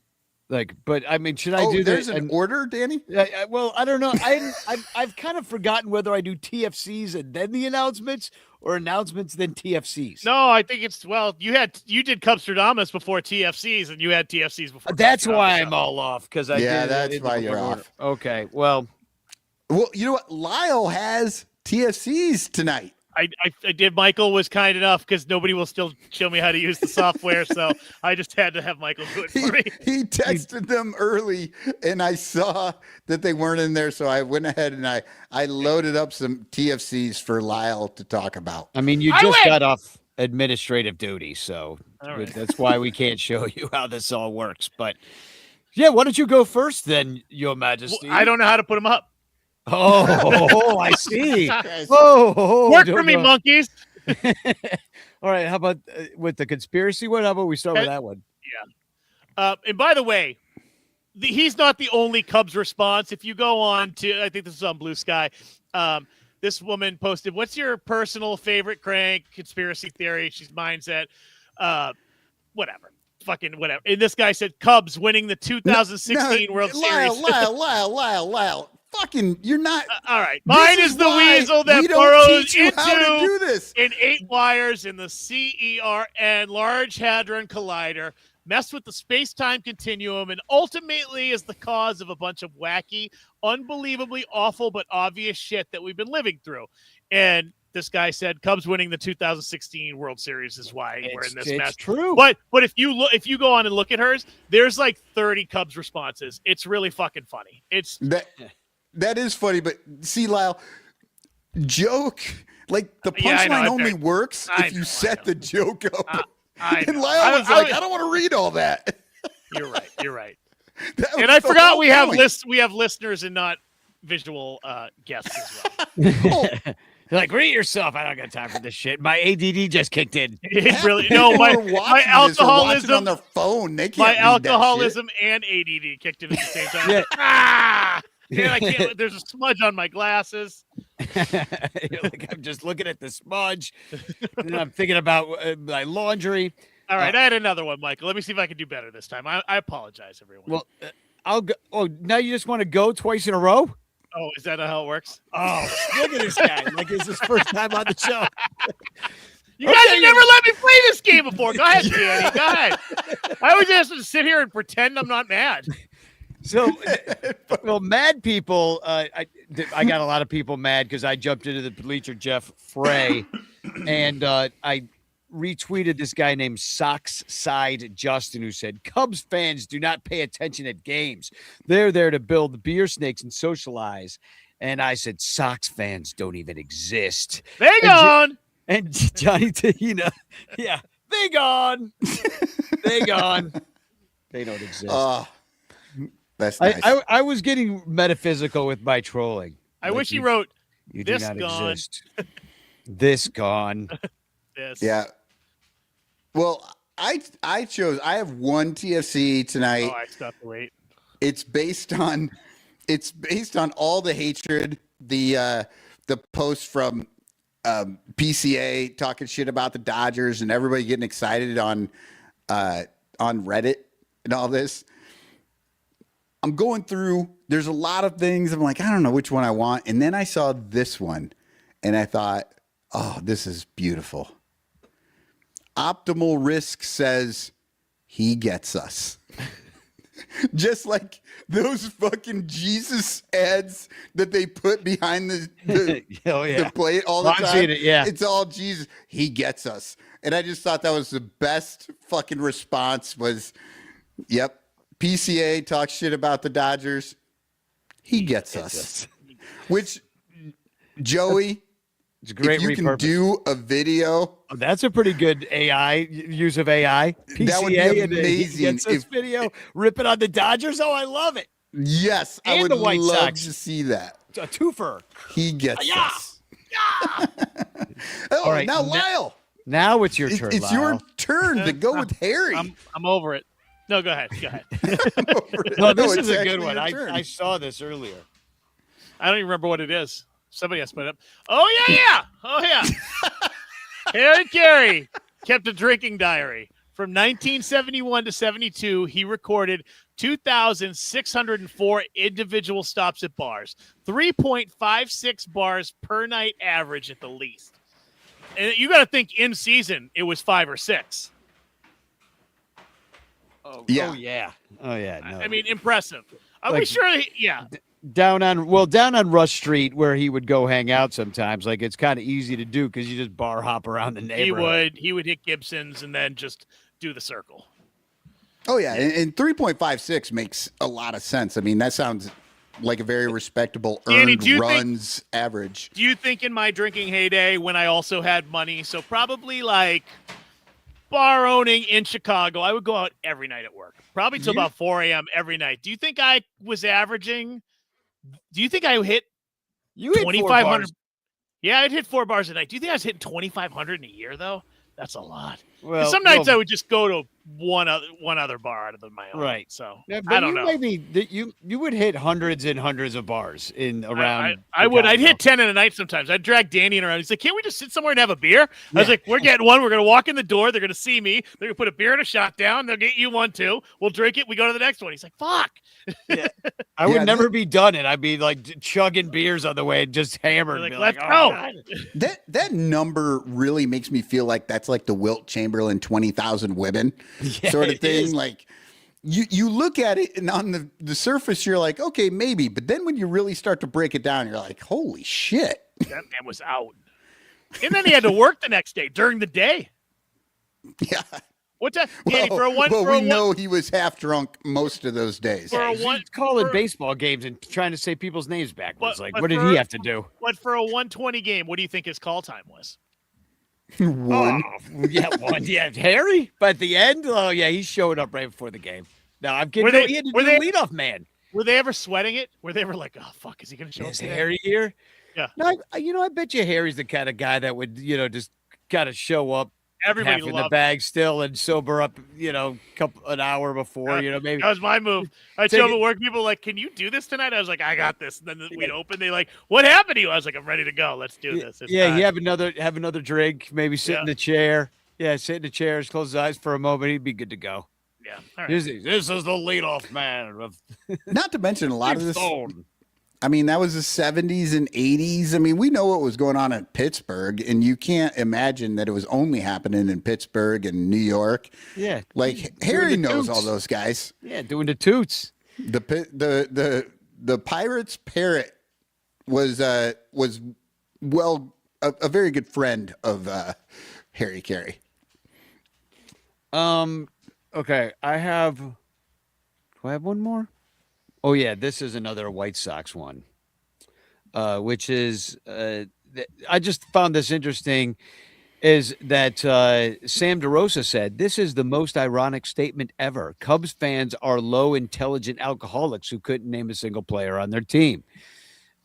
But I mean, should I do there's an order, Danny? Well, I don't know. I've kind of forgotten whether I do TFCs and then the announcements or announcements then TFCs. No, I think you did Cubstradamus before TFCs and you had TFCs before. That's why I'm all off because that's why you're off. Okay, well, you know what? Lyle has TFCs tonight. I did. Michael was kind enough because nobody will still show me how to use the software, so I just had to have Michael do it for me. He texted them early, and I saw that they weren't in there, so I went ahead and I loaded up some TFCs for Lyle to talk about. I mean, you just got off administrative duty, so that's why we can't show you how this all works. But yeah, why don't you go first then, Your Majesty? Well, I don't know how to put them up. Oh, I see. Work for me, monkeys. All right. How about with the conspiracy one? How about we start with that one? Yeah. And by the way, he's not the only Cubs response. If you go on to, I think this is on Blue Sky. This woman posted, "What's your personal favorite crank conspiracy theory?" She's mindset. Whatever. Fucking whatever. And this guy said Cubs winning the 2016 World Series. Lyle. Fucking, you're not. All right. Mine is the weasel that burrows into in 8 wires in the CERN Large Hadron Collider, messed with the space-time continuum, and ultimately is the cause of a bunch of wacky, unbelievably awful, but obvious shit that we've been living through. And this guy said Cubs winning the 2016 World Series is why we're in this mess. It's true. But if you go on and look at hers, there's like 30 Cubs responses. It's really fucking funny. It's That is funny, but see, Lyle, joke, like the punchline only works if you set the joke up. And Lyle was like, I don't want to read all that. You're right. And I forgot we have listeners and not visual guests as well. You're like, read yourself. I don't got time for this shit. My ADD just kicked in. My alcoholism on their phone. They can't my alcoholism and ADD kicked in at the same time. Yeah, I can't. There's a smudge on my glasses. You're like, I'm just looking at the smudge, and I'm thinking about my laundry. All right, I had another one, Michael. Let me see if I can do better this time. I apologize, everyone. Well, I'll go. Oh, now you just want to go twice in a row? Oh, is that how it works? Oh, look at this guy! Like it's his first time on the show. You guys have never let me play this game before. Go ahead, Danny. Go ahead. I always have to sit here and pretend I'm not mad. So, well, mad people, I got a lot of people mad because I jumped into the Bleacher Jeff fray, and I retweeted this guy named Sox Side Justin, who said, Cubs fans do not pay attention at games. They're there to build beer snakes and socialize. And I said, Sox fans don't even exist. Hang on. And Johnny Tahina, yeah. They gone. They gone. They don't exist. That's nice. I was getting metaphysical with my trolling. I wish he wrote You this do not gone. exist. This gone. This. Yeah. Well, I have one TFC tonight. Oh, I stopped to wait. It's based on all the hatred, the post from PCA talking shit about the Dodgers and everybody getting excited on Reddit and all this. I'm going through, there's a lot of things. I'm like, I don't know which one I want. And then I saw this one and I thought, oh, this is beautiful. Optimal Risk says he gets us. Just like those fucking Jesus ads that they put behind the plate all the time. I've seen it, yeah. It's all Jesus. He gets us. And I just thought that was the best fucking response was, yep, PCA talks shit about the Dodgers. He gets us. Which, Joey, it's a great if you can do a video. Oh, that's a pretty good use of AI. PCA That would be amazing. If video, rip it on the Dodgers. Oh, I love it. Yes, And I would the White love Sox. to see that. It's a twofer. He gets Yeah. us. Oh, All right, now Lyle. Now it's your turn. It's Lyle. your turn to go with Harry. I'm over it. No, go ahead. Go ahead. No, this it's is a good actually one. your turn. I saw this earlier. I don't even remember what it is. Somebody has to put it up. Oh, yeah. Oh, yeah. Harry Carey kept a drinking diary. From 1971 to 72, he recorded 2,604 individual stops at bars, 3.56 bars per night average at the least. And you got to think in season, it was 5 or 6. Oh Yeah. yeah. Oh yeah. No. I mean, impressive. Are we sure? Yeah. down on Rush Street where he would go hang out sometimes. Like it's kind of easy to do because you just bar hop around the neighborhood. He would hit Gibson's and then just do the circle. Oh yeah, and 3.56 makes a lot of sense. I mean, that sounds like a very respectable Danny, earned runs average. Do you think in my drinking heyday when I also had money, so probably like bar owning in Chicago, I would go out every night at work, probably till about 4 a.m. every night. Do you think I was averaging? Do you think I hit 2,500? Yeah, I'd hit 4 bars a night. Do you think I was hitting 2,500 in a year though? That's a lot. Well, some nights I would just go to one other bar out of my own. Right. So yeah, I don't know. Maybe you would hit hundreds and hundreds of bars in around. I would. I'd hit 10 in a night sometimes. I'd drag Danny around. He's like, "Can't we just sit somewhere and have a beer?" I was like, "We're getting one. We're gonna walk in the door. They're gonna see me. They're gonna put a beer and a shot down. They'll get you one too. We'll drink it. We go to the next one." He's like, "Fuck." Yeah. I would never be done it. I'd be like chugging beers on the way, and just hammered. Like, let's go. That number really makes me feel like that's like the Wilt Chamberlain 20,000 women sort of thing. Like you look at it and on the surface, you're like, okay, maybe. But then when you really start to break it down, you're like, holy shit. That man was out. And then he had to work the next day during the day. Yeah. What's that? Danny, we know he was half drunk most of those days. Calling baseball games and trying to say people's names backwards. What did he have to do? But for a 120 game, what do you think his call time was? One. Oh, yeah, one. Yeah, Harry. But at the end, oh yeah, he showed up right before the game. No, I'm kidding. He had to do the leadoff man. Were they ever sweating it? Were they ever like, oh fuck, is he going to show up? Is Harry here? Yeah. No, I bet you Harry's the kind of guy that would, just kind of show up. Everybody half in the bag still and sober up, an hour before, maybe. That was my move. I told the work people like, can you do this tonight? I was like, I got this. And then we'd open. They like, what happened to you? I was like, I'm ready to go. Let's do this. You have another drink, maybe sit in the chair. Yeah, sit in the chair, just close his eyes for a moment. He'd be good to go. Yeah. All right. This is the leadoff man. Not to mention a lot of this. I mean, that was the 70s and 80s. I mean, we know what was going on in Pittsburgh, and you can't imagine that it was only happening in Pittsburgh and New York. Yeah. Like Harry knows all those guys. Yeah, doing the toots. The Pirates parrot was a very good friend of Harry Carey. Okay, do I have one more? Oh, yeah, this is another White Sox one, which is I just found this interesting. is that Sam DeRosa said, "This is the most ironic statement ever. Cubs fans are low intelligent alcoholics who couldn't name a single player on their team."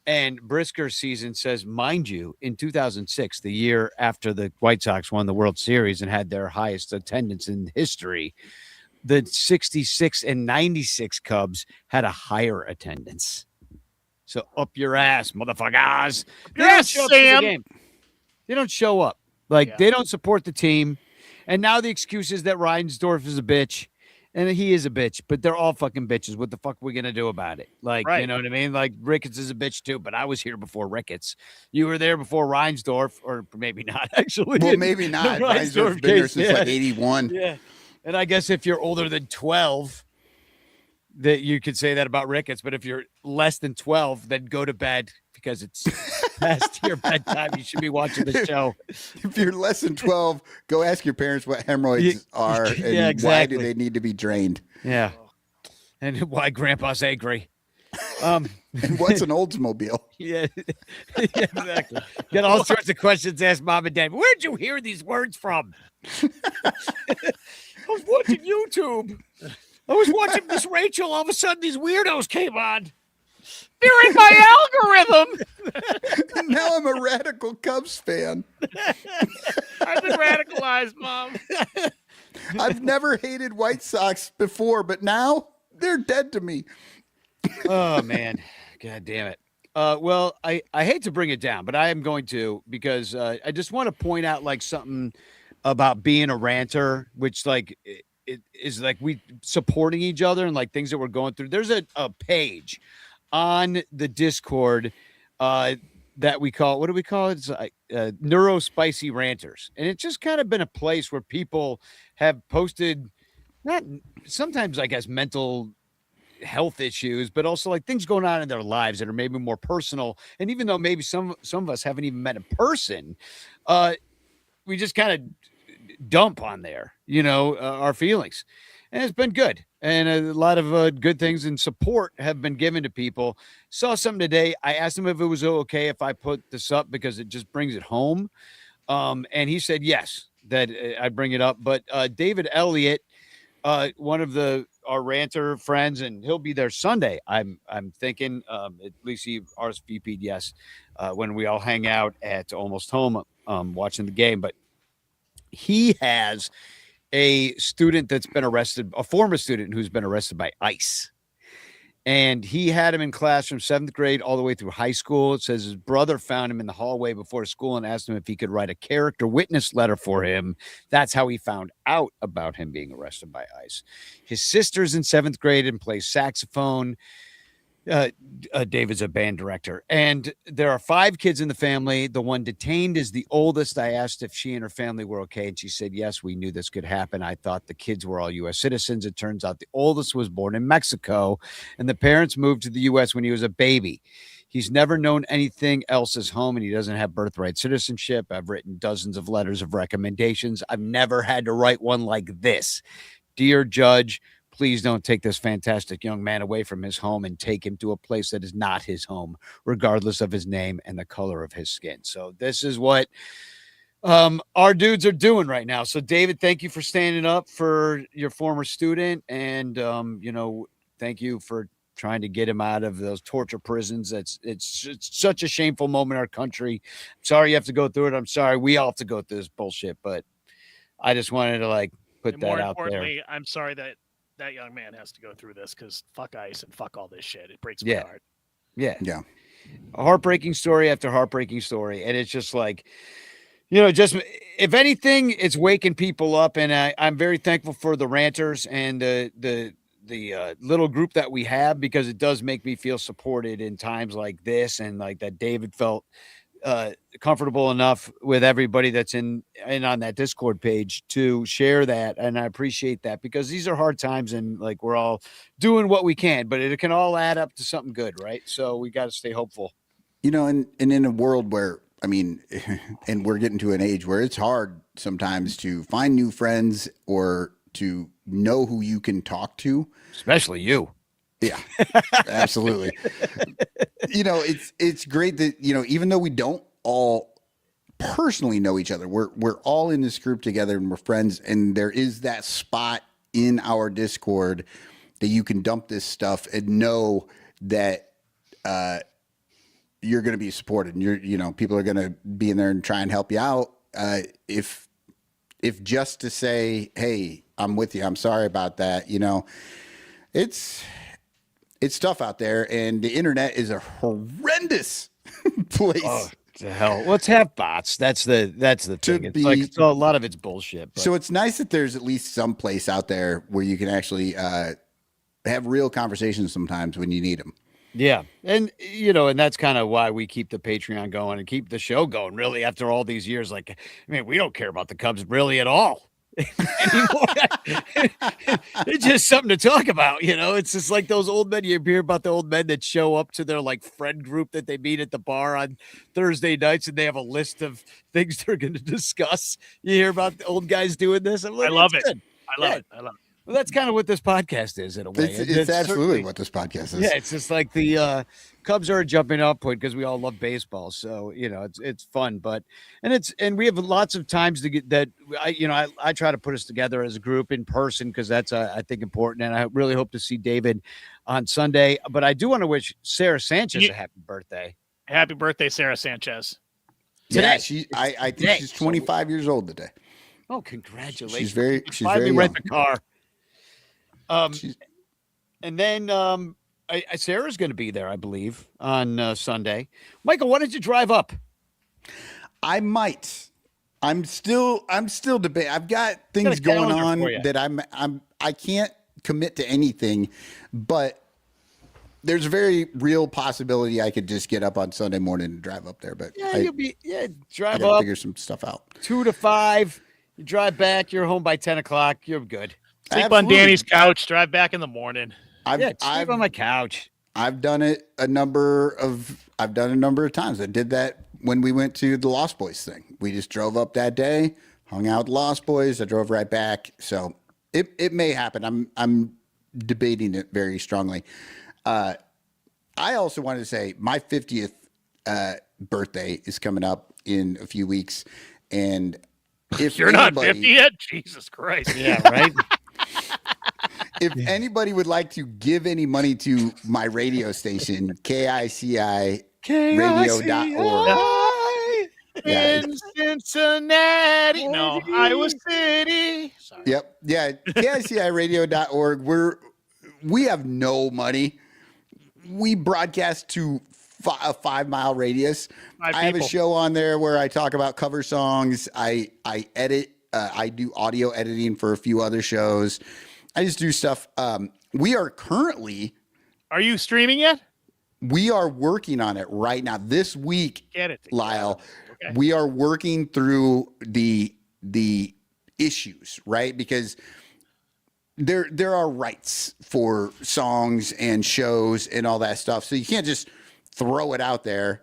And Brisker's season says, mind you, in 2006, the year after the White Sox won the World Series and had their highest attendance in history, the 66 and 96 Cubs had a higher attendance. So up your ass, motherfuckers. They don't Yes, show up to Sam. the game. They don't show up. Like, they don't support the team. And now the excuse is that Reinsdorf is a bitch. And he is a bitch, but they're all fucking bitches. What the fuck are we going to do about it? Like, you know what I mean? Like, Ricketts is a bitch too, but I was here before Ricketts. You were there before Reinsdorf, or maybe not, actually. Well, maybe not. Reinsdorf's been there since like 81. Yeah. And I guess if you're older than 12, that you could say that about Ricketts, but if you're less than 12, then go to bed because it's past your bedtime. You should be watching the show. If you're less than 12, go ask your parents what hemorrhoids are and why do they need to be drained. Yeah. And why Grandpa's angry. And what's an Oldsmobile? Yeah, exactly. Got all sorts of questions to ask Mom and Dad. Where'd you hear these words from? I was watching YouTube. I was watching Miss Rachel. All of a sudden, these weirdos came on. They're in my algorithm. Now I'm a radical Cubs fan. I've been radicalized, Mom. I've never hated White Sox before, but now they're dead to me. Oh, man. God damn it. Well, I hate to bring it down, but I am going to because I just want to point out like something about being a ranter, which like it is like we supporting each other and like things that we're going through. There's a page on the Discord that we call, what do we call it? It's like Neuro Spicy Ranters. And it's just kind of been a place where people have posted not sometimes, I guess, mental health issues, but also like things going on in their lives that are maybe more personal. And even though maybe some of us haven't even met in person, we just kind of dump on there, our feelings. And it's been good. And a lot of good things and support have been given to people. Saw something today. I asked him if it was okay if I put this up because it just brings it home. And he said, yes, that I bring it up. But David Elliott, one of our ranter friends, and he'll be there Sunday. I'm thinking, at least he RSVP'd yes, when we all hang out at Almost Home, watching the game. But he has a student that's been arrested, a former student who's been arrested by ICE. And he had him in class from 7th grade all the way through high school. It says his brother found him in the hallway before school and asked him if he could write a character witness letter for him. That's how he found out about him being arrested by ICE. His sister's in 7th grade and plays saxophone. David's a band director. And there are 5 kids in the family. The one detained is the oldest. I asked if she and her family were okay, and she said, yes, we knew this could happen. I thought the kids were all U.S. citizens. It turns out the oldest was born in Mexico, and the parents moved to the U.S. when he was a baby. He's never known anything else as home, and he doesn't have birthright citizenship. I've written dozens of letters of recommendations. I've never had to write one like this. Dear Judge, please don't take this fantastic young man away from his home and take him to a place that is not his home, regardless of his name and the color of his skin. So this is what our dudes are doing right now. So, David, thank you for standing up for your former student. And, thank you for trying to get him out of those torture prisons. It's such a shameful moment in our country. I'm sorry you have to go through it. I'm sorry we all have to go through this bullshit. But I just wanted to, put that out there. I'm sorry that young man has to go through this because fuck ICE and fuck all this shit. It breaks my heart. Yeah. A heartbreaking story after heartbreaking story. And it's just just if anything, it's waking people up. And I'm very thankful for the ranters and the little group that we have, because it does make me feel supported in times like this. And like that David felt comfortable enough with everybody that's in on that Discord page to share that. And I appreciate that because these are hard times and we're all doing what we can, but it can all add up to something good. Right. So we got to stay hopeful, and in a world where, and we're getting to an age where it's hard sometimes to find new friends or to know who you can talk to, especially you. Yeah, absolutely. It's great that, even though we don't all personally know each other. We're all in this group together and we're friends. And there is that spot in our Discord that you can dump this stuff and know that you're going to be supported. And people are going to be in there and try and help you out. If just to say, hey, I'm with you, I'm sorry about that. It's tough out there, and the internet is a horrendous place. Oh, to hell. Let's have bots. That's the thing. It's a lot of it's bullshit. But. So it's nice that there's at least some place out there where you can actually have real conversations sometimes when you need them. Yeah. And, and that's kind of why we keep the Patreon going and keep the show going, really, after all these years. Like, I mean, we don't care about the Cubs really at all anymore. It's just something to talk about, It's just like those old men. You hear about the old men that show up to their, like, friend group that they meet at the bar on Thursday nights, and they have a list of things they're going to discuss. You hear about the old guys doing this? I love it. I love it. Well, that's kind of what this podcast is in a way. It's absolutely what this podcast is. Yeah, it's just like the Cubs are a jumping off point because we all love baseball. So, it's fun, and we have lots of times to get that. I try to put us together as a group in person because that's, I think, important. And I really hope to see David on Sunday. But I do want to wish Sarah Sanchez a happy birthday. Happy birthday, Sarah Sanchez. Today. Yeah, I think she's 25 years old today. Oh, congratulations. She's very finally young. Rent the car. And then Sarah's going to be there, I believe, on Sunday. Michael, why don't you drive up? I might. I'm still debating. I've got things going on that I can't commit to anything, but there's a very real possibility I could just get up on Sunday morning and drive up there. But drive I up. Figure some stuff out. 2 to 5. You drive back. You're home by 10 o'clock. You're good. Sleep on Danny's couch. Drive back in the morning. Sleep on my couch. I've done it a number of times. I did that when we went to the Lost Boys thing. We just drove up that day, hung out with the Lost Boys. I drove right back. So it may happen. I'm debating it very strongly. I also wanted to say my 50th birthday is coming up in a few weeks, and if you're not 50 yet, Jesus Christ, yeah, right. If anybody would like to give any money to my radio station, KICI radio.org. In Cincinnati. No, Iowa City. Sorry. Yep. Yeah. KICI radio.org. We have no money. We broadcast to a 5-mile radius. I have a show on there where I talk about cover songs. I edit. I do audio editing for a few other shows. I just do stuff. We are currently. Are you streaming yet? We are working on it right now. This week, Lyle, okay. We are working through the issues, right? Because there are rights for songs and shows and all that stuff. So you can't just throw it out there,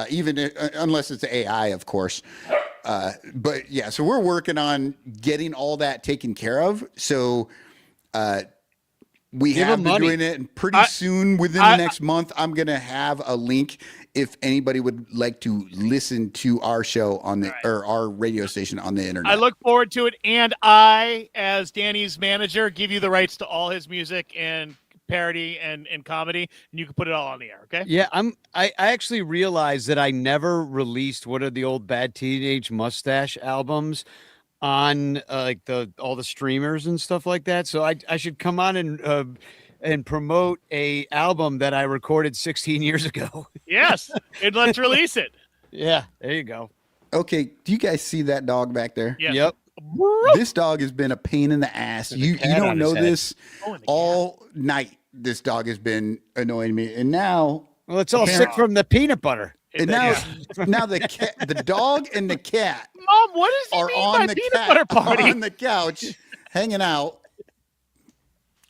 even unless it's AI, of course. But yeah, so we're working on getting all that taken care of. So we have been doing it, and pretty soon, within the next month, I'm going to have a link if anybody would like to listen to our show on the or our radio station on the internet. I look forward to it, and I, as Danny's manager, give you the rights to all his music and parody and comedy, and you can put it all on the air. Okay? Yeah, I actually realized that I never released one of the old Bad Teenage Mustache albums on like all the streamers and stuff like that. So I should come on and promote a album that I recorded 16 years ago. Yes, and let's release it. Yeah, there you go. Okay, do you guys see that dog back there? Yes. Yep. This dog has been a pain in the ass. You don't know this. All night this dog has been annoying me, and now it's all sick from the peanut butter. And now the dog and the cat, Mom, what does he mean by peanut butter party? On the couch, hanging out.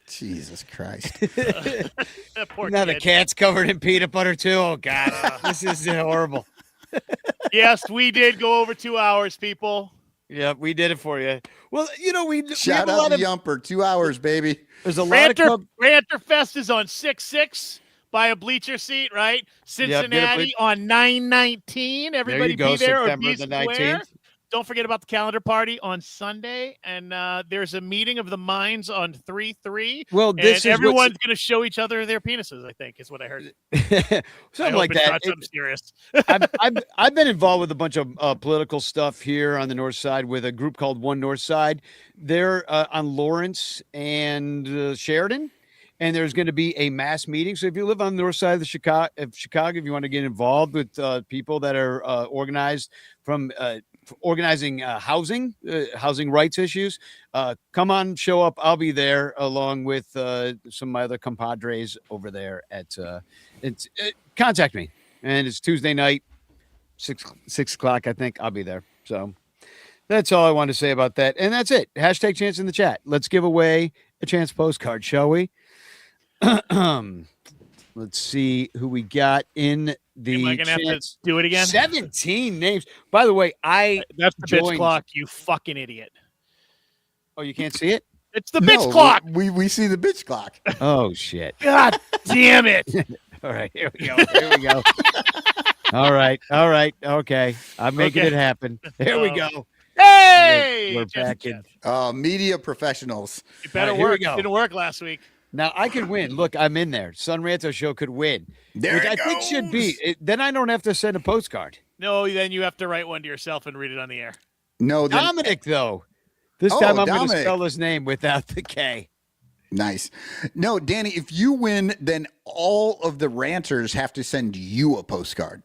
Jesus Christ! Now the cat's covered in peanut butter too. Oh God, this is horrible. Yes, we did go over 2 hours, people. Yeah, we did it for you. Well, we shout out to Yumper. 2 hours, baby. There's a lot of Ranter Fest is on 6/6. buy a bleacher seat, right? Cincinnati on 9/19. Everybody go, be there September or be the square. 19th. Don't forget about the calendar party on Sunday, and there's a meeting of the minds on 3/3. Well, this is everyone's going to show each other their penises. I think is what I heard. Something like that. Something serious. I've been involved with a bunch of political stuff here on the North Side with a group called One North Side. They're on Lawrence and Sheridan. And there's going to be a mass meeting. So if you live on the north side of Chicago, if you want to get involved with people that are organized from organizing housing rights issues, come on, show up. I'll be there along with some of my other compadres over there at contact me. And it's Tuesday night, 6 o'clock, I think. I'll be there. So that's all I want to say about that. And that's it. Hashtag chance in the chat. Let's give away a chance postcard, shall we? Let's see who we got in the Am I gonna have to do it again? 17 names. By the way, that's the bitch clock, you fucking idiot. Oh, you can't see it? It's the bitch clock. We see the bitch clock. Oh shit. God damn it. All right, here we go. All right. Okay. I'm making it happen. There we go. Hey, we're back in media professionals. It better work. It didn't work last week. Now I could win. Look, I'm in there. Son Ranto Show could win. Which I think should be. Then I don't have to send a postcard. No, then you have to write one to yourself and read it on the air. No, Dominic, though. This time I'm going to spell his name without the K. Nice. No, Danny, if you win, then all of the ranters have to send you a postcard.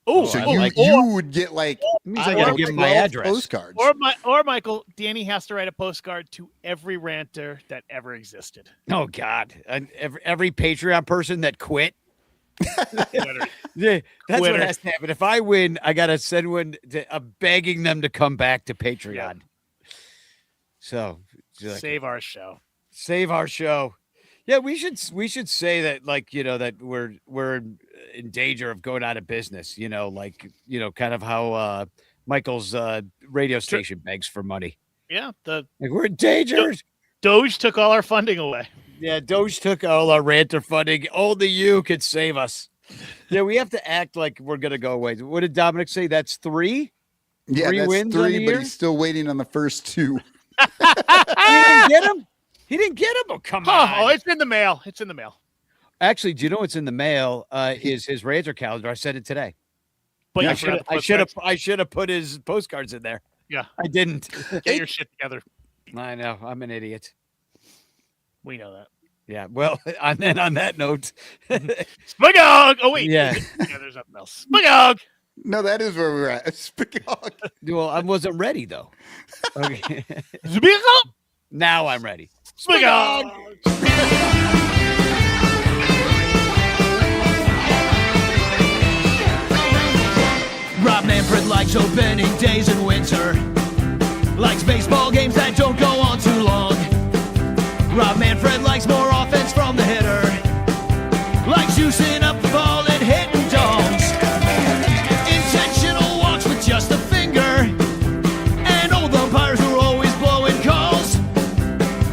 Oh, so you would get like I got to give him my address. Postcards. Or Michael, Danny has to write a postcard to every ranter that ever existed. Oh God, and every Patreon person that quit. Yeah, that's what has to happen. If I win, I got to send one begging them to come back to Patreon. Yeah. So save our show. Save our show. Yeah, we should say that, like, you know, that we're in danger of going out of business, you know, like, you know, kind of how Michael's radio station begs for money. Yeah, we're in danger. Doge took all our funding away. Yeah, Doge took all our ranter funding. Only you could save us. Yeah, we have to act like we're gonna go away. What did Dominic say? That's 3? Yeah, 3 that's wins 3, but he's still waiting on the first 2. He didn't get him. He didn't get him. Oh, come on. Oh, it's in the mail. It's in the mail. Actually, do you know what's in the mail? Is his Razor calendar. I sent it today. But I should have put his postcards in there. Yeah. I didn't. Get your shit together. I know. I'm an idiot. We know that. Yeah. Well, and then on that note. Spagog! Oh, wait. Yeah. There's nothing else. Spagog! No, that is where we're at. Spagog. Well, I wasn't ready, though. Okay. Spagog! Now I'm ready. Spagog! Rob Manfred likes opening days in winter. Likes baseball games that don't go on too long. Rob Manfred likes more offense from the hitter. Likes juicing up the ball and hitting domes. Intentional walks with just a finger. And old umpires who are always blowing calls.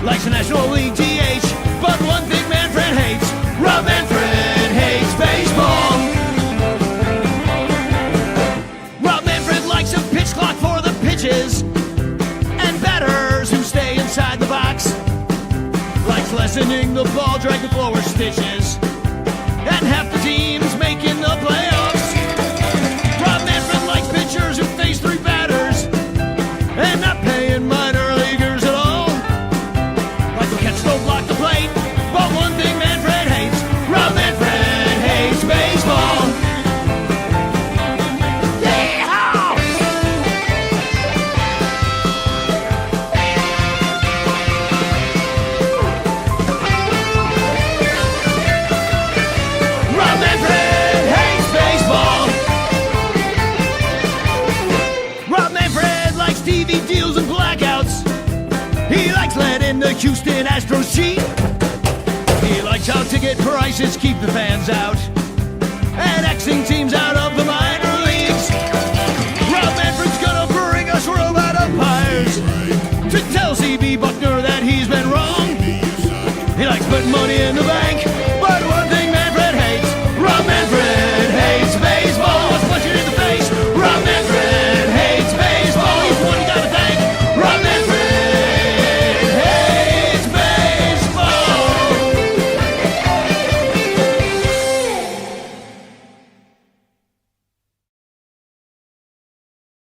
Likes the National League DH. But one thing Manfred hates. Rob Manfred hates baseball. Rob Manfred likes a pitch clock for the pitches. And batters who stay inside the box. Likes lessening the ball drag with lower stitches. And half the teams making the playoffs. Rob Manfred likes pitchers who face 3 batters. And not paying minor leaguers at all. Like the catch don't block the plate. But one thing Manfred hates. Rob Manfred hates baseball. Rob Manfred hates baseball. Rob Manfred likes TV deals and blackouts. He likes letting the Houston Astros cheat. He likes how ticket prices keep the fans out and Xing teams out of the minors.